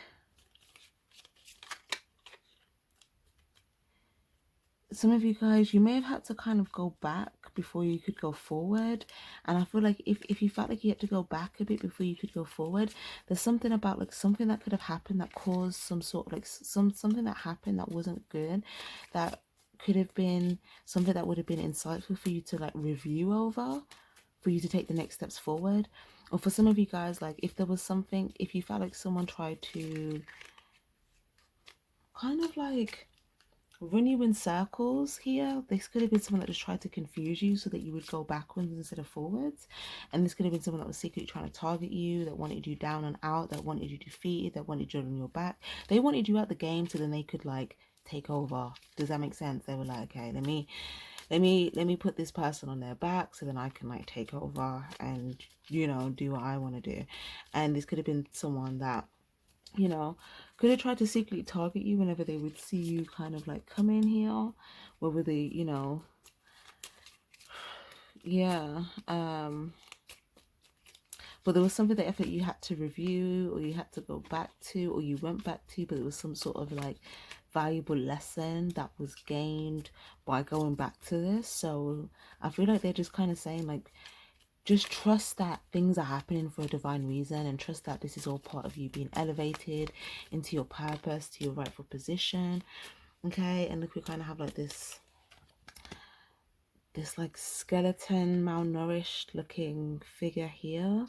some of you guys, you may have had to kind of go back before you could go forward. And I feel like if you felt like you had to go back a bit before you could go forward, there's something about like something that could have happened that caused some sort of like something that happened that wasn't good, that could have been something that would have been insightful for you to like review over, for you to take the next steps forward. Or for some of you guys, like if there was something, if you felt like someone tried to kind of like run you in circles here, this could have been someone that just tried to confuse you so that you would go backwards instead of forwards. And this could have been someone that was secretly trying to target you, that wanted you down and out, that wanted you defeated, that wanted you on your back. They wanted you out the game so then they could like take over. Does that make sense? They were like, okay, let me put this person on their back so then I can like take over and do what I want to do. And this could have been someone that could have tried to secretly target you whenever they would see you kind of like come in here, whether they, yeah. But there was something that I thought you had to review or you had to go back to or you went back to, but it was some sort of like valuable lesson that was gained by going back to this. So I feel like they're just kind of saying like, just trust that things are happening for a divine reason, and trust that this is all part of you being elevated into your purpose, to your rightful position. Okay, and look, we kind of have like this like skeleton, malnourished looking figure here.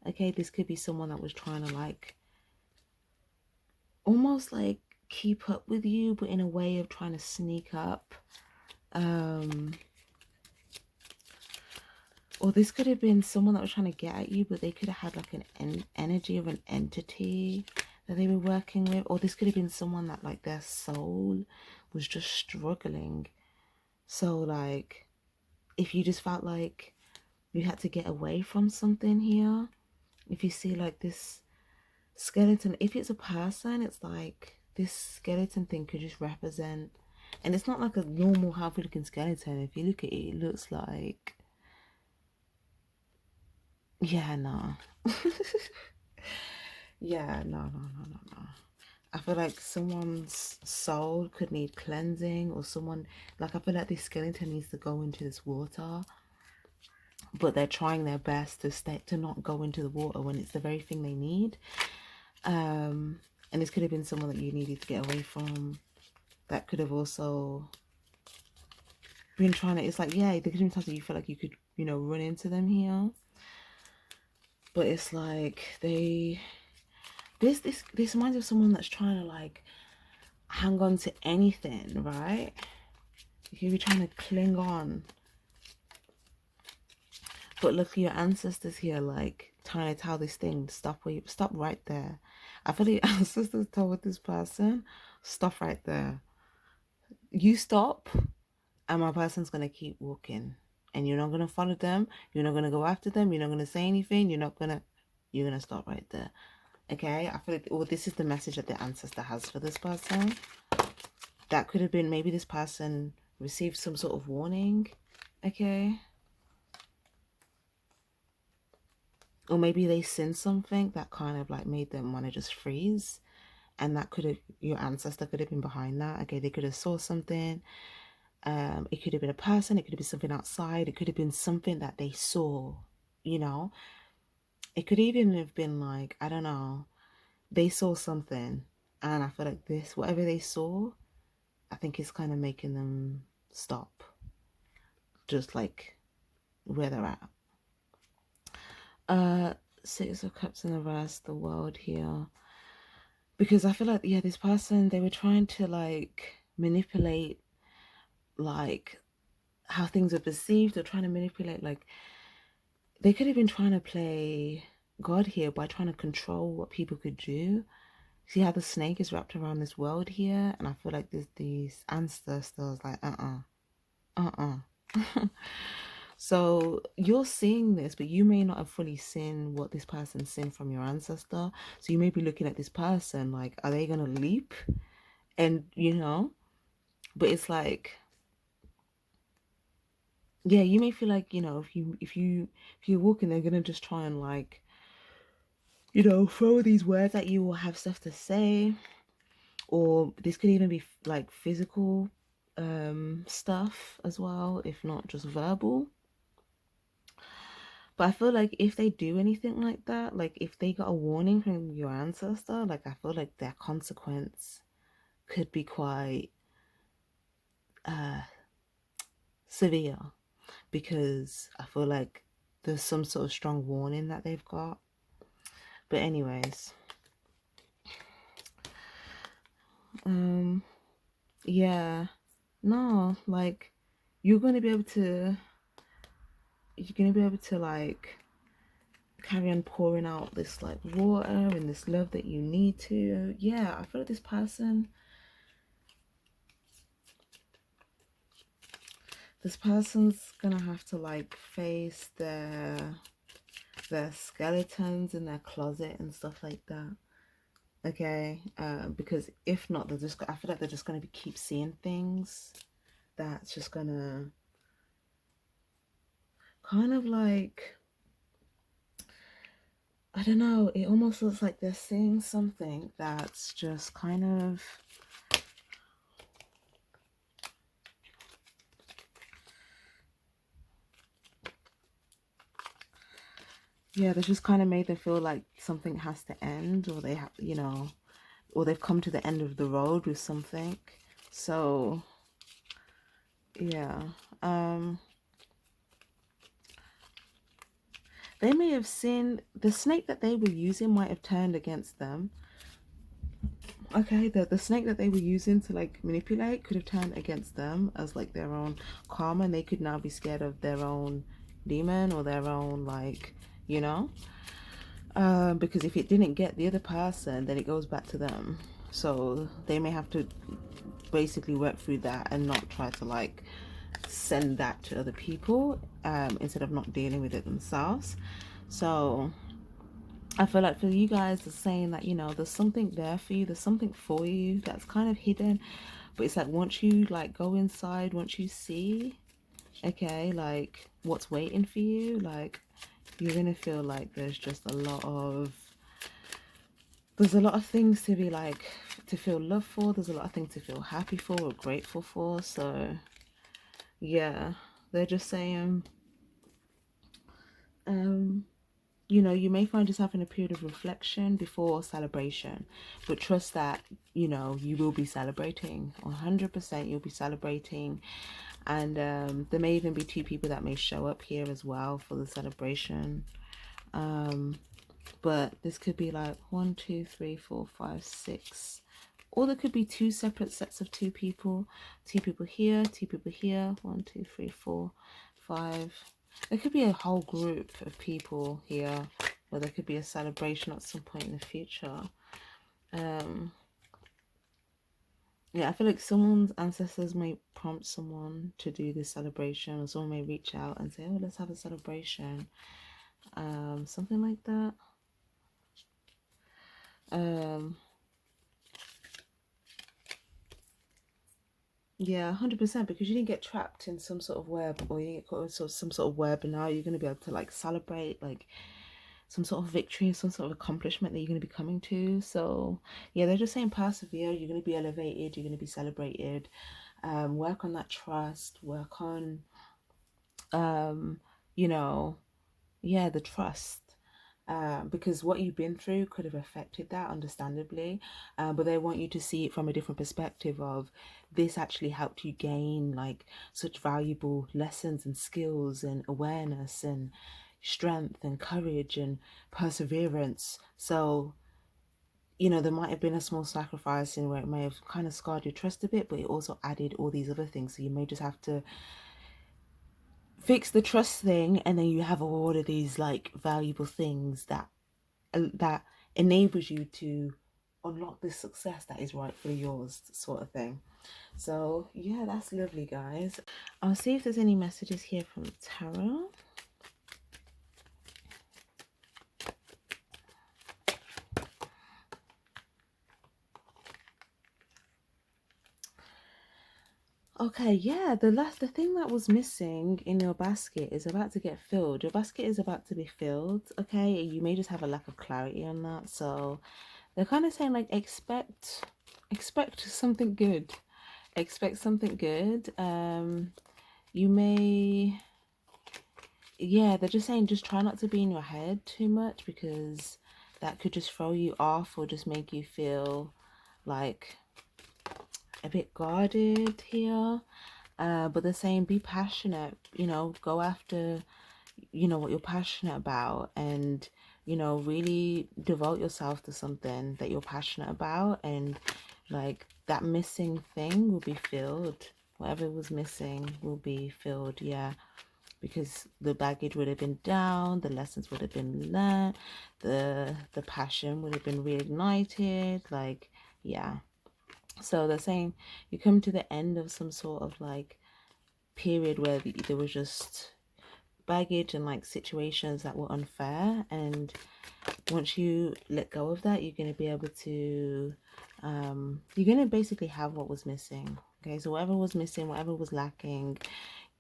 Okay, this could be someone that was trying to like almost like keep up with you, but in a way of trying to sneak up. Or this could have been someone that was trying to get at you, but they could have had like an energy of an entity that they were working with. Or this could have been someone that like their soul was just struggling. So like if you just felt like you had to get away from something here, if you see like this skeleton, if it's a person, it's like this skeleton thing could just represent, and it's not like a normal healthy looking skeleton. If you look at it, it looks like Yeah, no. Yeah, no. I feel like someone's soul could need cleansing, or someone, like, I feel like this skeleton needs to go into this water, but they're trying their best to not go into the water when it's the very thing they need. And this could have been someone that you needed to get away from. That could have also been trying to, it's like, yeah, there could have been times that you feel like you could, you know, run into them here. But it's like this reminds me of someone that's trying to like hang on to anything, right? You could be trying to cling on. But look, your ancestors here, like trying to tell this thing, stop right there. I feel like your ancestors told this person, stop right there. You stop, and my person's gonna keep walking. And you're not gonna follow them, you're not gonna go after them, you're not gonna say anything, you're gonna stop right there. Okay, I feel like, well, this is the message that the ancestor has for this person. That could have been, maybe this person received some sort of warning, okay? Or maybe they seen something that kind of like made them want to just freeze. And that could have, your ancestor could have been behind that. Okay, they could have saw something. It could have been a person, it could have been something outside, it could have been something that they saw, you know? It could even have been like, I don't know, they saw something, and I feel like this, whatever they saw, I think it's kind of making them stop, just like where they're at. Six of Cups in the reverse, the World here. Because I feel like, yeah, this person, they were trying to like manipulate like how things are perceived, or trying to manipulate, like they could have been trying to play God here by trying to control what people could do. See how the snake is wrapped around this world here? And I feel like there's these ancestors like, So you're seeing this, but you may not have fully seen what this person's seen from your ancestor. So you may be looking at this person like, are they gonna leap? And you know, but it's like, yeah, you may feel like, you know, if you're walking, they're gonna just try and like, you know, throw these words at you or have stuff to say. Or this could even be like physical stuff as well, if not just verbal. But I feel like if they do anything like that, like if they got a warning from your ancestor, like I feel like their consequence could be quite severe, because I feel like there's some sort of strong warning that they've got. But anyways, yeah, no, like you're gonna be able to like carry on pouring out this like water and this love that you need to. Yeah, I feel like this person's gonna have to like face their skeletons in their closet and stuff like that. Okay, because if not, they're just, I feel like they're just gonna keep seeing things that's just gonna kind of like, I don't know, it almost looks like they're seeing something that's just kind of, yeah, they just kind of made them feel like something has to end, or they have, you know, or they've come to the end of the road with something. So yeah, they may have seen the snake that they were using might have turned against them. Okay, the snake that they were using to like manipulate could have turned against them as like their own karma, and they could now be scared of their own demon or their own, like, you know, because if it didn't get the other person, then it goes back to them. So they may have to basically work through that and not try to like send that to other people, instead of not dealing with it themselves. So I feel like for you guys, they're saying that, you know, there's something there for you, there's something for you that's kind of hidden, but it's like once you like go inside, once you see, okay, like what's waiting for you, like you're going to feel like there's just a lot of, there's a lot of things to be like, to feel love for. There's a lot of things to feel happy for or grateful for. So yeah, they're just saying, you know, you may find yourself in a period of reflection before celebration, but trust that, you know, you will be celebrating. 100% you'll be celebrating. And there may even be two people that may show up here as well for the celebration. But this could be like 1, 2, 3, 4, 5, 6. Or there could be two separate sets of two people. Two people here, two people here. 1, 2, 3, 4, 5. There could be a whole group of people here where there could be a celebration at some point in the future. Yeah, I feel like someone's ancestors may prompt someone to do this celebration, or someone may reach out and say, oh, let's have a celebration. Something like that. Yeah, 100%, because you didn't get trapped in some sort of web, or you get caught in some sort of web, and now you're going to be able to like celebrate like some sort of victory, some sort of accomplishment that you're going to be coming to. So yeah, they're just saying persevere. You're going to be elevated. You're going to be celebrated. Work on that trust. Work on, you know, yeah, the trust. Because what you've been through could have affected that, understandably, but they want you to see it from a different perspective of this actually helped you gain like such valuable lessons and skills and awareness and strength and courage and perseverance. So, you know, there might have been a small sacrifice in where it may have kind of scarred your trust a bit, but it also added all these other things. So you may just have to fix the trust thing, and then you have all of these like valuable things that enables you to unlock this success that is rightfully yours, sort of thing. So yeah, that's lovely, guys. I'll see if there's any messages here from tarot. Okay, yeah, the thing that was missing in your basket is about to get filled. Your basket is about to be filled. Okay, you may just have a lack of clarity on that. So they're kind of saying like expect something good. Expect something good. You may, yeah, they're just saying just try not to be in your head too much, because that could just throw you off or just make you feel like a bit guarded here. But they're saying be passionate, you know, go after, you know, what you're passionate about, and, you know, really devote yourself to something that you're passionate about, and like that missing thing will be filled. Whatever was missing will be filled, yeah, because the baggage would have been down, the lessons would have been learned, the passion would have been reignited, like, yeah. So they're saying you come to the end of some sort of like period where there was just baggage and like situations that were unfair, and once you let go of that, you're going to be able to you're going to basically have what was missing. Okay, so whatever was missing, whatever was lacking,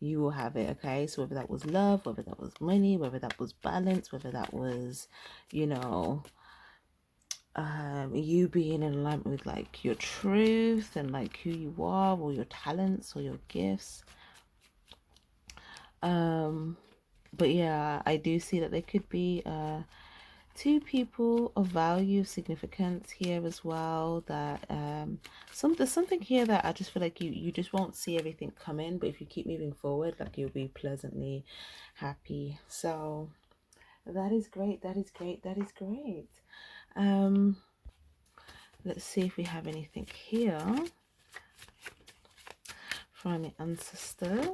you will have it. Okay, so whether that was love, whether that was money, whether that was balance, whether that was, you know, you being in alignment with like your truth and like who you are, or your talents or your gifts. But yeah, I do see that there could be two people of value, significance here as well, that there's something here that I just feel like you just won't see everything coming, but if you keep moving forward, like you'll be pleasantly happy. So that is great, that is great, that is great. Let's see if we have anything here from your ancestor.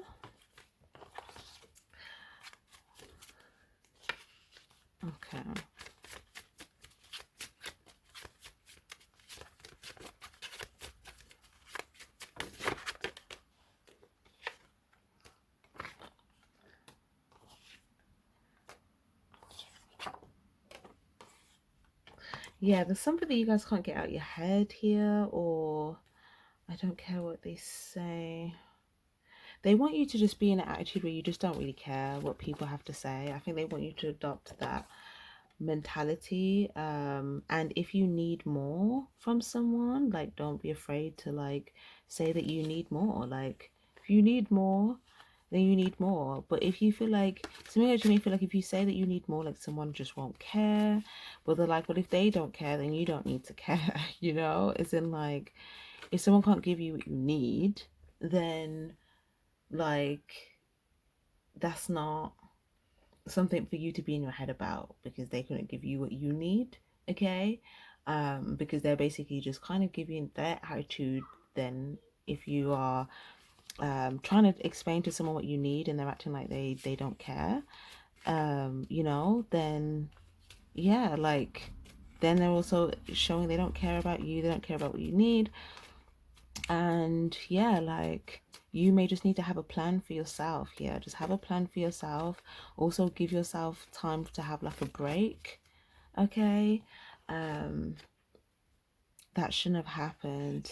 Okay. Yeah, there's something that you guys can't get out your head here, or I don't care what they say. they want you to just be in an attitude where you just don't really care what people have to say. I think they want you to adopt that mentality. And if you need more from someone, like, don't be afraid to like say that you need more. Like, if you need more, then you need more. But if you feel like, something to me feel like if you say that you need more, like someone just won't care. But they're like, well, if they don't care, then you don't need to care. You know, as in like, if someone can't give you what you need, then like that's not something for you to be in your head about, because they couldn't give you what you need. Okay. Because they're basically just kind of giving their attitude. Then if you are trying to explain to someone what you need and they're acting like they don't care, you know, then yeah, like, then they're also showing they don't care about you, they don't care about what you need. And yeah, like, you may just need to have a plan for yourself. Yeah, just have a plan for yourself. Also give yourself time to have like a break. Okay. um that shouldn't have happened.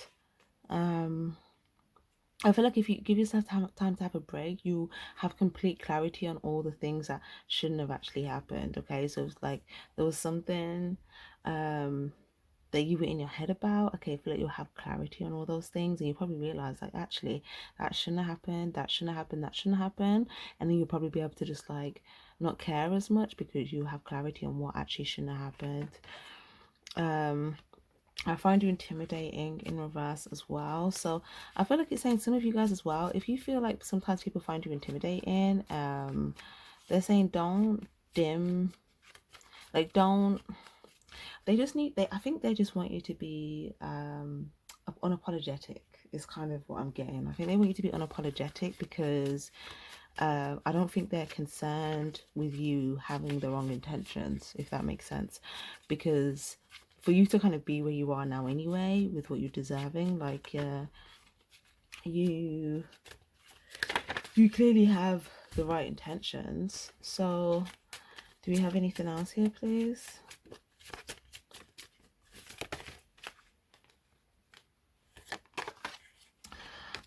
I feel like if you give yourself time to have a break, you have complete clarity on all the things that shouldn't have actually happened. Okay, so it's like there was something that you were in your head about. Okay, I feel like you'll have clarity on all those things, and you probably realize like, actually, that shouldn't have happened, that shouldn't have happened, that shouldn't happen. And then you'll probably be able to just like not care as much because you have clarity on what actually shouldn't have happened. I find you intimidating in reverse as well. So I feel like it's saying some of you guys as well, if you feel like sometimes people find you intimidating, they're saying don't dim, like, don't, they just need, they, I think they just want you to be unapologetic is kind of what I'm getting. I think they want you to be unapologetic because I don't think they're concerned with you having the wrong intentions, if that makes sense. Because for you to kind of be where you are now anyway, with what you're deserving, like, you clearly have the right intentions. So do we have anything else here, please?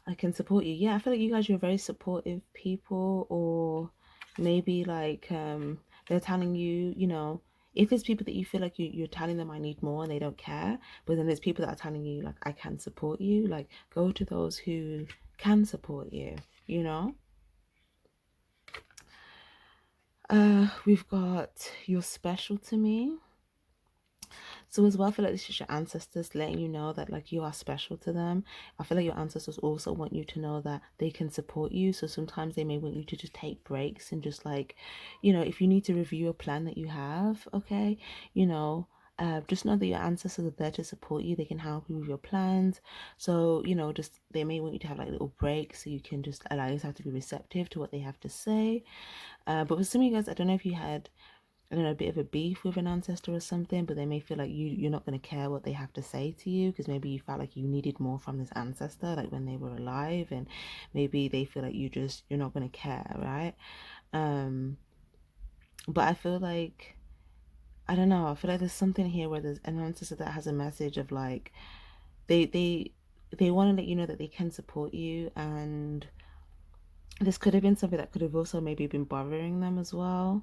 I can support you. Yeah, I feel like you guys are very supportive people, or maybe like they're telling you, you know, if there's people that you feel like you're telling them I need more and they don't care, but then there's people that are telling you like I can support you, like go to those who can support you, you know. We've got you're special to me. So as well, I feel like this is your ancestors letting you know that like you are special to them. I feel like your ancestors also want you to know that they can support you. So sometimes they may want you to just take breaks and just like, you know, if you need to review a plan that you have, okay, you know, just know that your ancestors are there to support you. They can help you with your plans. So, you know, just they may want you to have like little breaks so you can just allow yourself to be receptive to what they have to say. But for some of you guys, I don't know if you had, I don't know, a bit of a beef with an ancestor or something, but they may feel like you're not going to care what they have to say to you because maybe you felt like you needed more from this ancestor, like when they were alive, and maybe they feel like you're not going to care, right? But I feel like, I don't know, I feel like there's something here where there's an ancestor that has a message of like, they want to let you know that they can support you, and this could have been something that could have also maybe been bothering them as well,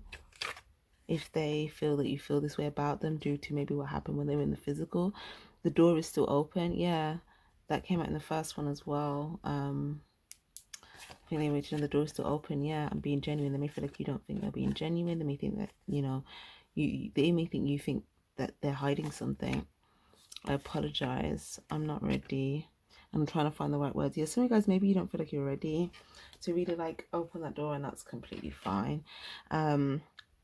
if they feel that you feel this way about them due to maybe what happened when they were in the physical. The door is still open. Yeah, that came out in the first one as well. I think they mentioned the door is still open. Yeah, I'm being genuine. They may feel like you don't think they're being genuine. They may think that, you know, they may think you think that they're hiding something. I apologize. I'm not ready. I'm trying to find the right words. Yeah, some of you guys, maybe you don't feel like you're ready to really like open that door, and that's completely fine.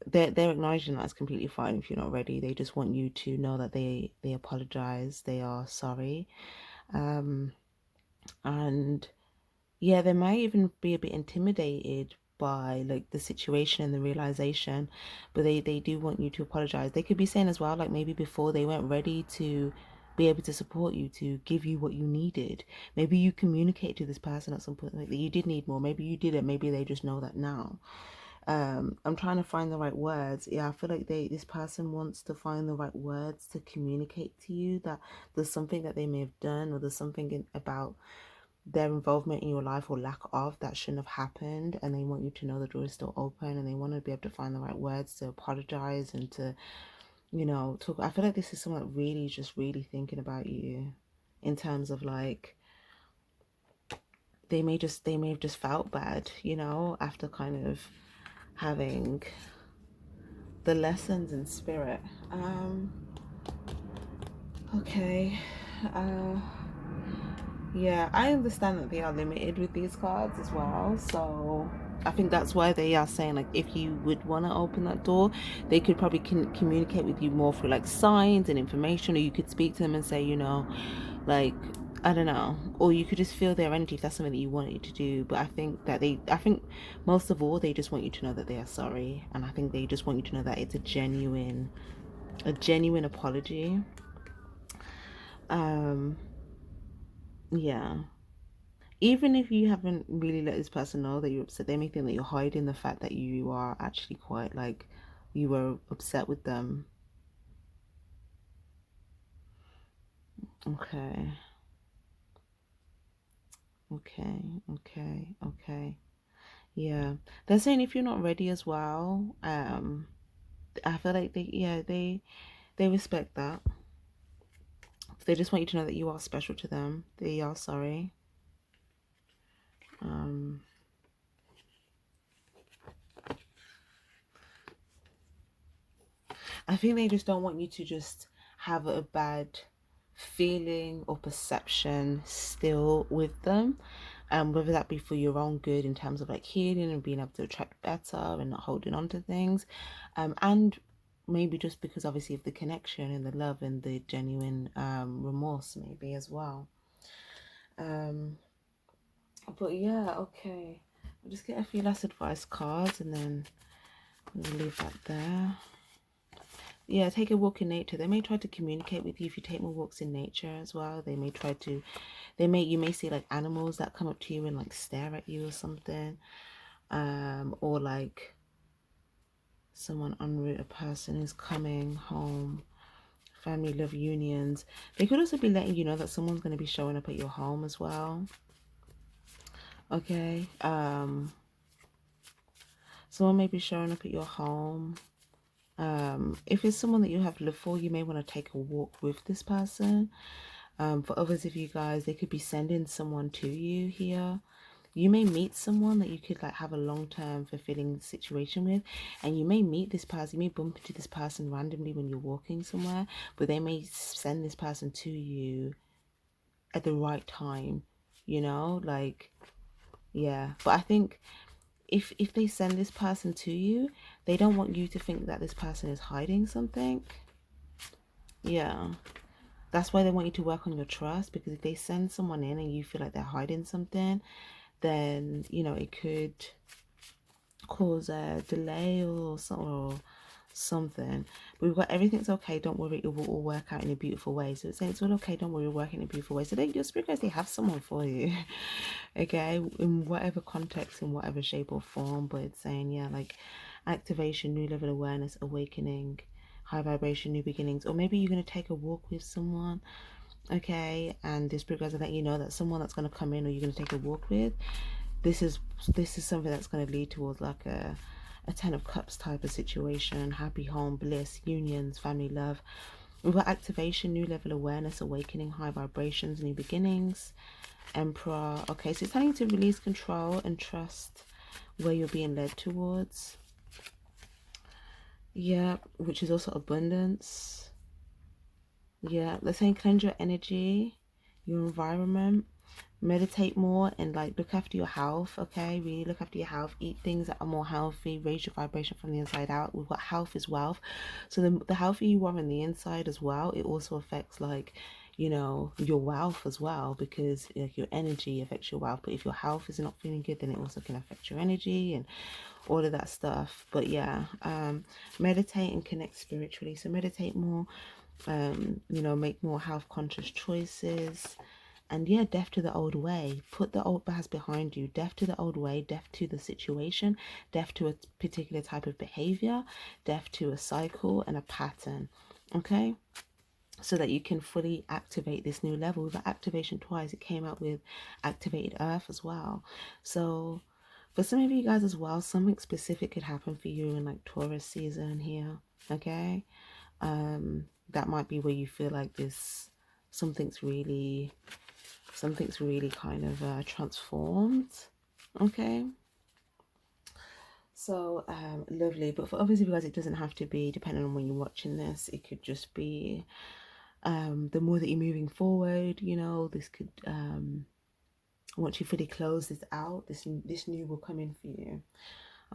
They're acknowledging that it's completely fine if you're not ready. They just want you to know that they apologize, they are sorry. And yeah, they might even be a bit intimidated by like the situation and the realization, but they do want you to apologize. They could be saying as well, like maybe before they weren't ready to be able to support you, to give you what you needed. Maybe you communicate to this person at some point like that you did need more. Maybe you didn't. Maybe they just know that now. I'm trying to find the right words. Yeah, I feel like this person wants to find the right words to communicate to you that there's something that they may have done, or there's something about their involvement in your life or lack of that shouldn't have happened, and they want you to know the door is still open, and they want to be able to find the right words to apologize and to, you know, talk. I feel like this is someone that really just really thinking about you in terms of like they may have just felt bad, you know, after kind of having the lessons in spirit. Okay. uh Yeah, I understand that they are limited with these cards as well. So I think that's why they are saying, like, if you would want to open that door, they could probably communicate with you more through like signs and information, or you could speak to them and say, you know, like, I don't know, or you could just feel their energy if that's something that you wanted to do. But I think that I think most of all, they just want you to know that they are sorry, and I think they just want you to know that it's a genuine apology. Um, yeah. Even if you haven't really let this person know that you're upset, they may think that you're hiding the fact that you are actually quite like you were upset with them. Okay. Okay. Yeah. They're saying if you're not ready as well, I feel like they respect that. They just want you to know that you are special to them. They are sorry. Um I think they just don't want you to just have a bad feeling or perception still with them, whether that be for your own good in terms of like healing and being able to attract better and not holding on to things, and maybe just because obviously of the connection and the love and the genuine remorse maybe as well. um but yeah, okay, I'll just get a few last advice cards and then we'll leave that there. Yeah, take a walk in nature. They may try to communicate with you if you take more walks in nature as well. They may try to, you may see like animals that come up to you and like stare at you or something. Or like someone en route, a person is coming home, family love unions. They could also be letting you know that someone's going to be showing up at your home as well. Okay. Someone may be showing up at your home. If it's someone that you have lived for, you may want to take a walk with this person. For others of you guys, they could be sending someone to you here. You may meet someone that you could like have a long-term fulfilling situation with, and you may meet this person, you may bump into this person randomly when you're walking somewhere, but they may send this person to you at the right time, you know, like, yeah. But I think if they send this person to you, they don't want you to think that this person is hiding something. Yeah. That's why they want you to work on your trust, because if they send someone in and you feel like they're hiding something, then, you know, it could cause a delay or something. But we've got everything's okay, don't worry, it will all work out in a beautiful way. So it's saying it's all okay, don't worry, work in a beautiful way. So your spirit guides, they have someone for you. Okay, in whatever context, in whatever shape or form. But it's saying, yeah, like activation, new level awareness, awakening, high vibration, new beginnings. Or maybe you're going to take a walk with someone, okay, and the spirit guides are letting you know that someone that's going to come in or you're going to take a walk with, this is something that's going to lead towards like a 10 of cups type of situation, happy home, bliss, unions, family love. We've got activation, new level awareness, awakening, high vibrations, new beginnings, emperor. Okay, so it's telling you to release control and trust where you're being led towards. Yeah, which is also abundance. Yeah, let's say cleanse your energy, your environment, meditate more, and like look after your health. Okay, really look after your health, eat things that are more healthy, raise your vibration from the inside out. We've got health is wealth, so the healthier you are on the inside as well, it also affects like, you know, your wealth as well, because like your energy affects your wealth. But if your health is not feeling good, then it also can affect your energy and all of that stuff. But yeah, meditate and connect spiritually. So meditate more, you know, make more health conscious choices. And yeah, death to the old way. Put the old past behind you. Death to the old way, death to the situation, death to a particular type of behavior, death to a cycle and a pattern. Okay? so that you can fully activate this new level. With activation twice, it came out with activated earth as well. So for some of you guys as well, something specific could happen for you in like Taurus season here. Okay, that might be where you feel like this something's really kind of transformed. Okay, so lovely. But for others of you guys, it doesn't have to be, depending on when you're watching this. It could just be the more that you're moving forward, you know, this could once you fully close this out, this new will come in for you.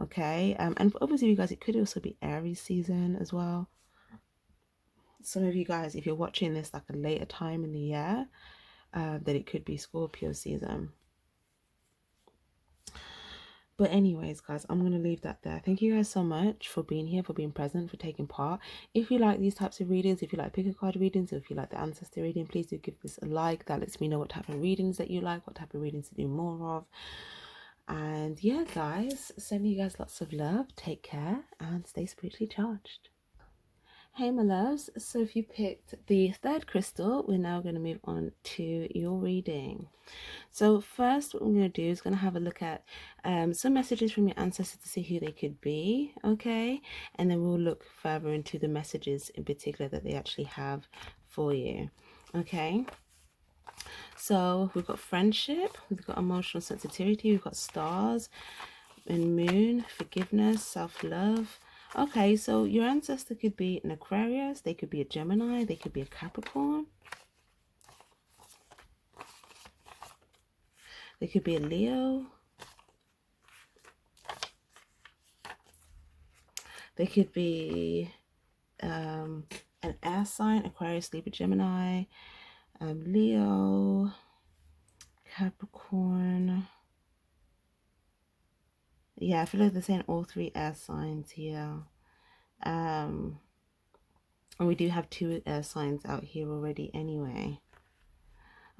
Okay, and for others of you guys, it could also be Aries season as well. Some of you guys, if you're watching this like a later time in the year, then it could be Scorpio season. But anyways, guys, I'm going to leave that there. Thank you guys so much for being here, for being present, for taking part. If you like these types of readings, if you like pick a card readings, or if you like the ancestor reading, please do give this a like. That lets me know what type of readings that you like, what type of readings to do more of. And yeah, guys, sending you guys lots of love. Take care and stay spiritually charged. Hey my loves, so if you picked the third crystal, we're now going to move on to your reading. So first what I'm going to do is going to have a look at some messages from your ancestors to see who they could be, okay? And then we'll look further into the messages in particular that they actually have for you, okay? So we've got friendship, we've got emotional sensitivity, we've got stars and moon, forgiveness, self-love. Okay, so your ancestor could be an Aquarius, they could be a Gemini, they could be a Capricorn, they could be a Leo, they could be an air sign, Aquarius, Libra, Gemini, Leo, Capricorn. Yeah, I feel like they're saying all three air signs here. And we do have two air signs out here already anyway.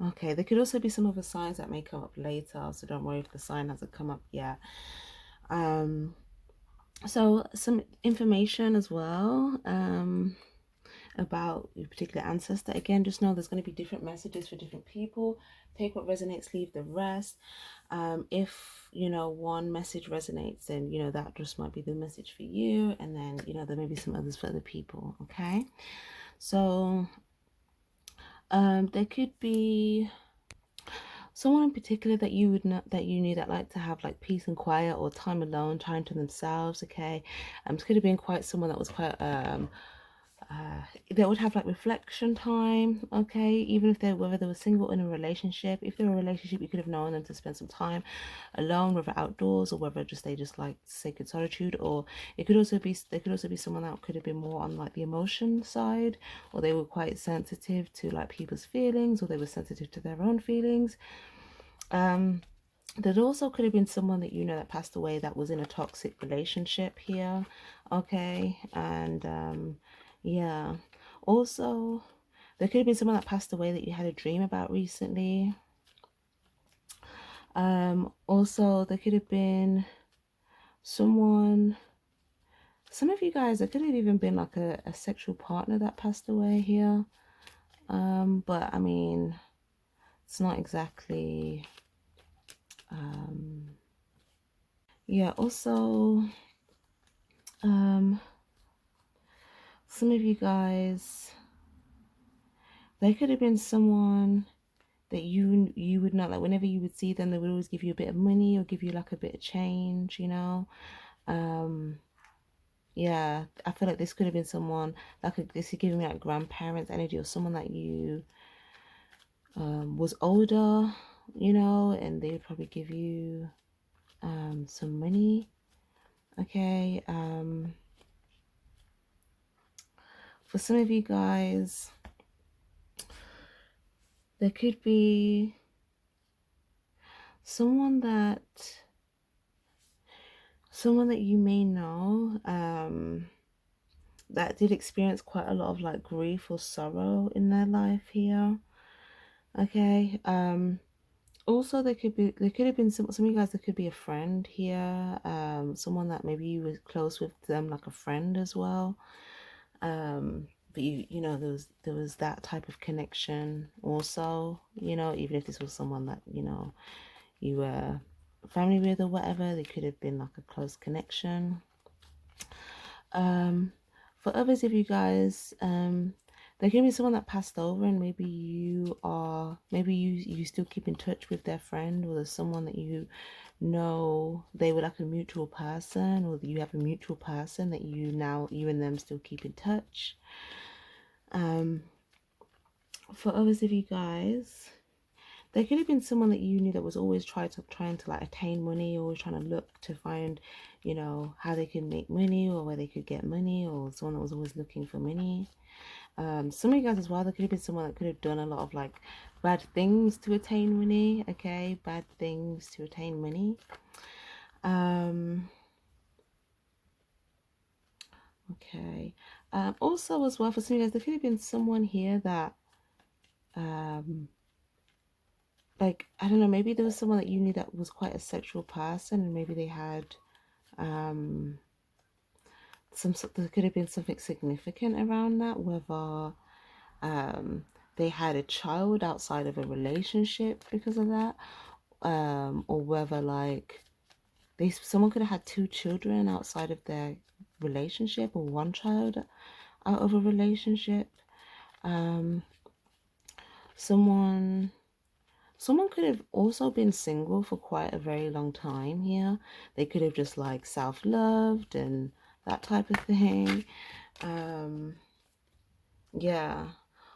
Okay, there could also be some other signs that may come up later, so don't worry if the sign hasn't come up yet. So some information as well about your particular ancestor. Again, just know there's going to be different messages for different people. Take what resonates, leave the rest. If you know one message resonates, then you know that just might be the message for you, and then you know there may be some others for other people. Okay, so there could be someone in particular that you would know, that you knew, that like to have like peace and quiet or time alone, time to themselves. Okay, this could have been quite someone that was quite they would have like reflection time. Okay, even if they're, whether they were single or in a relationship, if they're in a relationship, you could have known them to spend some time alone, whether outdoors or whether just they just like sacred solitude. Or it could also be, there could also be someone that could have been more on like the emotion side, or they were quite sensitive to like people's feelings, or they were sensitive to their own feelings. There also could have been someone that you know that passed away that was in a toxic relationship here. Okay, and yeah, also there could have been someone that passed away that you had a dream about recently. Also there could have been someone, some of you guys, there could have even been like a sexual partner that passed away here. But I mean, it's not exactly yeah. Also some of you guys, there could have been someone that you would not, like whenever you would see them, they would always give you a bit of money or give you like a bit of change, you know. Yeah, I feel like this could have been someone like this is giving me like grandparents energy, or someone that you was older, you know, and they would probably give you some money. Okay, for some of you guys, there could be someone that you may know that did experience quite a lot of like grief or sorrow in their life here. Okay, also there could have been some of you guys, there could be a friend here, someone that maybe you were close with them, like a friend as well. but you know, there was that type of connection also, you know, even if this was someone that, you know, you were family with or whatever, there could have been like a close connection. For others of you guys, there could be someone that passed over, and maybe you still keep in touch with their friend, or there's someone that you know they were like a mutual person, or you have a mutual person that you and them still keep in touch. For others of you guys, there could have been someone that you knew that was always trying to like attain money, or trying to look to find, you know, how they could make money or where they could get money, or someone that was always looking for money. Some of you guys as well, there could have been someone that could have done a lot of like bad things to attain money. Okay, bad things to attain money. Okay. Also as well, for some of you guys, there could have been someone here that like, I don't know, maybe there was someone that you knew that was quite a sexual person, and maybe they had there could have been something significant around that, whether they had a child outside of a relationship because of that, or whether like someone could have had 2 children outside of their relationship, or 1 child out of a relationship. Someone could have also been single for quite a very long time here. They could have just like self-loved and that type of thing. Yeah.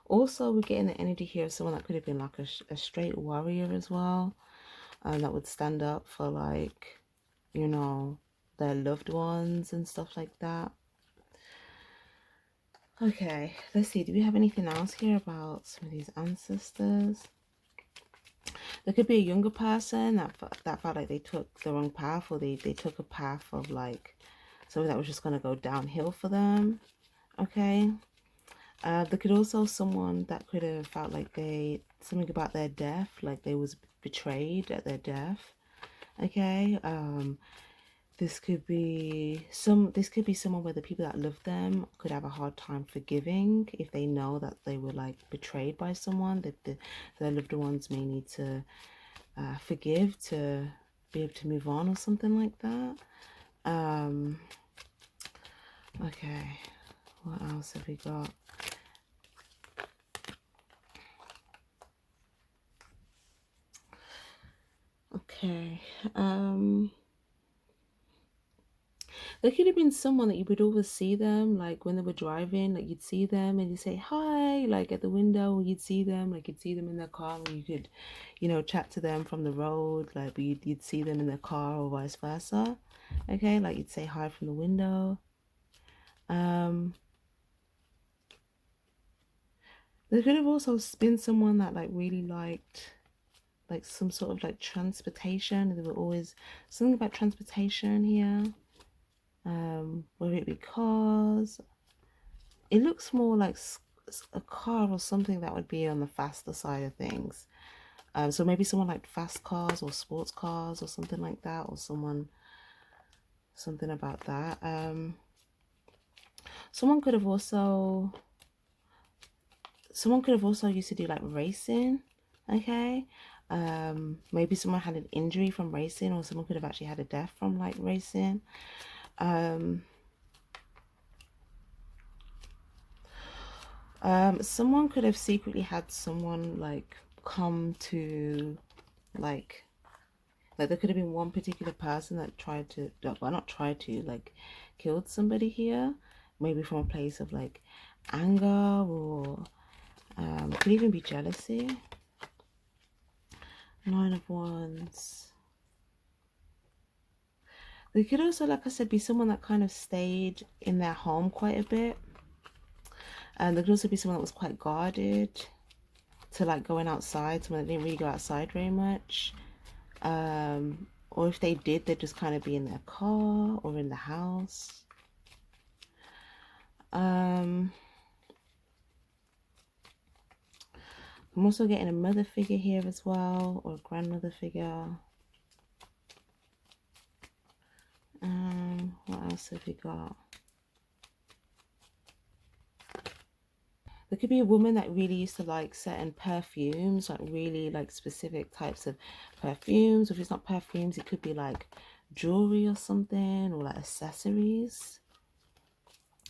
Also, we're getting the energy here of someone that could have been like a straight warrior as well. That would stand up for like, you know, their loved ones and stuff like that. Okay, let's see. Do we have anything else here about some of these ancestors? There could be a younger person that felt like they took the wrong path, or they took a path of like something that was just going to go downhill for them. Okay. There could also someone that could have felt like something about their death, like they was betrayed at their death. Okay. This could be someone where the people that love them could have a hard time forgiving if they know that they were like betrayed by someone, that their loved ones may need to forgive to be able to move on or something like that. Okay, what else have we got? Okay, there could have been someone that you would always see them, like when they were driving, like you'd see them and you say hi, like at the window, you'd see them, like you'd see them in their car, and you could, you know, chat to them from the road, like you'd see them in their car or vice versa. Okay, like you'd say hi from the window. There could have also been someone that like really liked like some sort of like transportation. There were always something about transportation here. Whether it be cars, it looks more like a car or something that would be on the faster side of things. So maybe someone like fast cars or sports cars or something like that, or something about that. Someone could have also used to do like racing. Okay. Maybe someone had an injury from racing, or someone could have actually had a death from like racing. Someone could have secretly had someone like come to like there could have been one particular person that tried to, well, not tried to, like killed somebody here, maybe from a place of like anger, or it could even be jealousy. 9 of Wands. There could also, like I said, be someone that kind of stayed in their home quite a bit. And there could also be someone that was quite guarded to like going outside, someone that didn't really go outside very much. Or if they did, they'd just kind of be in their car or in the house. I'm also getting a mother figure here as well, or a grandmother figure. What else have we got? There could be a woman that really used to like certain perfumes, like really like specific types of perfumes. If it's not perfumes, it could be like jewelry or something, or like accessories.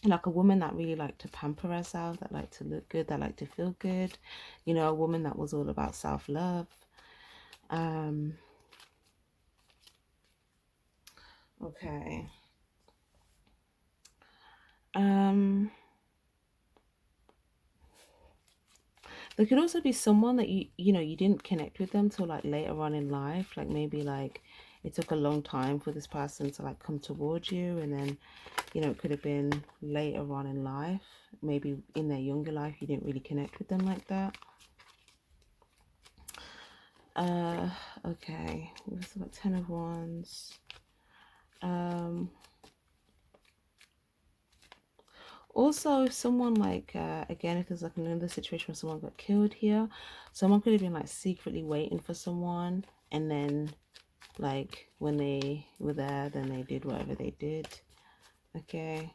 Like a woman that really liked to pamper herself, that liked to look good, that liked to feel good. You know, a woman that was all about self-love. Okay. There could also be someone that you know, you didn't connect with them till like later on in life. Like maybe like it took a long time for this person to like come towards you, and then, you know, it could have been later on in life. Maybe in their younger life you didn't really connect with them like that. Okay, we've got 10 of Wands. Also, if someone like again, if there's like another situation where someone got killed here, someone could have been like secretly waiting for someone, and then like when they were there, then they did whatever they did. Okay,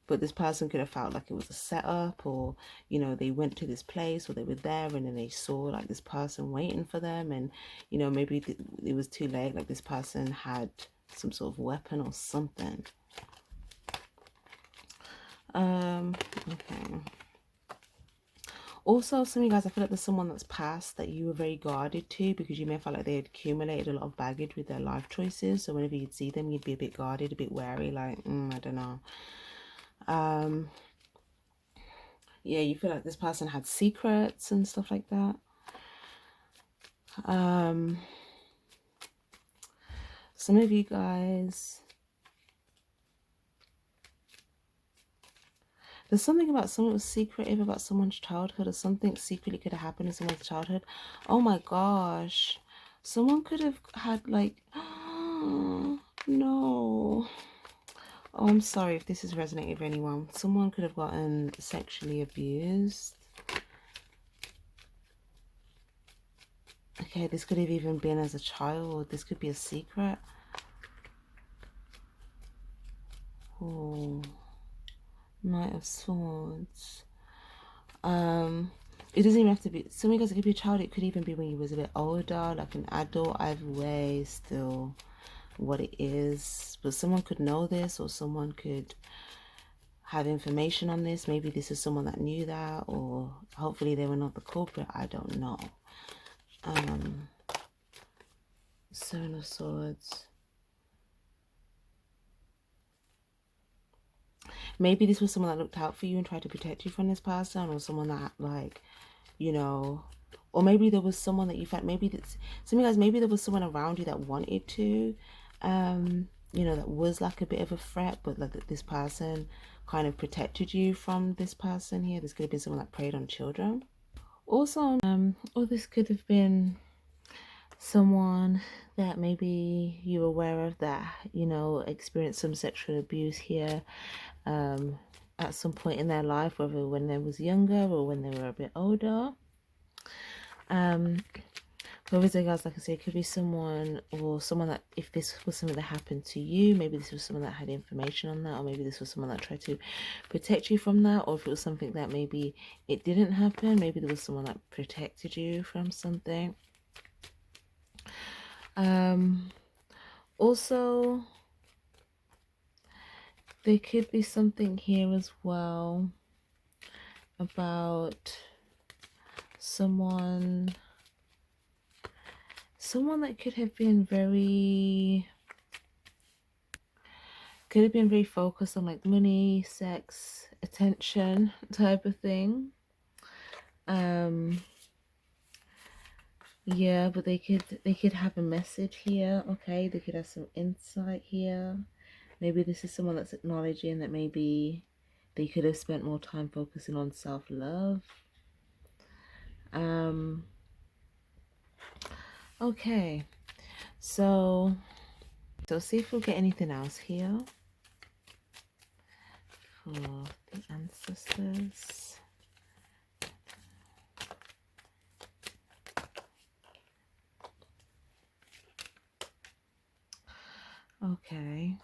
but this person could have felt like it was a setup, or you know, they went to this place, or they were there and then they saw like this person waiting for them, and you know, maybe it was too late, like this person had some sort of weapon or something. Okay. Also, some of you guys, I feel like there's someone that's passed that you were very guarded to, because you may feel like they had accumulated a lot of baggage with their life choices. So whenever you'd see them, you'd be a bit guarded, a bit wary, like, I don't know. Yeah, you feel like this person had secrets and stuff like that. Some of you guys, there's something about someone was secretive about someone's childhood, or something secretly could have happened in someone's childhood. Oh my gosh. Someone could have had like, no. Oh, I'm sorry if this is resonating with anyone. Someone could have gotten sexually abused. Okay, this could have even been as a child. This could be a secret. Oh, Knight of Swords. It doesn't even have to be, some of you guys, it could be a child, it could even be when you was a bit older, like an adult. Either way, still what it is. But someone could know this, or someone could have information on this. Maybe this is someone that knew that, or hopefully they were not the culprit. I don't know. Seven of Swords. Maybe this was someone that looked out for you and tried to protect you from this person, or someone that, like, you know, or maybe there was someone that you felt, maybe that's, some of you guys, maybe there was someone around you that wanted to, you know, that was like a bit of a threat, but like this person kind of protected you from this person here. This could have been someone that preyed on children. Also, or this could have been someone that maybe you're aware of that, you know, experienced some sexual abuse here at some point in their life, whether when they was younger or when they were a bit older. But with regards, like I said, it could be someone, or someone that, if this was something that happened to you, maybe this was someone that had information on that, or maybe this was someone that tried to protect you from that, or if it was something that maybe it didn't happen, maybe there was someone that protected you from something. Also, there could be something here as well about someone that could have been very focused on like money, sex, attention type of thing. Yeah, but they could have a message here. Okay, they could have some insight here. Maybe this is someone that's acknowledging that maybe they could have spent more time focusing on self-love. Okay, so see if we'll get anything else here for the ancestors. Okay.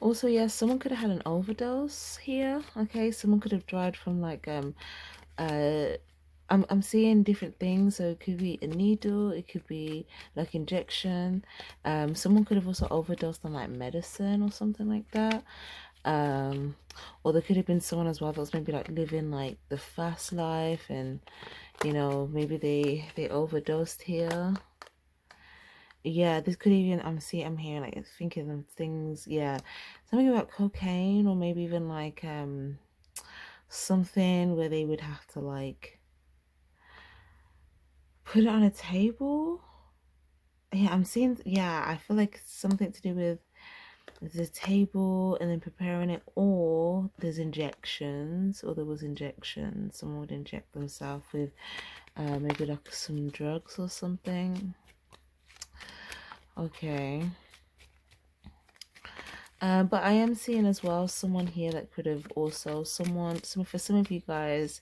Also, yeah, someone could have had an overdose here. Okay, someone could have died from like uh I'm seeing different things. So it could be a needle, it could be like injection. Someone could have also overdosed on like medicine or something like that. Or there could have been someone as well that was maybe like living like the fast life, and you know, maybe they overdosed here. Yeah, this could even, I'm hearing like thinking of things, yeah, something about cocaine, or maybe even like something where they would have to like put it on a table. Yeah, I'm seeing, yeah, I feel like something to do with the table and then preparing it, or there's injections, or there was injections. Someone would inject themselves with maybe like some drugs or something. Okay. But I am seeing as well someone here that could have also for some of you guys,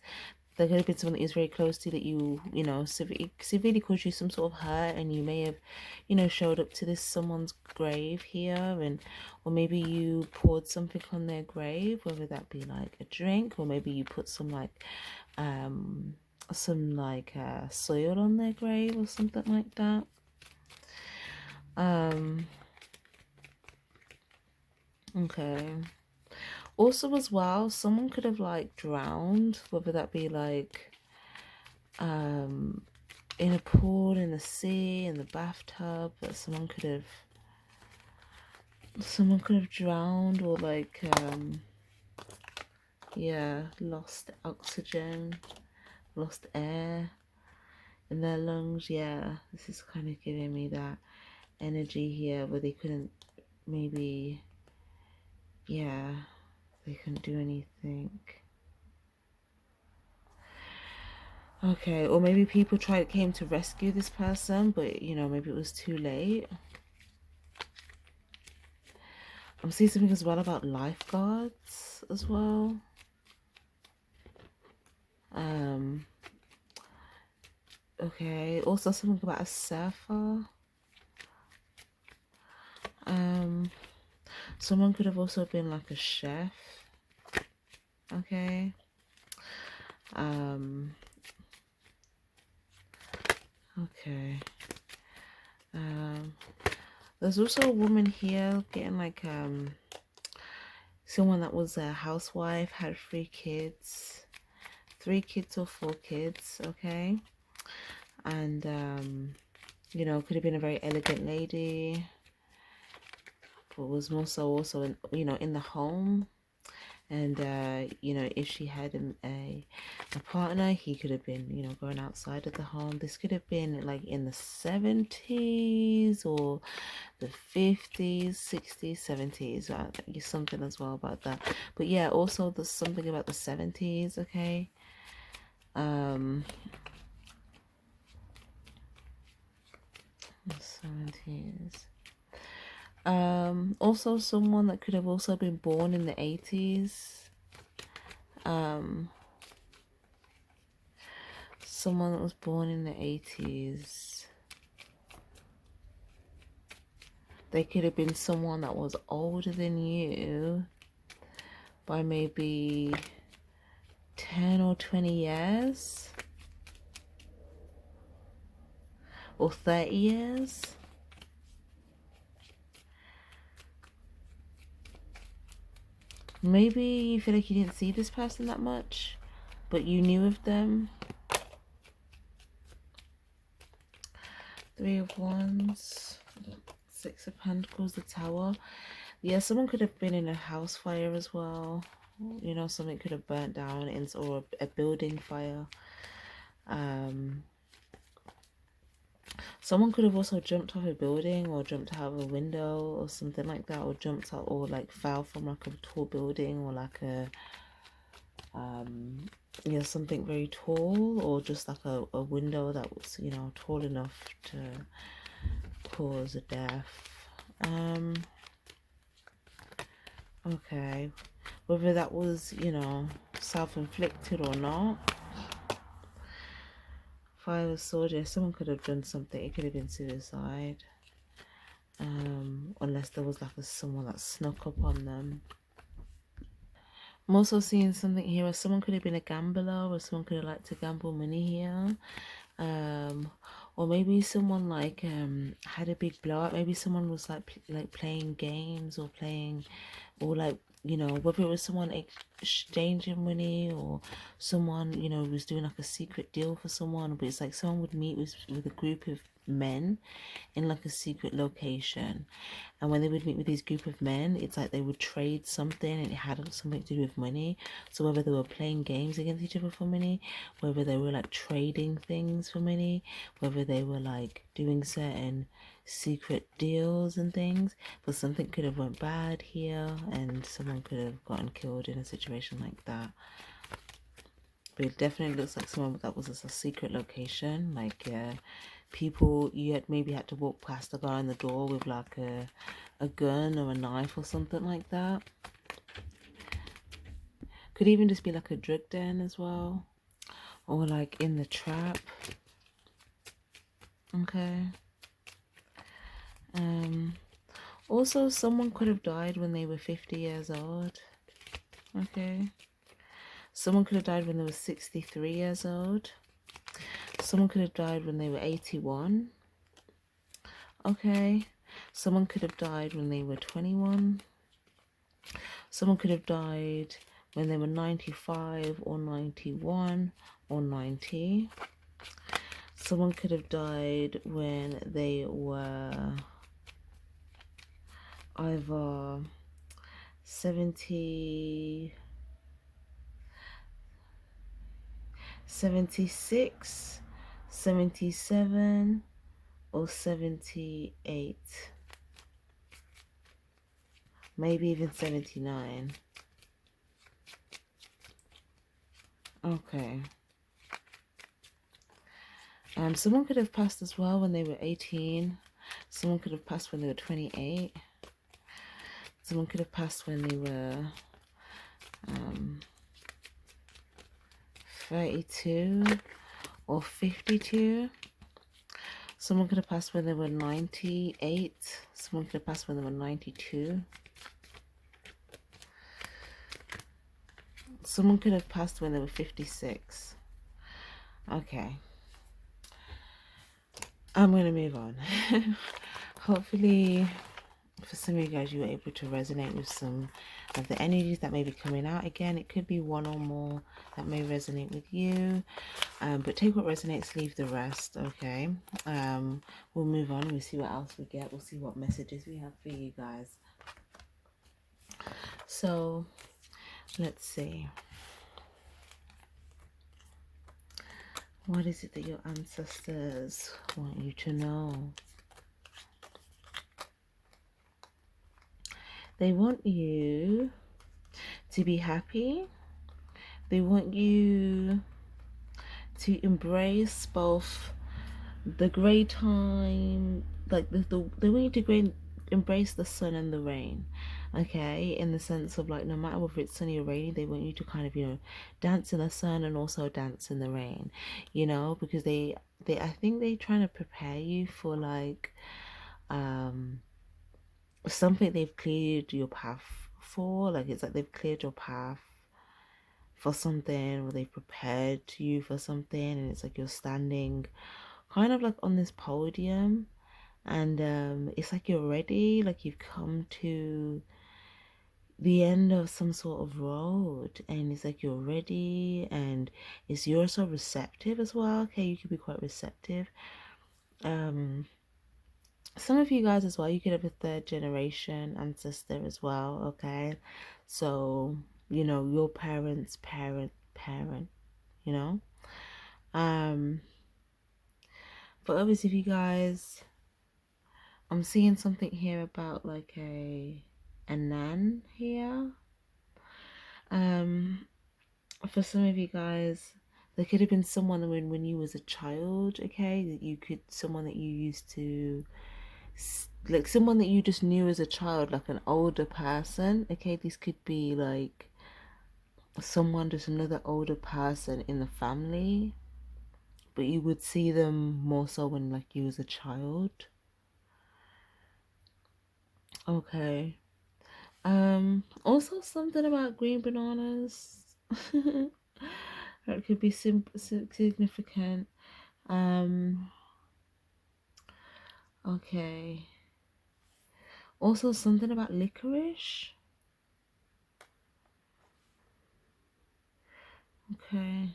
there could have been someone that is very close to you that you know, severely caused you some sort of hurt, and you may have, you know, showed up to this someone's grave here, and or maybe you poured something on their grave, whether that be like a drink, or maybe you put some like soil on their grave or something like that. Okay. Also as well, someone could have like drowned, whether that be like in a pool, in the sea, in the bathtub, that someone could have drowned, or like yeah, lost oxygen, lost air in their lungs. Yeah, this is kind of giving me that energy here where they couldn't, maybe, yeah, they couldn't do anything. Okay, or maybe people came to rescue this person, but you know, maybe it was too late. I'm seeing something as well about lifeguards as well. Okay, also something about a surfer. Someone could have also been like a chef. Okay. Okay. There's also a woman here getting like someone that was a housewife, had 3 kids, 3 kids or 4 kids. Okay. And you know, could have been a very elegant lady, but was more so also in, you know, in the home. And you know, if she had a partner, he could have been, you know, going outside of the home. This could have been like in the 70s or the 50s, 60s, 70s, something as well about that. But yeah, also there's something about the 70s. Okay. The 70s. Also someone that could have also been born in the 80s. Someone that was born in the 80s. They could have been someone that was older than you by maybe 10 or 20 years. Or 30 years. Maybe you feel like you didn't see this person that much, but you knew of them. 3 of Wands, 6 of Pentacles, the Tower. Yeah, someone could have been in a house fire as well. You know, something could have burnt down, or a building fire. Someone could have also jumped off a building, or jumped out of a window or something like that, or jumped out, or like fell from like a tall building, or like a yeah, something very tall, or just like a window that was, you know, tall enough to cause a death. Okay, whether that was, you know, self-inflicted or not. 5 of Swords, yeah, someone could have done something. It could have been suicide. unless there was like someone that snuck up on them. I'm also seeing something here where someone could have been a gambler, or someone could have liked to gamble money here. Or maybe someone like had a big blow up. Maybe someone was like playing games or playing, or like, you know, whether it was someone exchanging money, or someone, you know, was doing like a secret deal for someone. But it's like someone would meet with a group of men in like a secret location, and when they would meet with these group of men, it's like they would trade something, and it had something to do with money. So whether they were playing games against each other for money, whether they were like trading things for money, whether they were like doing certain secret deals and things, but something could have went bad here and someone could have gotten killed in a situation like that. But it definitely looks like someone that was a secret location. Like, people, you had maybe had to walk past the guy in the door with like a gun or a knife or something like that. Could even just be like a drug den as well, or like in the trap. Okay. Also, someone could have died when they were 50 years old. Okay. Someone could have died when they were 63 years old. Someone could have died when they were 81. Okay. Someone could have died when they were 21. Someone could have died when they were 95 or 91 or 90. Someone could have died when they were either 76, 77, or 78. Maybe even 79. Okay. Someone could have passed as well when they were 18. Someone could have passed when they were 28. Someone could have passed when they were 32 or 52. Someone could have passed when they were 98. Someone could have passed when they were 92. Someone could have passed when they were 56. Okay. I'm going to move on. Hopefully, for some of you guys, you were able to resonate with some of the energies that may be coming out. Again, it could be one or more that may resonate with you. But take what resonates, leave the rest, okay? We'll move on. We'll see what else we get. We'll see what messages we have for you guys. So, let's see. What is it that your ancestors want you to know? They want you to be happy. They want you to embrace both the great time, like they want you to embrace the sun and the rain, okay? In the sense of like, no matter whether it's sunny or rainy, they want you to kind of, you know, dance in the sun and also dance in the rain, you know, because they I think they're trying to prepare you for like something they've cleared your path for. Like, it's like they've cleared your path for something, or they've prepared you for something, and it's like you're standing kind of like on this podium, and it's like you're ready, like you've come to the end of some sort of road, and it's like you're ready, and you're so receptive as well. Okay, you could be quite receptive. Some of you guys as well, you could have a third generation ancestor as well, okay? So, you know, your parents parent, you know? But obviously, if you guys, I'm seeing something here about like a nan here. For some of you guys, there could have been someone when you was a child, okay? That you could, someone that you used to, like someone that you just knew as a child, like an older person, okay? This could be like someone, just another older person in the family, but you would see them more so when like you was a child. Okay. Also something about green bananas. That could be significant. Um, okay. Also something about licorice. Okay.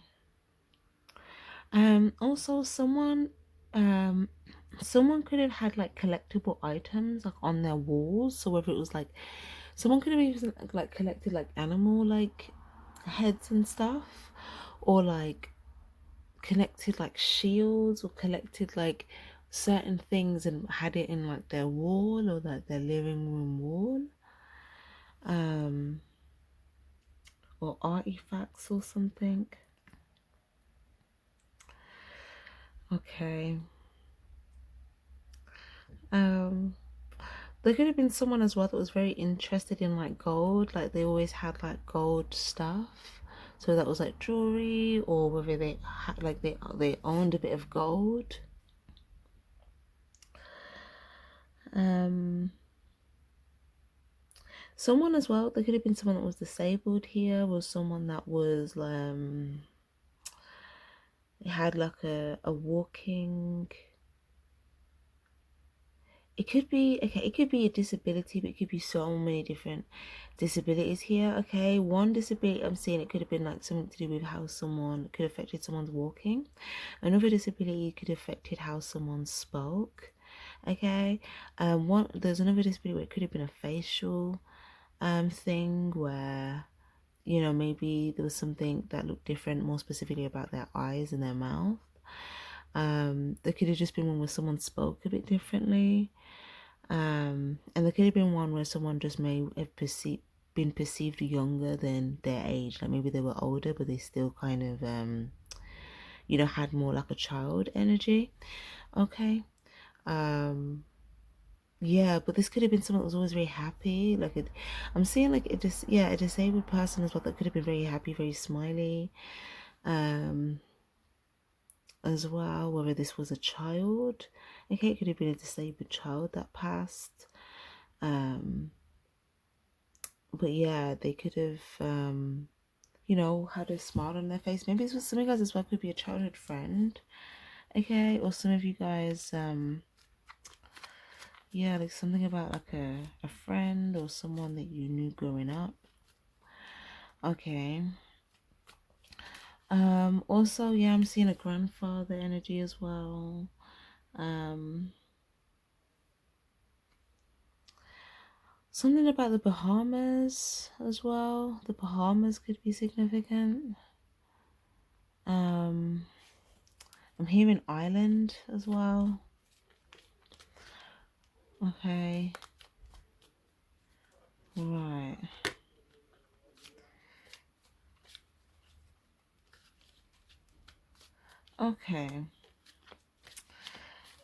Also um someone could have had like collectible items like on their walls. So whether it was like someone could have even like collected like animal like heads and stuff, or like collected like shields, or collected like certain things and had it in like their wall or like their living room wall. Um or artifacts or something. Okay. Um There could have been someone as well that was very interested in like gold, like they always had like gold stuff. So that was like jewelry, or whether they had like they owned a bit of gold. Um, Someone as well. There could have been someone that was disabled here, was someone that was had like a walking. It could be okay, it could be a disability, but it could be so many different disabilities here. Okay, one disability I'm seeing, it could have been like something to do with how someone could have affected someone's walking. Another disability could have affected how someone spoke. Okay, one there's another disability where it could have been a facial thing where maybe there was something that looked different, more specifically about their eyes and their mouth. There could have just been one where someone spoke a bit differently. And there could have been one where someone just may have been perceived younger than their age. Like maybe they were older, but they still kind of, had more like a child energy. Okay. Um, yeah, but this could have been someone that was always very happy. I'm seeing like it just, yeah, a disabled person as well that could have been very happy, very smiley. Um, as well, whether this was a child. Okay, it could have been a disabled child that passed. Um, but yeah, they could have had a smile on their face. Maybe this was some of you guys as well could be a childhood friend. Okay, or some of you guys yeah, like something about like a friend or someone that you knew growing up. Okay. Also, yeah, I'm seeing a grandfather energy as well. Um Something about the Bahamas as well. The Bahamas could be significant. Um, I'm hearing island as well. Okay. Right. Okay.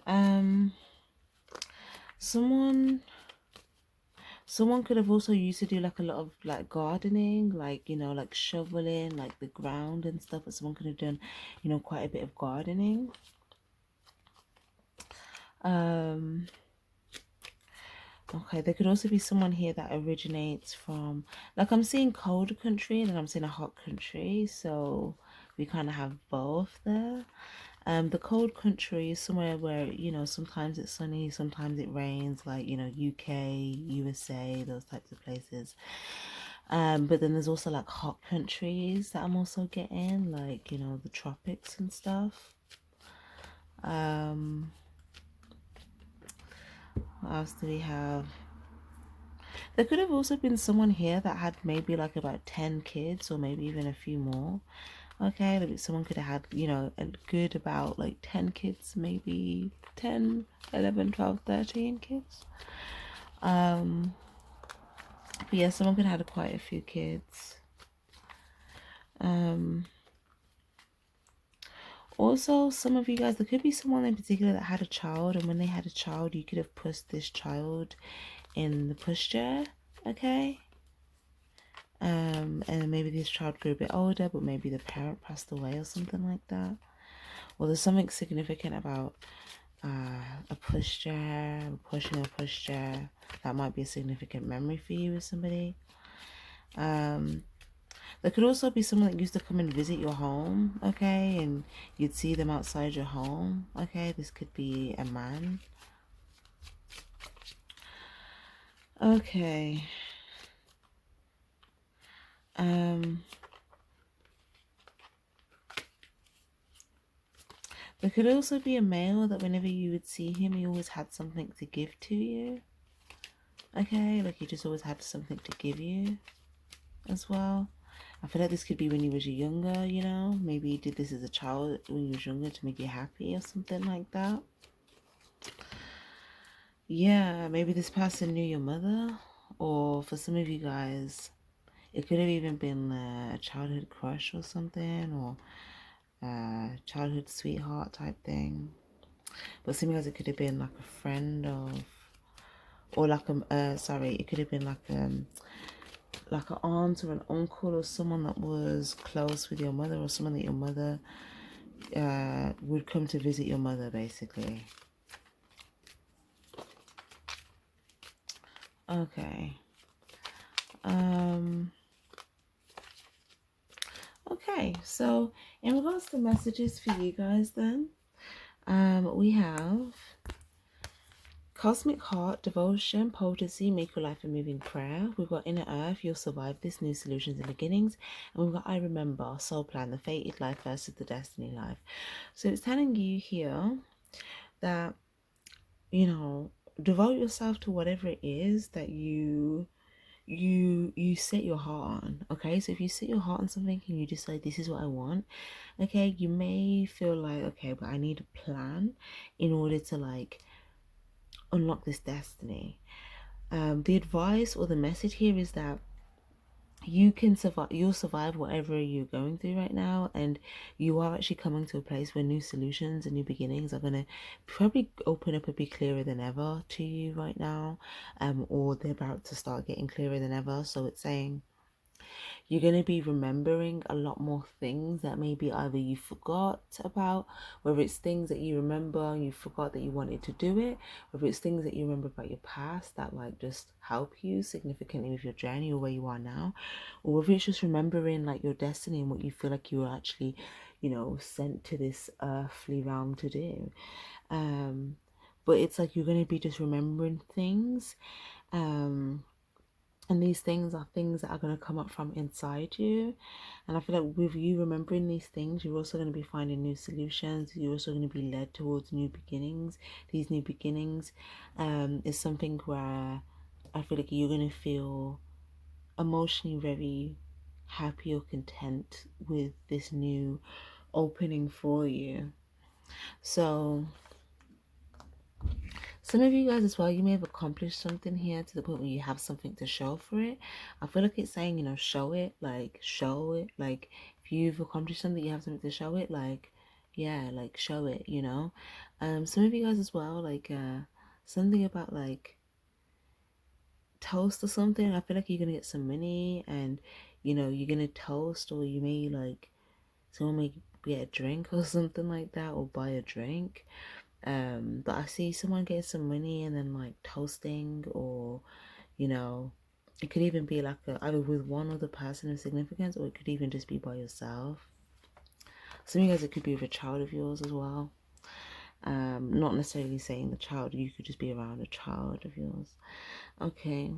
Um, someone someone could have also used to do like a lot of like gardening, like like shoveling like the ground and stuff, but someone could have done, quite a bit of gardening. Um, Okay, there could also be someone here that originates from, like I'm seeing cold country and then I'm seeing a hot country, so we kind of have both there. The cold country is somewhere where, sometimes it's sunny, sometimes it rains, like, UK, USA, those types of places. But then there's also like hot countries that I'm also getting, like, the tropics and stuff. Um, what else do we have? There could have also been someone here that had maybe like about 10 kids or maybe even a few more. Okay, maybe someone could have had, a good about like 10 kids, maybe 10, 11, 12, 13 kids. Um, but yeah, someone could have had quite a few kids. Um, Also, some of you guys, there could be someone in particular that had a child, and when they had a child, you could have pushed this child in the pushchair. Okay. And maybe this child grew a bit older, but maybe the parent passed away or something like that. Well, there's something significant about a pushchair, pushing a pushchair. That might be a significant memory for you with somebody. There could also be someone that used to come and visit your home, okay, and you'd see them outside your home, okay. This could be a man. Okay. There could also be a male that whenever you would see him, he always had something to give to you. Okay, like he just always had something to give you as well. I feel like this could be when you was younger, you know. Maybe you did this as a child when you was younger to make you happy or something like that. Yeah, maybe this person knew your mother, or for some of you guys, it could have even been a childhood crush or something, or a childhood sweetheart type thing. But some of you guys, it could have been like a friend of, or like sorry, it could have been like an aunt or an uncle or someone that was close with your mother, or someone that your mother would come to visit your mother, basically. Okay. Okay, so in regards to messages for you guys then, we have Cosmic Heart, Devotion, Potency, Make Your Life a Moving Prayer. We've got Inner Earth, You'll Survive This, New Solutions and Beginnings. And we've got I Remember, Soul Plan, The Fated Life versus the Destiny Life. So it's telling you here that, you know, devote yourself to whatever it is that you set your heart on. Okay, so if you set your heart on something and you decide this is what I want, okay, you may feel like, okay, but I need a plan in order to like unlock this destiny. The advice or the message here is that you can survive, you'll survive whatever you're going through right now, and you are actually coming to a place where new solutions and new beginnings are going to probably open up and be clearer than ever to you right now, or they're about to start getting clearer than ever. So it's saying you're going to be remembering a lot more things that maybe either you forgot about, whether it's things that you remember and you forgot that you wanted to do it, whether it's things that you remember about your past that like just help you significantly with your journey or where you are now, or whether it's just remembering like your destiny and what you feel like you were actually, you know, sent to this earthly realm to do. But it's like you're going to be just remembering things. And these things are things that are going to come up from inside you. And I feel like with you remembering these things, you're also going to be finding new solutions. You're also going to be led towards new beginnings. These new beginnings is something where I feel like you're going to feel emotionally very happy or content with this new opening for you. So some of you guys as well, you may have accomplished something here to the point where you have something to show for it. I feel like it's saying, you know, show it. Like if you've accomplished something, you have something to show it. Like, yeah, like show it, you know. Some of you guys as well, like something about like toast or something. I feel like you're gonna get some money, and you know, you're gonna toast, or you may like someone may get a drink or something like that, or buy a drink. But I see someone getting some money and then like toasting, or you know, it could even be like either with one other person of significance, or it could even just be by yourself. Some of you guys, it could be with a child of yours as well. Not necessarily saying the child, you could just be around a child of yours. Okay.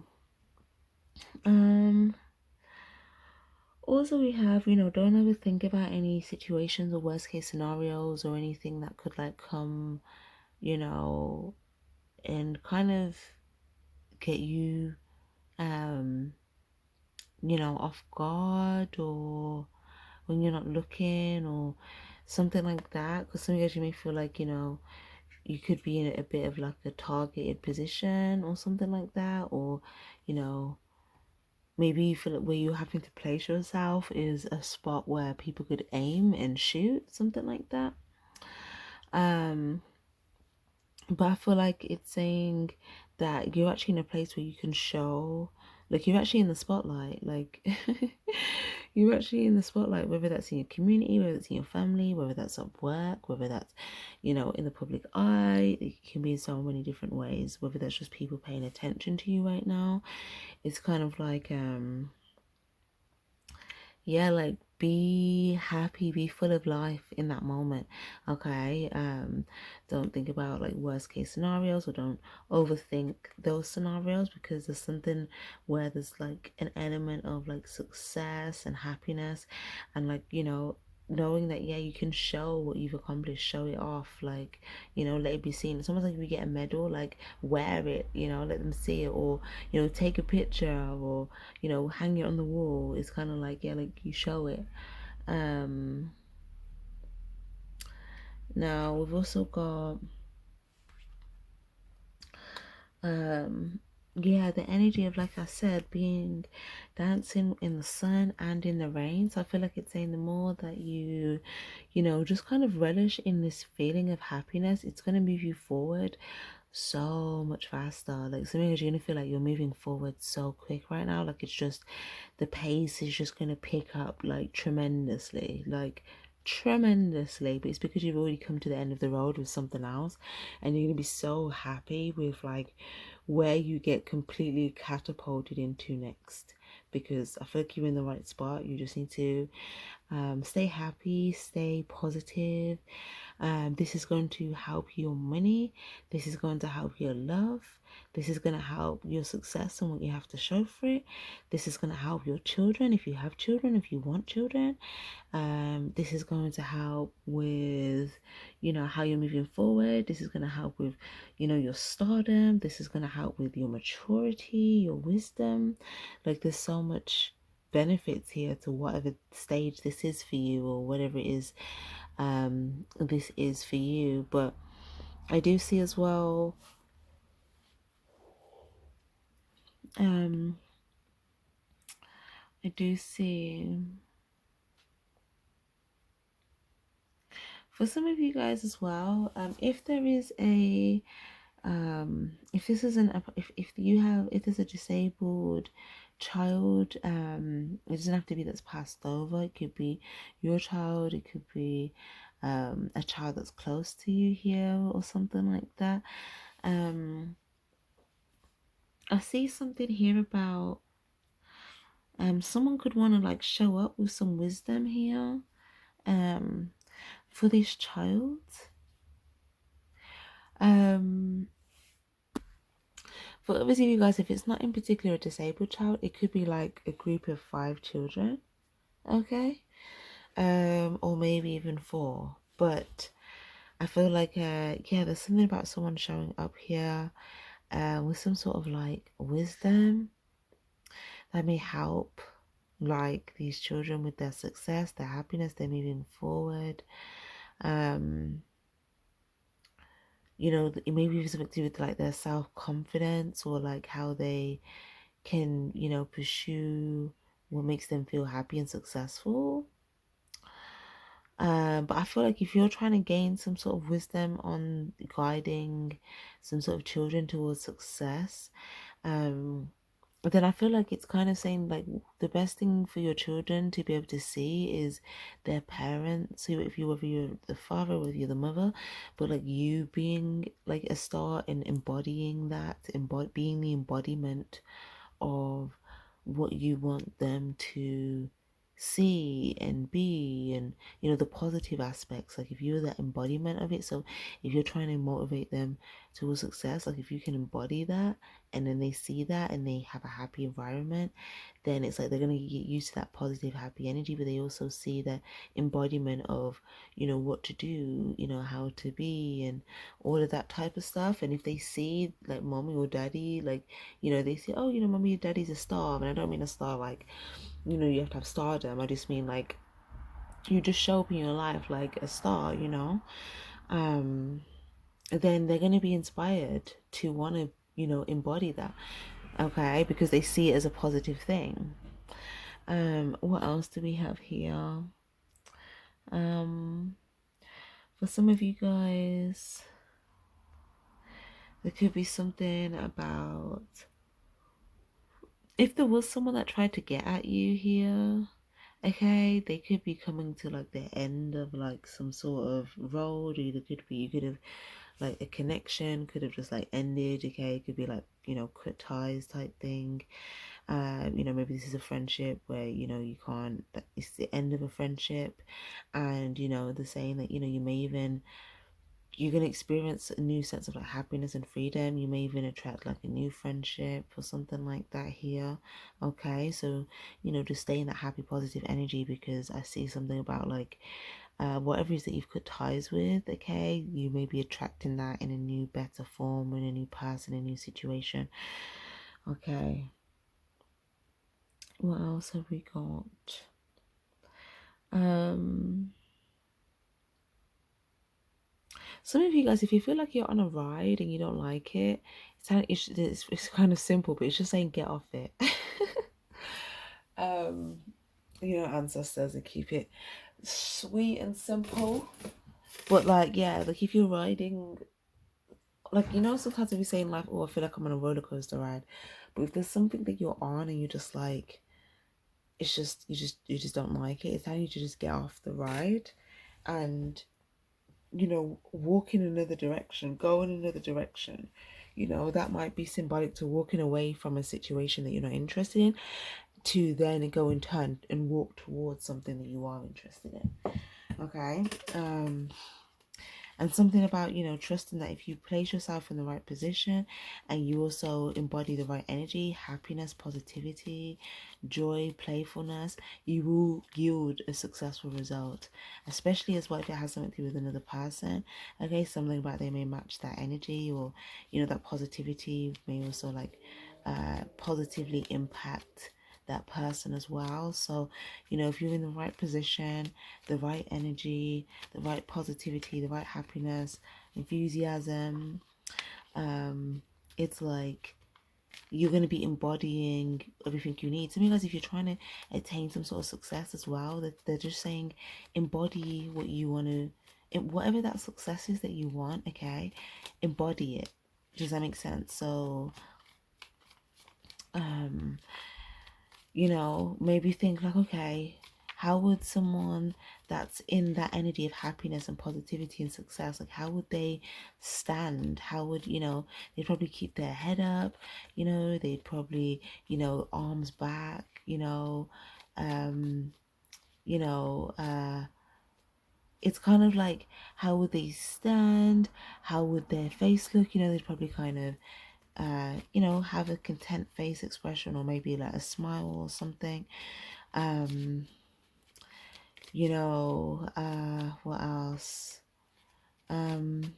Also we have, you know, don't ever think about any situations or worst case scenarios or anything that could like come, you know, and kind of get you you know, off guard, or when you're not looking, or something like that. Because sometimes you may feel like, you know, you could be in a bit of like a targeted position or something like that, or you know, maybe you feel like where you're having to place yourself is a spot where people could aim and shoot, something like that. But I feel like it's saying that you're actually in a place where you can show, like you're actually in the spotlight, like you're actually in the spotlight, whether that's in your community, whether it's in your family, whether that's at work, whether that's, in the public eye. It can be in so many different ways, whether that's just people paying attention to you right now. It's kind of like, yeah, like be happy, be full of life in that moment. Okay. Don't think about like worst case scenarios, or don't overthink those scenarios, because there's something where there's like an element of like success and happiness, and like, knowing that, yeah, you can show what you've accomplished, show it off, like, let it be seen. It's almost like if you get a medal, like wear it, let them see it, or take a picture, or hang it on the wall. It's kind of like, yeah, like you show it. um Now we've also got um yeah, the energy of, like I said, being dancing in the sun and in the rain. So I feel like it's saying the more that you just kind of relish in this feeling of happiness, it's going to move you forward so much faster. Like, something is, you're gonna feel like you're moving forward so quick right now. Like, it's just, the pace is just gonna pick up like tremendously, but it's because you've already come to the end of the road with something else, and you're gonna be so happy with like where you get completely catapulted into next, because I feel like you're in the right spot. You just need to stay happy, stay positive. This is going to help your money. This is going to help your love. This is going to help your success and what you have to show for it. This is going to help your children, if you have children, if you want children. This is going to help with, how you're moving forward. This is going to help with, your stardom. This is going to help with your maturity, your wisdom. Like, there's so much benefits here to whatever stage this is for you, or whatever it is this is for you. But I do see as well, um I do see for some of you guys as well, if there is a if this is an if you have if there's a disabled child, it doesn't have to be that's passed over. It could be your child, it could be a child that's close to you here, or something like that. I see something here about someone could want to like show up with some wisdom here um for this child. um for obviously you guys, if it's not in particular a disabled child, it could be like a group of 5 children, okay, or maybe even 4. But I feel like yeah, there's something about someone showing up here with some sort of like wisdom that may help like these children with their success, their happiness, they're moving forward. um maybe even something to do with like their self-confidence, or like how they can pursue what makes them feel happy and successful. But I feel like if you're trying to gain some sort of wisdom on guiding some sort of children towards success, um but then I feel like it's kind of saying like the best thing for your children to be able to see is their parents. So if you, whether you're the father, whether you're the mother, but like you being like a star and embodying that, being the embodiment of what you want them to see and be, and the positive aspects. Like, if you're that embodiment of it, so if you're trying to motivate them towards success, like if you can embody that, and then they see that and they have a happy environment, then it's like they're going to get used to that positive happy energy. But they also see that embodiment of what to do, how to be, and all of that type of stuff. And if they see like mommy or daddy, like they say, oh, mommy or daddy's a star. And I don't mean a star like you have to have stardom. I just mean like you just show up in your life like a star. um then they're going to be inspired to want to embody that, okay, because they see it as a positive thing. What else do we have here? um for some of you guys, there could be something about if there was someone that tried to get at you here, Okay, they could be coming to like the end of like some sort of road, or you could have like a connection could have just like ended. Okay, it could be like, you know, cut ties type thing. You know, maybe this is a friendship where, you know, you can't, it's the end of a friendship, and you know, they're saying that, you know, you may even, you're going to experience a new sense of like happiness and freedom. You may even attract like a new friendship or something like that here. Okay, so, you know, just stay in that happy positive energy, because I see something about like whatever it is that you've cut ties with. Okay, you may be attracting that in a new better form, in a new person, a new situation. Okay, what else have we got? um Some of you guys, if you feel like you're on a ride and you don't like it, it's kind of simple, but it's just saying get off it. um, you know, ancestors, and keep it sweet and simple. But like, yeah, like if you're riding, like, you know, sometimes if you say in life, oh, I feel like I'm on a roller coaster ride, but if there's something that you're on and you're just like, it's just you just don't like it, it's time you to just get off the ride and, you know, walk in another direction, go in another direction. You know, that might be symbolic to walking away from a situation that you're not interested in, to then go and turn and walk towards something that you are interested in. Okay. And something about, you know, trusting that if you place yourself in the right position and you also embody the right energy, happiness, positivity, joy, playfulness, you will yield a successful result, especially as well if it has something to do with another person. Okay, something about they may match that energy, or, you know, that positivity may also like positively impact that person as well. So, you know, if you're in the right position, the right energy, the right positivity, the right happiness, enthusiasm, it's like you're going to be embodying everything you need. So because if you're trying to attain some sort of success as well, that they're just saying embody what you want to, whatever that success is that you want. Okay, embody it. Does that make sense? So you know, maybe think like, okay, how would someone that's in that energy of happiness and positivity and success, like how would they stand? How would, you know, they'd probably keep their head up, you know, they'd probably, you know, arms back, um, you know, it's kind of like, how would they stand? How would their face look? You know, they'd probably kind of you know, have a content face expression, or maybe like a smile or something. Um, you know, what else? Um,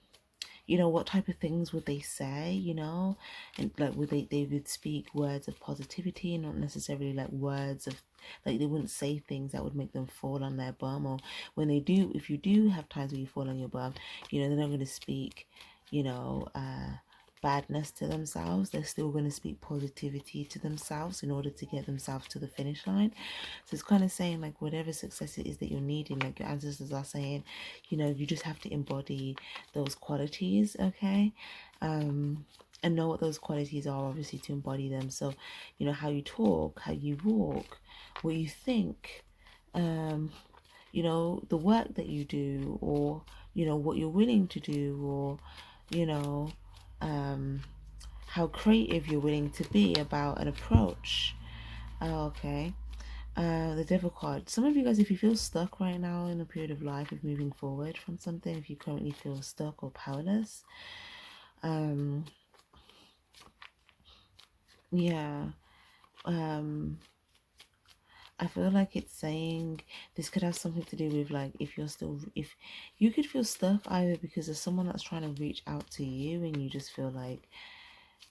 you know, what type of things would they say, you know? And like, would they would speak words of positivity, not necessarily like words of, like, they wouldn't say things that would make them fall on their bum. Or when they do, if you do have times where you fall on your bum, you know, they're not going to speak, you know, badness to themselves. They're still going to speak positivity to themselves in order to get themselves to the finish line. So it's kind of saying like, whatever success it is that you're needing, like your ancestors are saying, you know, you just have to embody those qualities. Okay. And know what those qualities are, obviously, to embody them. So, you know, how you talk, how you walk, what you think, you know, the work that you do, or, you know, what you're willing to do, or, you know, how creative you're willing to be about an approach. Okay. The devil card. Some of you guys, if you feel stuck right now in a period of life of moving forward from something, if you currently feel stuck or powerless, yeah, I feel like it's saying this could have something to do with like, if you're still, if you could feel stuck either because there's someone that's trying to reach out to you and you just feel like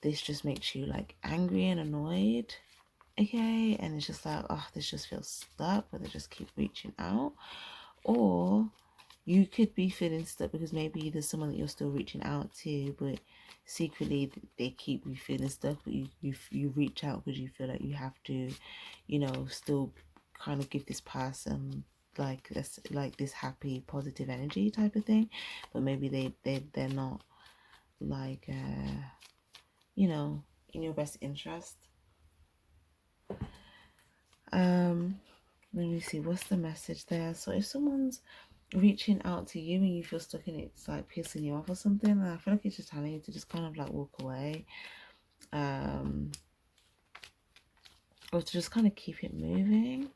this just makes you like angry and annoyed. Okay, and it's just like, oh, this just feels stuck, but they just keep reaching out. Or you could be feeling stuck because maybe there's someone that you're still reaching out to, but secretly they keep you feeling stuck, but you reach out because you feel like you have to, you know, still kind of give this person like this happy positive energy type of thing, but maybe they're not like you know, in your best interest. Let me see, what's the message there? So if someone's reaching out to you and you feel stuck and it's like pissing you off or something, and I feel like it's just telling you to just kind of like walk away, or to just kind of keep it moving.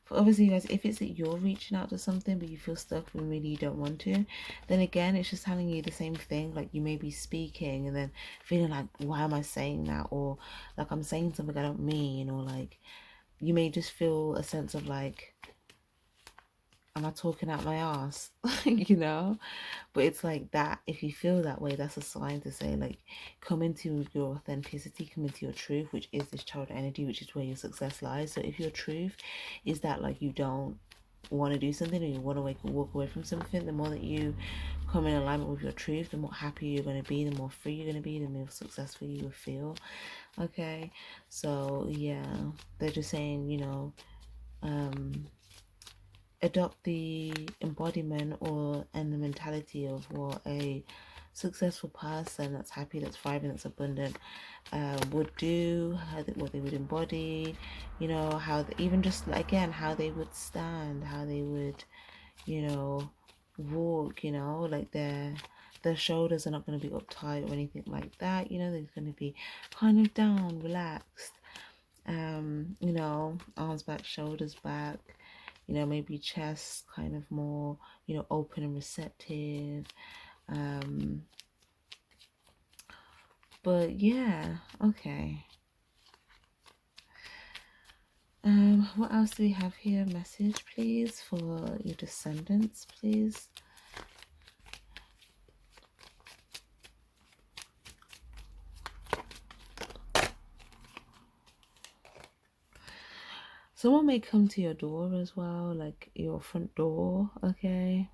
But obviously, guys, if it's that you're reaching out to something but you feel stuck and really you don't want to, then again, it's just telling you the same thing. Like, you may be speaking and then feeling like, why am I saying that? Or like, I'm saying something I don't mean. Or like, you may just feel a sense of like, am I talking out my ass? You know? But it's like that. If you feel that way, that's a sign to say, like, come into your authenticity, come into your truth, which is this child energy, which is where your success lies. So if your truth is that, like, you don't want to do something or you want to walk away from something, the more that you come in alignment with your truth, the more happy you're going to be, the more free you're going to be, the more successful you will feel. Okay, so yeah, they're just saying, adopt the embodiment and the mentality of what a successful person that's happy, that's thriving, that's abundant would do, what they would embody, how even just again how they would stand, how they would walk, like their shoulders are not going to be uptight or anything like that. They're going to be kind of down, relaxed, arms back, shoulders back, maybe chest kind of more, open and receptive. But yeah, okay. What else do we have here? Message, please, for your descendants, please. Someone may come to your door as well, like your front door, okay?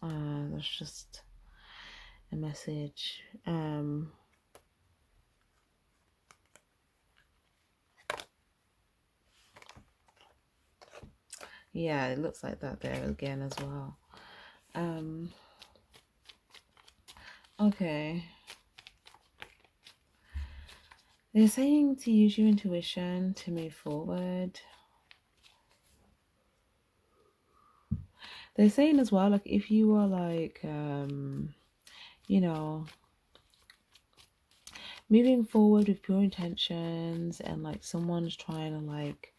That's just a message. Yeah, it looks like that there again as well. Okay. They're saying to use your intuition to move forward. They're saying as well, like, if you are like, moving forward with pure intentions and like someone's trying to like,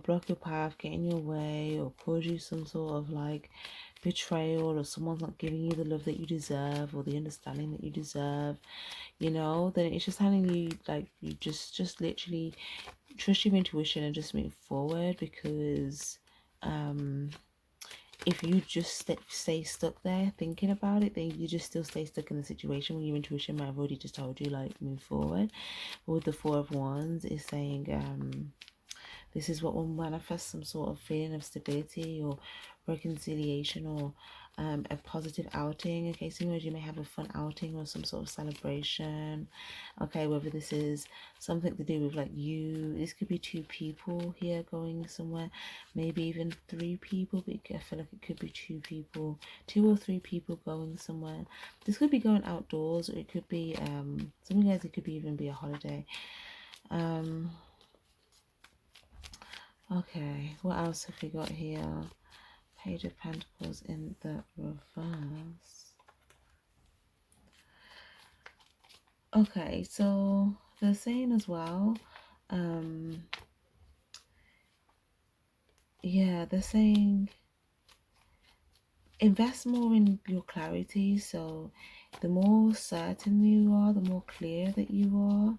block your path, get in your way, or cause you some sort of like betrayal, or someone's not giving you the love that you deserve or the understanding that you deserve, then it's just telling you like you just literally trust your intuition and just move forward, because if you just stay stuck there thinking about it, then you just still stay stuck in the situation when your intuition might have already just told you like move forward. But with the Four of Wands, is saying this is what will manifest some sort of feeling of stability or reconciliation, or a positive outing. Okay, so you may have a fun outing or some sort of celebration. Okay, whether this is something to do with like you, this could be two people here going somewhere, maybe even three people, but I feel like it could be two people, two or three people going somewhere. This could be going outdoors, or it could be some of you guys, it could be even be a holiday. Okay, what else have we got here? Page of Pentacles in the reverse. Okay, so they're saying as well, yeah, they're saying invest more in your clarity. So the more certain you are, the more clear that you are,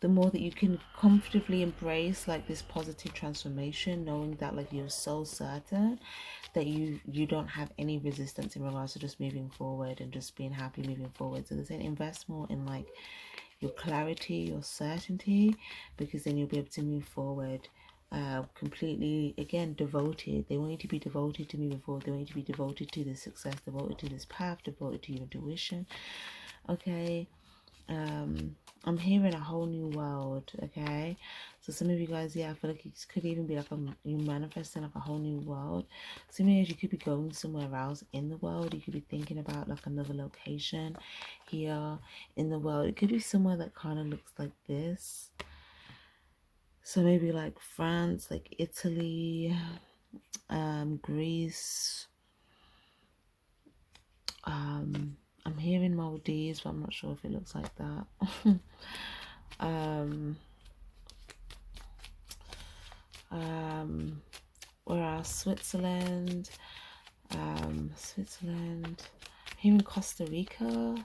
the more that you can comfortably embrace like this positive transformation, knowing that like you're so certain that you don't have any resistance in regards to just moving forward and just being happy moving forward. So they're saying invest more in like your clarity, your certainty, because then you'll be able to move forward completely, again, devoted. They want you to be devoted to moving forward. They want you to be devoted to this success, devoted to this path, devoted to your intuition. Okay, I'm hearing a whole new world. Okay, so some of you guys, yeah, I feel like it could even be like you manifesting like a whole new world. Some of you guys, you could be going somewhere else in the world. You could be thinking about like another location here in the world. It could be somewhere that kind of looks like this. So maybe like France, like Italy, Greece. I'm hearing Maldives, but I'm not sure if it looks like that. um, where else? Switzerland. Switzerland. Here in Costa Rica.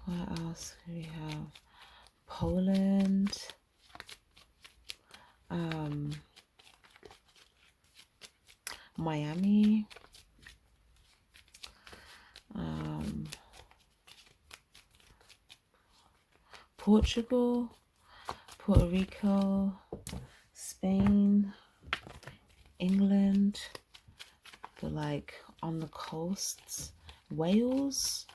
Where else do we have? Poland. Miami. Portugal. Puerto Rico. Spain. England. The like on the coasts. Wales.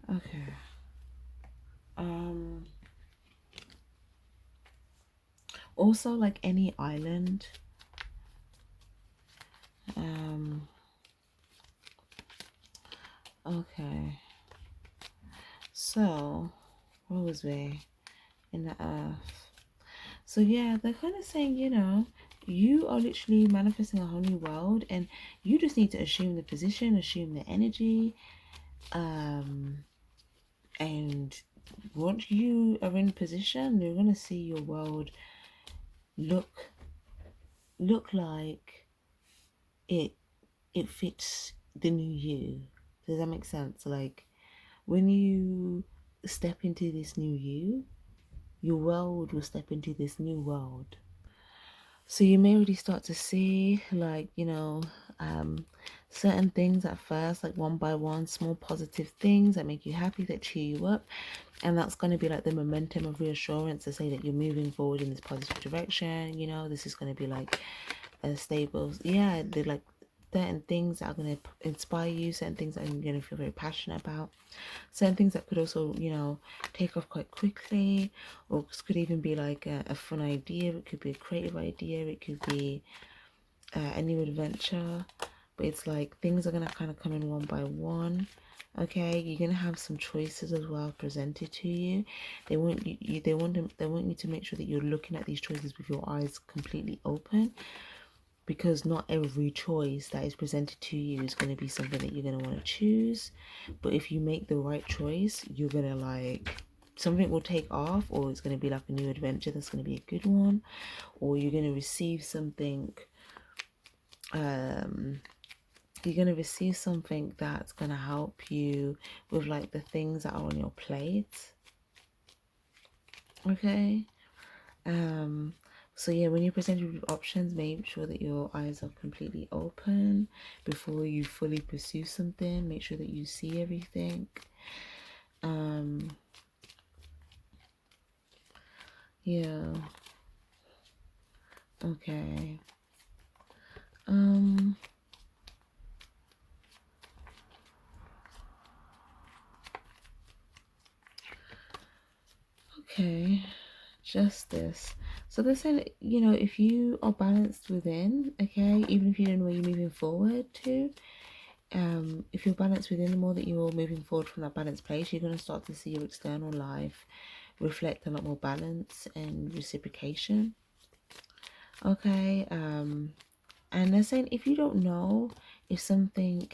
Okay. Also like any island. Okay. So where was we? In the earth. So yeah, they're kind of saying, you are literally manifesting a whole new world, and you just need to assume the position, assume the energy, and once you are in position, you're gonna see your world look like it fits the new you. Does that make sense? Like when you step into this new you, your world will step into this new world. So you may already start to see like, certain things at first, like one by one, small positive things that make you happy, that cheer you up. And that's going to be like the momentum of reassurance to say that you're moving forward in this positive direction. This is going to be like a stable, yeah, they're like certain things that are going to inspire you, certain things that you're going to feel very passionate about, certain things that could also, take off quite quickly, or could even be like a fun idea. It could be a creative idea. It could be a new adventure. But it's like things are going to kind of come in one by one. Okay, you're gonna have some choices as well presented to you. They want you to make sure that you're looking at these choices with your eyes completely open, because not every choice that is presented to you is going to be something that you're going to want to choose. But if you make the right choice, you're going to like something will take off, or it's going to be like a new adventure that's going to be a good one, or you're going to receive something that's going to help you with like the things that are on your plate. Okay. So yeah, when you're presented with options, make sure that your eyes are completely open before you fully pursue something. Make sure that you see everything. Yeah. Okay. Okay. Justice. So they're saying, if you are balanced within, okay, even if you don't know where you're moving forward to, if you're balanced within, the more that you're moving forward from that balanced place, you're going to start to see your external life reflect a lot more balance and reciprocation. Okay. And they're saying if you don't know if something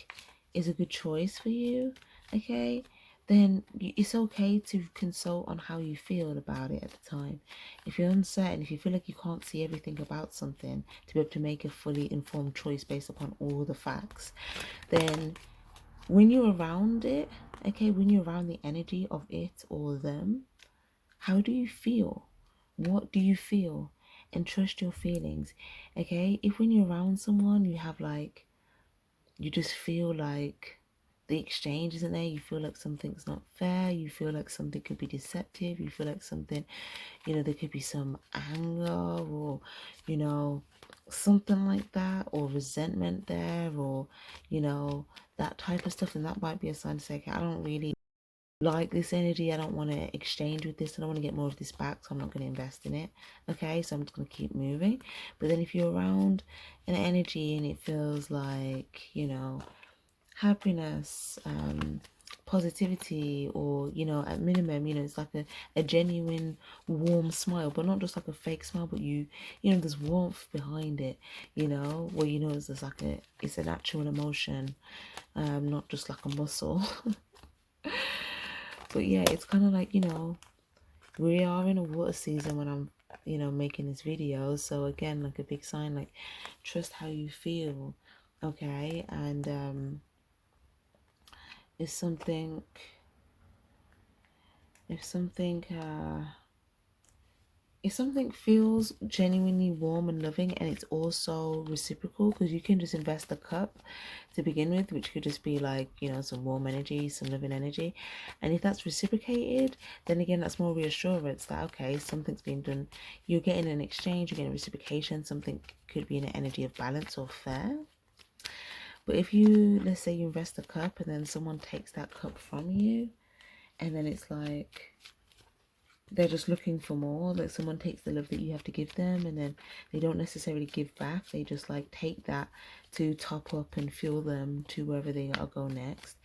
is a good choice for you, okay, then it's okay to consult on how you feel about it at the time. If you're uncertain, if you feel like you can't see everything about something to be able to make a fully informed choice based upon all the facts, then when you're around it, okay, when you're around the energy of it or them, how do you feel? What do you feel? And trust your feelings. Okay? If when you're around someone, you just feel like the exchange isn't there, you feel like something's not fair, you feel like something could be deceptive, you feel like something, there could be some anger or, something like that, or resentment there, or, that type of stuff, and that might be a sign to say, okay, I don't really like this energy, I don't want to exchange with this, I don't want to get more of this back, so I'm not going to invest in it. Okay, so I'm just going to keep moving. But then if you're around an energy and it feels like, happiness, positivity, or at minimum, it's like a genuine warm smile, but not just like a fake smile, but there's warmth behind it, where it's just like it's an actual emotion, not just like a muscle. But yeah, it's kind of like, we are in a water season when I'm making this video. So again, like a big sign, like trust how you feel, okay? And if something if something if something feels genuinely warm and loving, and it's also reciprocal, because you can just invest a cup to begin with, which could just be like some warm energy, some loving energy, and if that's reciprocated, then again that's more reassurance that okay, something's being done, you're getting an exchange, you're getting reciprocation, something could be in an energy of balance or fair. But if you, let's say you invest a cup and then someone takes that cup from you, and then it's like they're just looking for more, like someone takes the love that you have to give them and then they don't necessarily give back, they just like take that to top up and fuel them to wherever they are go next,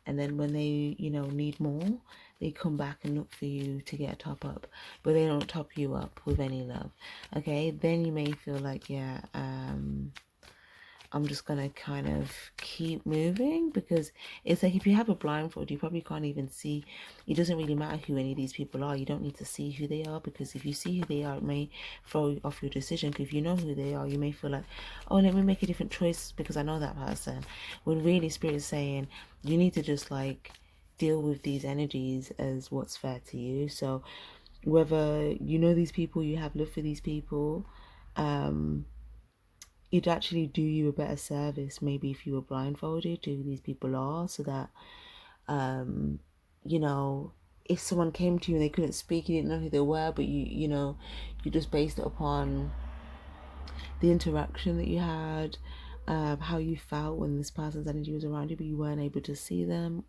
and then when they need more, they come back and look for you to get a top up, but they don't top you up with any love. Okay, then you may feel like, yeah, I'm just gonna kind of keep moving, because it's like if you have a blindfold, you probably can't even see. It doesn't really matter who any of these people are. You don't need to see who they are, because if you see who they are, it may throw off your decision. Because if you know who they are, you may feel like, oh, let me make a different choice because I know that person. When really Spirit is saying you need to just like deal with these energies as what's fair to you. So whether you know these people, you have love for these people, it'd actually do you a better service maybe if you were blindfolded to who these people are, so that you know if someone came to you and they couldn't speak, you didn't know who they were, but you just based it upon the interaction that you had, how you felt when this person's energy was around you, but you weren't able to see them,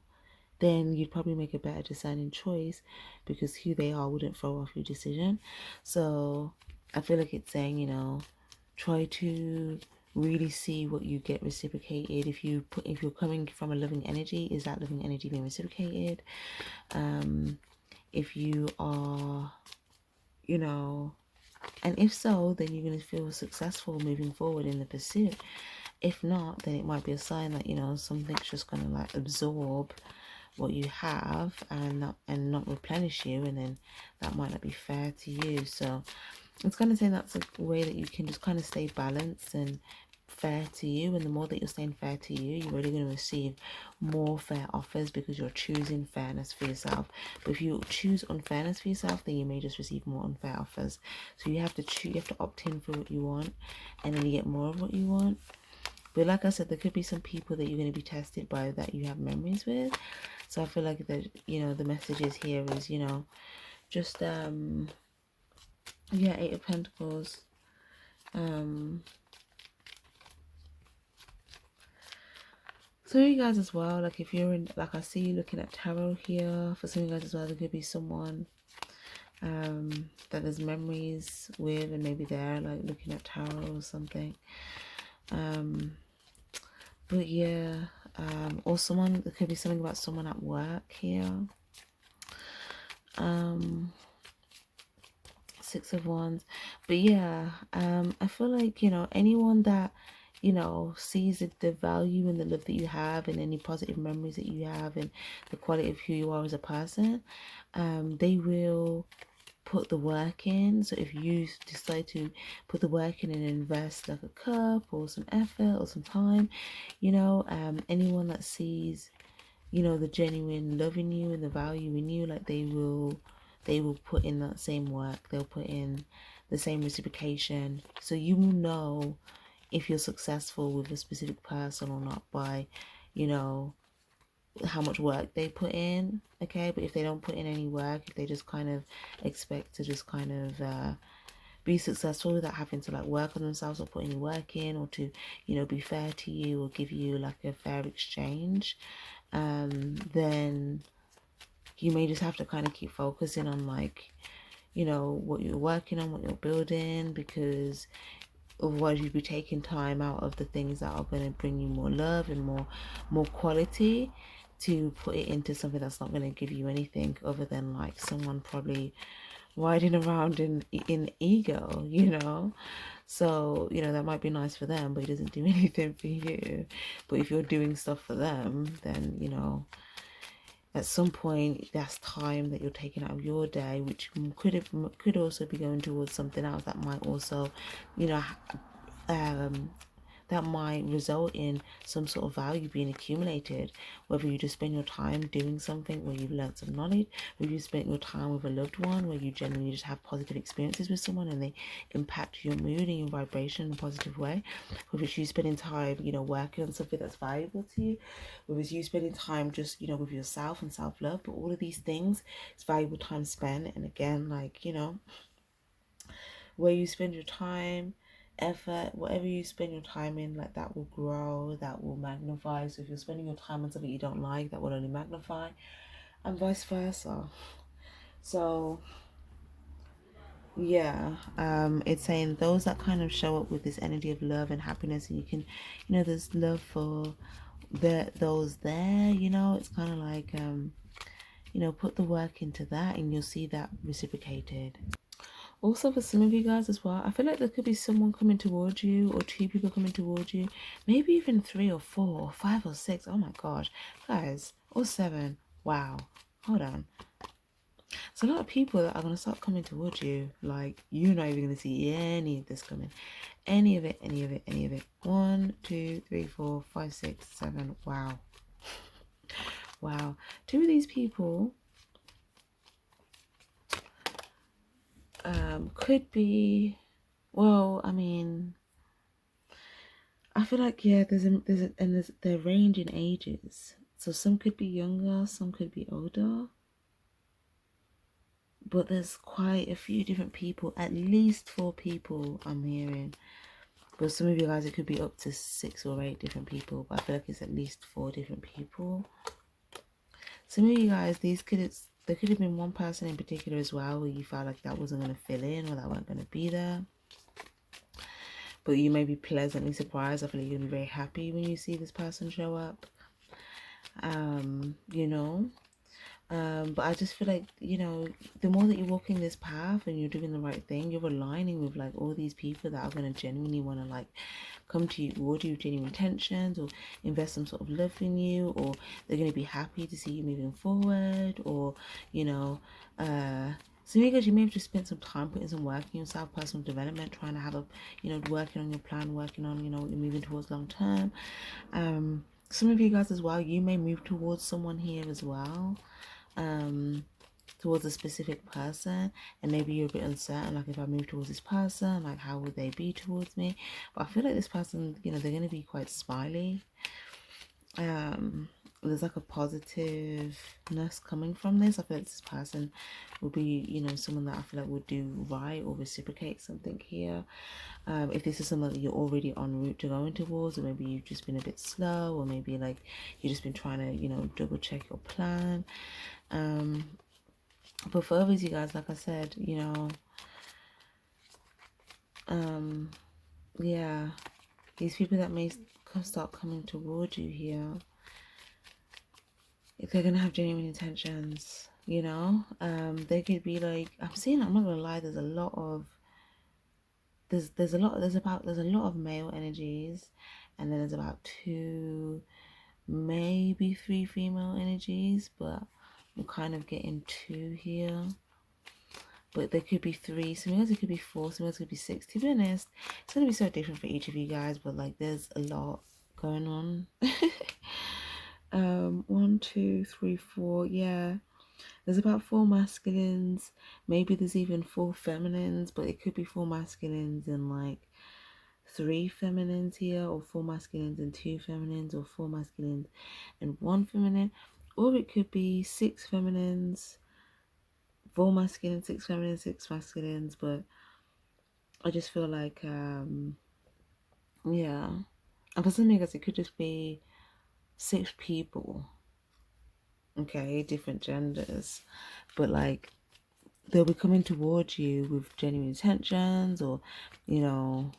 then you'd probably make a better discerning choice, because who they are wouldn't throw off your decision. So I feel like it's saying, try to really see what you get reciprocated. If you're coming from a loving energy, is that loving energy being reciprocated? If you are, and if so, then you're going to feel successful moving forward in the pursuit. If not, then it might be a sign that something's just going to like absorb what you have and not replenish you, and then that might not be fair to you. So it's kind of saying that's a way that you can just kind of stay balanced and fair to you, and the more that you're staying fair to you, you're really going to receive more fair offers, because you're choosing fairness for yourself. But if you choose unfairness for yourself, then you may just receive more unfair offers. So you have to choose, you have to opt in for what you want, and then you get more of what you want. But like I said, there could be some people that you're going to be tested by that you have memories with. So I feel like that the messages here is just yeah, Eight of Pentacles. So you guys as well, like if you're in, like I see you looking at tarot here, for some of you guys as well, there could be someone that there's memories with, and maybe they're like looking at tarot or something. But yeah, or someone, there could be something about someone at work here. Six of Wands. But yeah, I feel like anyone that sees the value and the love that you have, and any positive memories that you have, and the quality of who you are as a person, they will put the work in. So if you decide to put the work in and invest like a cup or some effort or some time, anyone that sees the genuine love in you and the value in you, like they will put in that same work, they'll put in the same reciprocation. So you will know if you're successful with a specific person or not by how much work they put in. Okay, but if they don't put in any work, if they just kind of expect to just kind of be successful without having to like work on themselves or put any work in, or to be fair to you or give you like a fair exchange, then you may just have to kind of keep focusing on like what you're working on, what you're building, because otherwise you'd be taking time out of the things that are going to bring you more love and more quality, to put it into something that's not going to give you anything other than like someone probably riding around in ego, you know. So, you know, that might be nice for them, but it doesn't do anything for you. But if you're doing stuff for them, then, you know, at some point that's time that you're taking out of your day, which could also be going towards something else that might also, you know, that might result in some sort of value being accumulated. Whether you just spend your time doing something where you've learned some knowledge, whether you spend your time with a loved one where you genuinely just have positive experiences with someone and they impact your mood and your vibration in a positive way, whether it's you spending time, you know, working on something that's valuable to you, whether it's you spending time just, you know, with yourself and self-love. But all of these things, it's valuable time spent. And again, like, you know, where you spend your time, effort, whatever you spend your time in, like that will grow, that will magnify. So if you're spending your time on something you don't like, that will only magnify, and vice versa. So yeah, it's saying those that kind of show up with this energy of love and happiness, and you can, you know, there's love for those there, you know, it's kind of like you know, put the work into that and you'll see that reciprocated. Also, for some of you guys as well, I feel like there could be someone coming towards you, or two people coming towards you, maybe even three or four or five or six. Oh my gosh, guys, or seven. Wow, hold on. It's a lot of people that are going to start coming towards you. Like, you're not even going to see any of this coming. Any of it, any of it, any of it. 1, 2, 3, 4, 5, 6, 7. Wow. Wow. Two of these people could be, well, I mean, I feel like, yeah, there's their range in ages. So some could be younger, some could be older. But there's quite a few different people, at least 4 people I'm hearing. But some of you guys, it could be up to 6 or 8 different people. But I feel like it's at least 4 different people. Some of you guys, there could have been one person in particular as well where you felt like that wasn't going to fill in, or that weren't going to be there. But you may be pleasantly surprised. I feel like you're going to be very happy when you see this person show up. You know. But I just feel like, you know, the more that you're walking this path and you're doing the right thing, you're aligning with like all these people that are going to genuinely want to like come to you, or do genuine intentions, or invest some sort of love in you, or they're going to be happy to see you moving forward, or, you know, so because you may have just spent some time putting some work in yourself, personal development, trying to have a, you know, working on your plan, working on, you know, what you're moving towards long term. Some of you guys as well, you may move towards someone here as well, towards a specific person, and maybe you're a bit uncertain, like, if I move towards this person, like, how would they be towards me? But I feel like this person, you know, they're going to be quite smiley. There's like a positiveness coming from this. I feel like this person will be, you know, someone that I feel like would do right or reciprocate something here. If this is someone that you're already en route to going towards, or maybe you've just been a bit slow, or maybe like you've just been trying to, you know, double check your plan. But for others, you guys, like I said, you know, yeah, these people that may start coming towards you here, if they're gonna have genuine intentions, you know, they could be like, I'm not gonna lie, there's a lot of male energies, and then there's about 2, maybe 3 female energies, but I'm kind of getting 2 here. But there could be 3, sometimes it could be 4, sometimes it could be 6. To be honest, it's gonna be so different for each of you guys, but like there's a lot going on. 1, 2, 3, 4, yeah. There's about 4 masculines. Maybe there's even 4 feminines, but it could be 4 masculines and like 3 feminines here, or 4 masculines and 2 feminines, or 4 masculines and 1 feminine, or it could be 6 feminines, 4 masculines, 6 feminines, 6 masculines. But I just feel like yeah, and for some niggas it could just be 6 people, okay, different genders, but like they'll be coming towards you with genuine intentions, or, you know,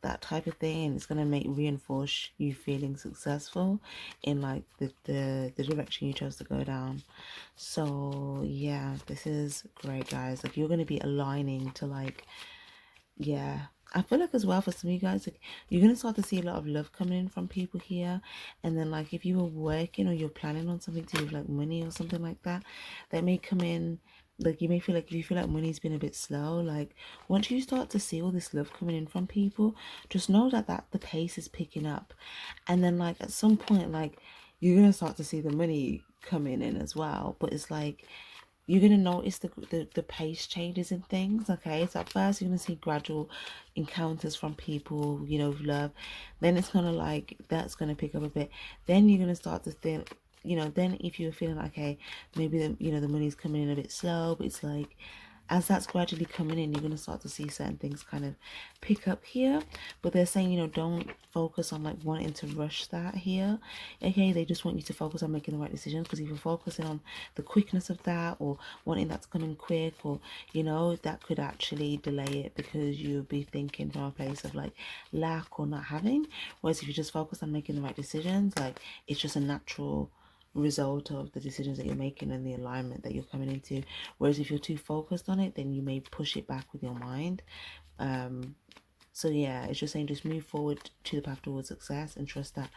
that type of thing, and it's going to reinforce you feeling successful in like the direction you chose to go down. So yeah, this is great, guys. Like, you're going to be aligning to like, yeah, I feel like as well for some of you guys, like, you're gonna start to see a lot of love coming in from people here. And then like if you were working or you're planning on something to do with like money or something like that, that may come in. Like, you may feel like, if you feel like money's been a bit slow, like once you start to see all this love coming in from people, just know that the pace is picking up. And then like at some point, like, you're gonna start to see the money coming in as well. But it's like, you're going to notice the pace changes in things. Okay, so at first you're going to see gradual encounters from people, you know, with love. Then it's going to like, that's going to pick up a bit. Then you're going to start to think, you know, then if you're feeling like, okay, maybe the, you know, the money's coming in a bit slow, but it's like, as that's gradually coming in, you're going to start to see certain things kind of pick up here. But they're saying, you know, don't focus on like wanting to rush that here. Okay, they just want you to focus on making the right decisions, because if you're focusing on the quickness of that, or wanting that to come in quick, or, you know, that could actually delay it, because you'll be thinking from a place of like lack or not having. Whereas if you just focus on making the right decisions, like, it's just a natural result of the decisions that you're making and the alignment that you're coming into. Whereas if you're too focused on it, then you may push it back with your mind. So yeah, it's just saying, just move forward to the path towards success and trust that,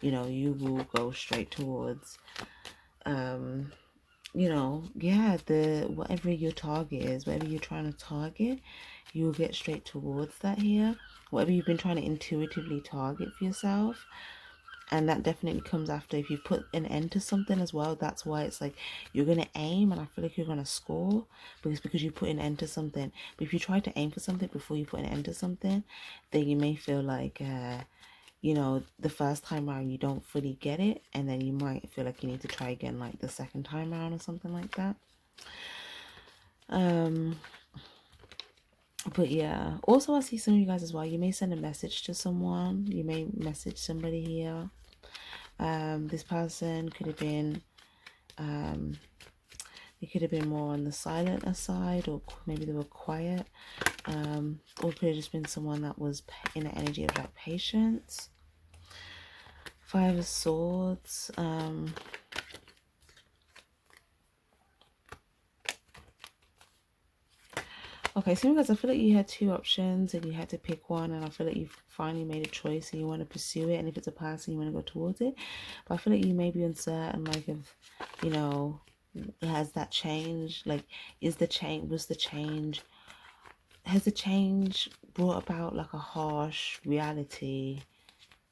you know, you will go straight towards you know, yeah, the whatever your target is, whatever you're trying to target, you will get straight towards that here. Whatever you've been trying to intuitively target for yourself. And that definitely comes after if you put an end to something as well. That's why it's like, you're going to aim, and I feel like you're going to score, because you put an end to something. But if you try to aim for something before you put an end to something, then you may feel like, you know, the first time around you don't fully get it, and then you might feel like you need to try again like the second time around or something like that. But yeah, also I see some of you guys as well, you may send a message to someone, you may message somebody here. This person could have been, it could have been more on the silent side, or maybe they were quiet, or it could have just been someone that was in the energy of like patience. Five of Swords. Okay, so guys, I feel like you had two options and you had to pick one, and I feel like you finally made a choice and you want to pursue it, and if it's a person, you want to go towards it. But I feel like you may be uncertain, like, if, you know, has that change, like, has the change brought about like a harsh reality,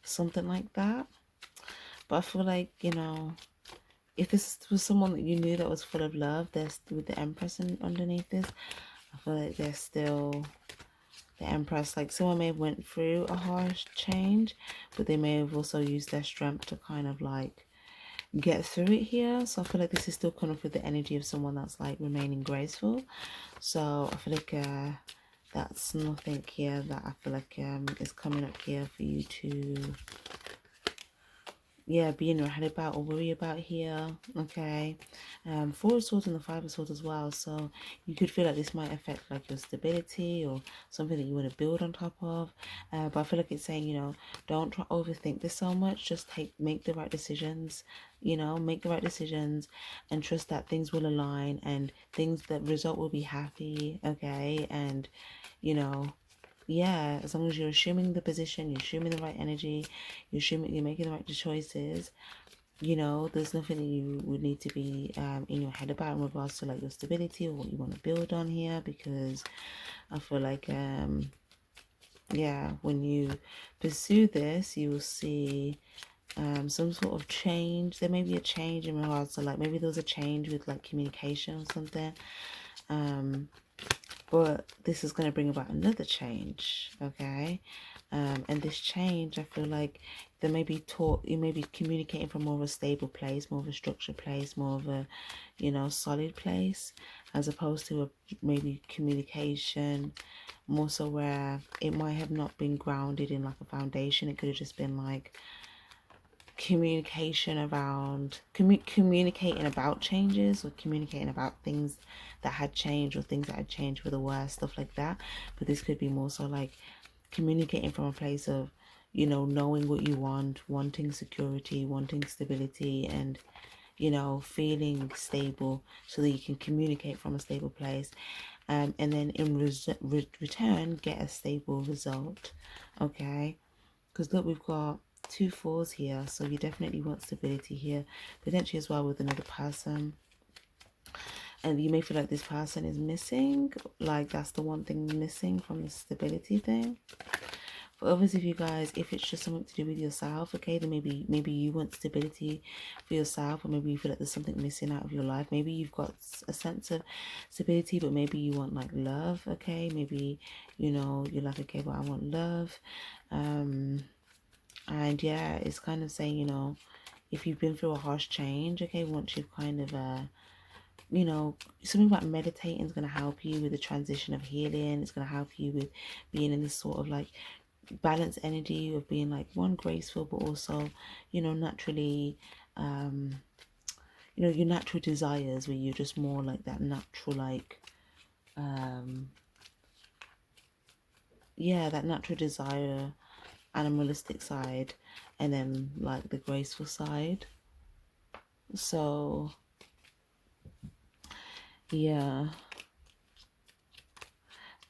something like that? But I feel like, you know, if this was someone that you knew that was full of love, there's, with the Empress underneath this, I feel like there's still the Empress, like someone may have went through a harsh change, but they may have also used their strength to kind of like get through it here. So I feel like this is still coming with the energy of someone that's like remaining graceful. So I feel like that's nothing here that I feel like is coming up here for you to, yeah, be in your head about or worry about here. Okay, Four of Swords and the Five of Swords as well. So you could feel like this might affect like your stability or something that you want to build on top of. But I feel like it's saying, you know, don't try overthink this so much. Just make the right decisions. You know, make the right decisions and trust that things will align, and the result will be happy. Okay, and you know, yeah, as long as you're assuming the position, you're assuming the right energy, you're making the right choices, you know, there's nothing that you would need to be in your head about in regards to like your stability or what you want to build on here, because I feel like yeah, when you pursue this, you will see some sort of change. There may be a change in regards to like, maybe there was a change with like communication or something, but this is going to bring about another change. Okay, and this change, I feel like there may be you may be communicating from more of a stable place, more of a structured place, more of a, you know, solid place, as opposed to a maybe communication more so where it might have not been grounded in like a foundation. It could have just been like communication around communicating about changes, or communicating about things that had changed, or things that had changed for the worse, stuff like that. But this could be more so like communicating from a place of, you know, knowing what you want, wanting security, wanting stability, and, you know, feeling stable so that you can communicate from a stable place. And then in return, get a stable result. Okay. Because look, we've got 2 4s here. So you definitely want stability here. Potentially as well with another person. And you may feel like this person is missing, like that's the one thing missing from the stability thing. For others of you guys, if it's just something to do with yourself, okay, then maybe you want stability for yourself, or maybe you feel like there's something missing out of your life. Maybe you've got a sense of stability, but maybe you want like love, okay? Maybe, you know, you're like, okay, but I want love. And yeah, it's kind of saying, you know, if you've been through a harsh change, okay, once you've kind of you know, something about meditating is going to help you with the transition of healing. It's going to help you with being in this sort of like balanced energy of being like one graceful, but also, you know, naturally, you know, your natural desires where you're just more like that natural, like, yeah, that natural desire, animalistic side, and then like the graceful side. So yeah.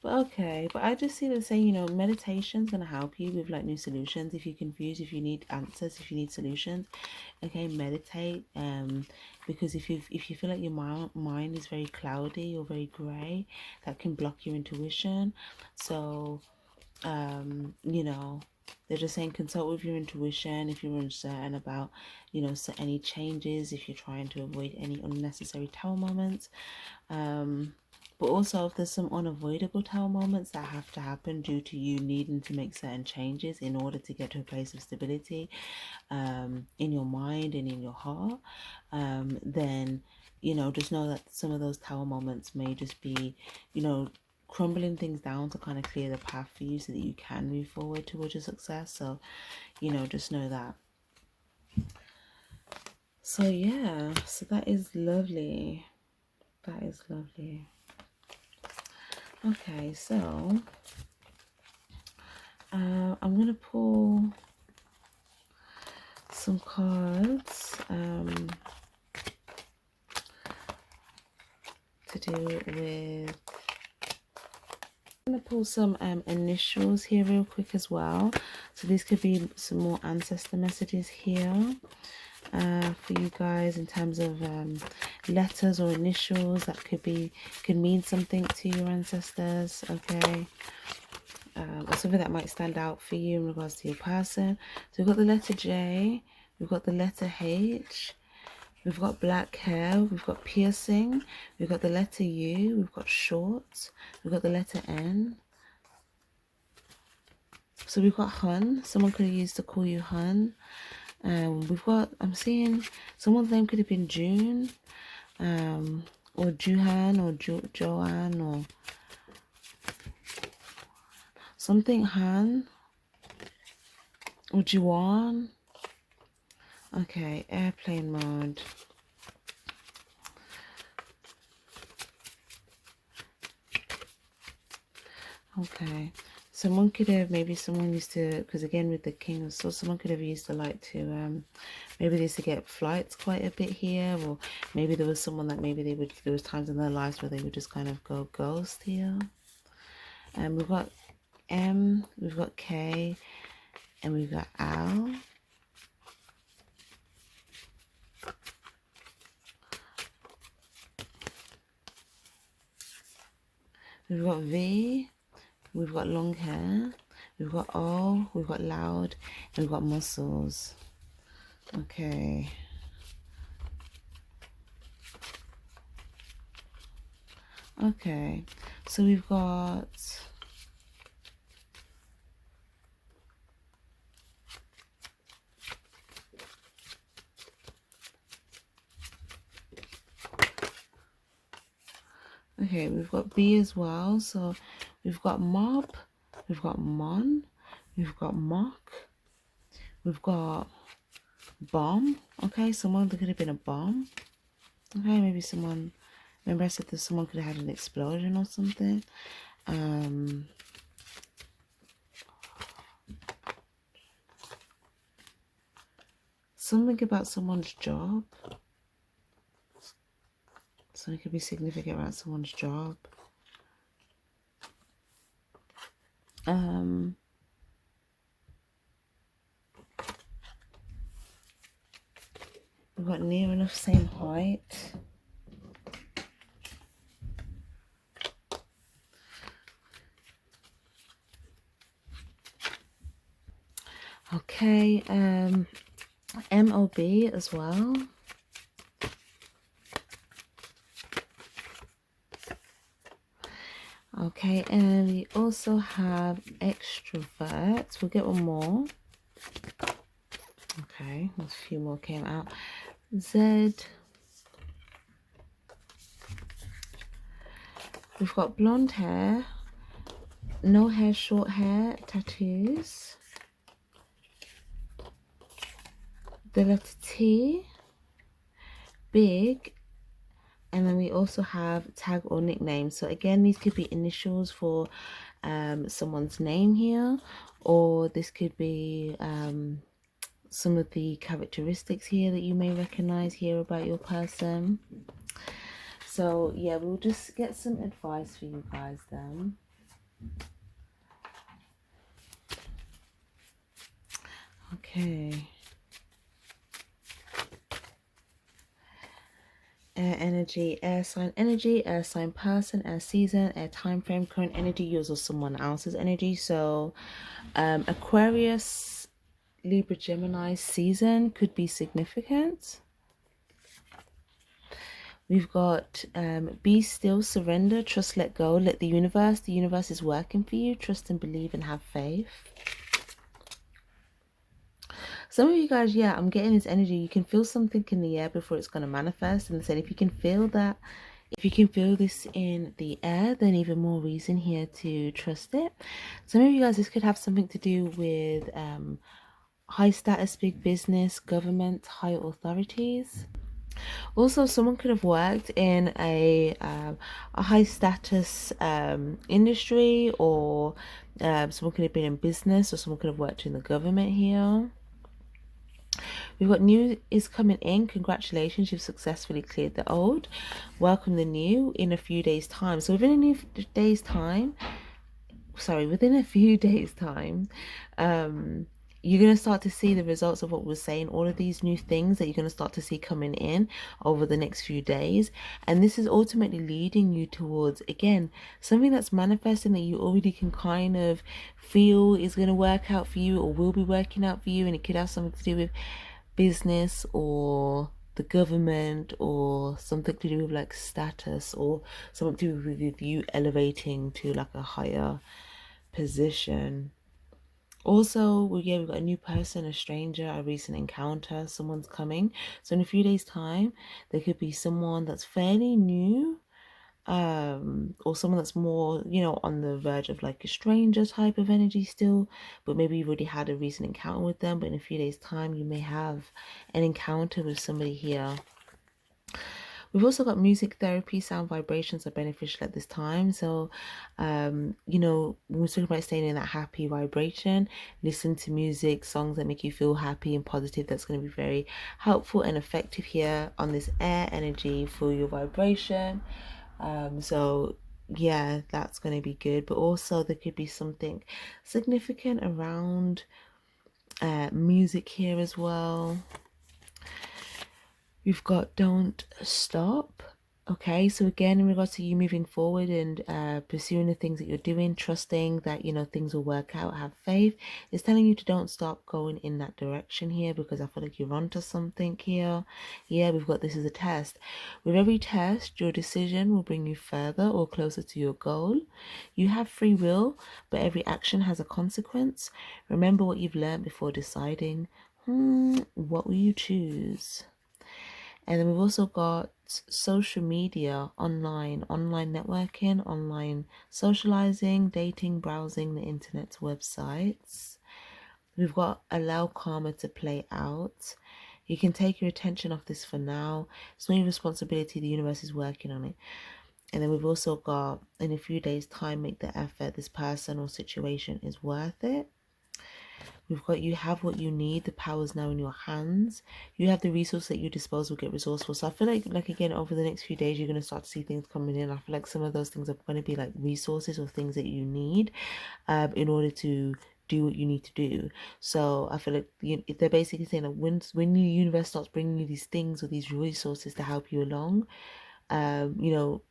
But okay, but I just see them saying, you know, meditation's gonna help you with like new solutions. If you're confused, if you need answers, if you need solutions, okay, meditate. Because if you feel like your mind is very cloudy or very grey, that can block your intuition. So, you know, they're just saying consult with your intuition if you're uncertain about, you know, so any changes, if you're trying to avoid any unnecessary tower moments. But also if there's some unavoidable tower moments that have to happen due to you needing to make certain changes in order to get to a place of stability, in your mind and in your heart, then, you know, just know that some of those tower moments may just be, you know, crumbling things down to kind of clear the path for you so that you can move forward towards your success. So, you know, just know that. So yeah, so that is lovely. That is lovely. Okay, so I'm gonna pull some cards to do with. I'm gonna pull some initials here real quick as well. So these could be some more ancestor messages here for you guys in terms of letters or initials that could mean something to your ancestors. Okay. Or something that might stand out for you in regards to your person. So we've got the letter J, we've got the letter H, we've got black hair, we've got piercing, we've got the letter U, we've got short, we've got the letter N. So we've got Hun. Someone could have used to call you Hun. We've got, I'm seeing someone's name could have been June, or Juhan, or Joanne, or something Han, or Juan. Okay, airplane mode. Okay, someone could have, maybe someone used to, because again with the King of Swords, someone could have used to like to, maybe they used to get flights quite a bit here, or maybe there was someone that maybe there was times in their lives where they would just kind of go ghost here. And we've got M, we've got K, and we've got L. We've got V, we've got long hair, we've got O, we've got loud, and we've got muscles. Okay. Okay, so we've got okay, we've got B as well. So we've got mob, we've got mon, we've got mock, we've got bomb. Okay, someone, there could have been a bomb. Okay, maybe someone, remember I said that someone could have had an explosion or something. something about someone's job. Something could be significant about someone's job. We've got near enough same height. Okay, MOB as well. Okay, and we also have extroverts. We'll get one more. Okay, a few more came out. Z. We've got blonde hair, no hair, short hair, tattoos. The letter T, big, and then we also have tag or nickname. So again, these could be initials for someone's name here, or this could be some of the characteristics here that you may recognize here about your person. So yeah, we'll just get some advice for you guys then. Okay. Air energy, air sign person, air season, air time frame, current energy, yours or someone else's energy. So Aquarius, Libra, Gemini season could be significant. We've got be still, surrender, trust, let go, let the universe is working for you, trust and believe and have faith. Some of you guys, yeah, I'm getting this energy. You can feel something in the air before it's going to manifest. And I said, if you can feel that, if you can feel this in the air, then even more reason here to trust it. Some of you guys, this could have something to do with high status, big business, government, high authorities. Also, someone could have worked in a high status industry, or someone could have been in business, or someone could have worked in the government here. We've got new is coming in. Congratulations, you've successfully cleared the old. Welcome the new in a few days' time. So within a few days' time, you're going to start to see the results of what we're saying, all of these new things that you're going to start to see coming in over the next few days. And this is ultimately leading you towards, again, something that's manifesting that you already can kind of feel is going to work out for you or will be working out for you. And it could have something to do with business or the government, or something to do with like status, or something to do with you elevating to like a higher position. Also, we've got a new person, a stranger, a recent encounter, someone's coming. So in a few days' time, there could be someone that's fairly new, or someone that's more, on the verge of like a stranger type of energy still, but maybe you've already had a recent encounter with them. But in a few days' time, you may have an encounter with somebody here. We've also got music therapy, sound vibrations are beneficial at this time. So, when we're talking about staying in that happy vibration, listen to music, songs that make you feel happy and positive. That's going to be very helpful and effective here on this air energy for your vibration. So yeah, that's going to be good. But also there could be something significant around music here as well. We've got don't stop. Okay, so again, in regards to you moving forward and pursuing the things that you're doing, trusting that, things will work out, have faith, it's telling you to don't stop going in that direction here, because I feel like you're onto something here. Yeah, we've got this as a test. With every test, your decision will bring you further or closer to your goal. You have free will, but every action has a consequence. Remember what you've learned before deciding. What will you choose? And then we've also got social media, online networking, online socializing, dating, browsing the internet's websites. We've got allow karma to play out. You can take your attention off this for now. It's not your responsibility. The universe is working on it. And then we've also got, in a few days' time, make the effort. This person or situation is worth it. You have what you need. The power's now in your hands. You have the resource at your disposal. Get resourceful. So I feel like again, over the next few days, you're going to start to see things coming in. I feel like some of those things are going to be like resources or things that you need in order to do what you need to do. So I feel like they're basically saying that when the universe starts bringing you these things or these resources to help you along, you know,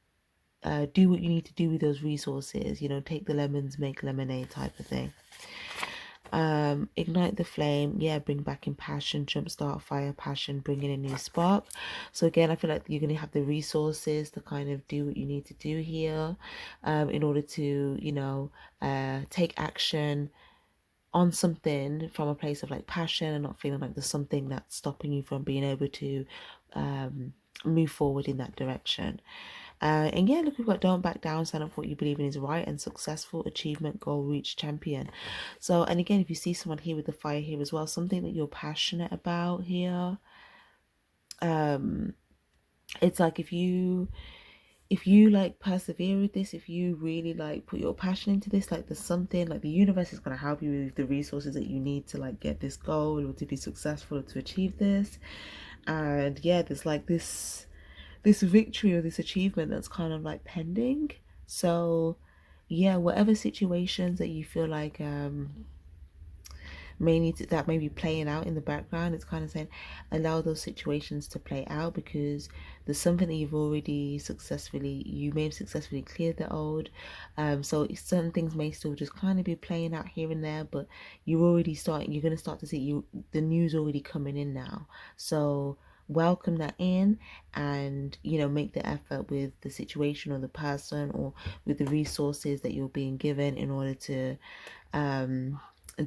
do what you need to do with those resources. You know, take the lemons, make lemonade type of thing. Ignite the flame, yeah, bring back in passion, jumpstart fire, passion, bring in a new spark. So again, I feel like you're going to have the resources to kind of do what you need to do here, in order to, you know, take action on something from a place of like passion and not feeling like there's something that's stopping you from being able to move forward in that direction. And yeah, look, we've got don't back down, stand up for what you believe in is right, and successful, achievement, goal, reach, champion. So, and again, if you see someone here with the fire here as well, something that you're passionate about here, it's like if you like persevere with this, if you really like put your passion into this, like there's something like the universe is going to help you with the resources that you need to like get this goal or to be successful or to achieve this. And yeah, there's like this victory or this achievement that's kind of like pending. So yeah, whatever situations that you feel like that may be playing out in the background, it's kind of saying allow those situations to play out, because there's something that you may have successfully cleared the old, so certain things may still just kind of be playing out here and there, but you're going to start to see the news already coming in now. So welcome that in, and you know, make the effort with the situation or the person or with the resources that you're being given in order to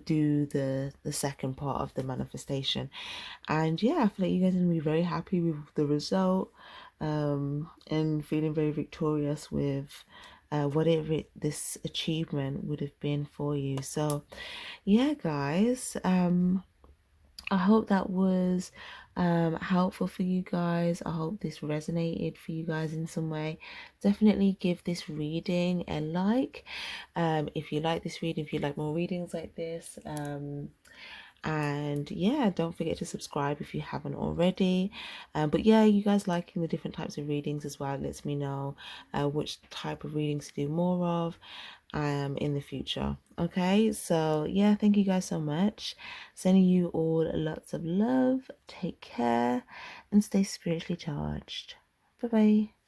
do the second part of the manifestation. And yeah, I feel like you guys are gonna be very happy with the result, and feeling very victorious with whatever this achievement would have been for you. So yeah, guys, I hope that was helpful for you guys. I hope this resonated for you guys in some way. Definitely give this reading a like, if you like this reading, if you like more readings like this. And yeah, don't forget to subscribe if you haven't already. But yeah, you guys liking the different types of readings as well lets me know which type of readings to do more of in the future. Okay, so yeah, thank you guys so much. Sending you all lots of love. Take care and stay spiritually charged. Bye bye.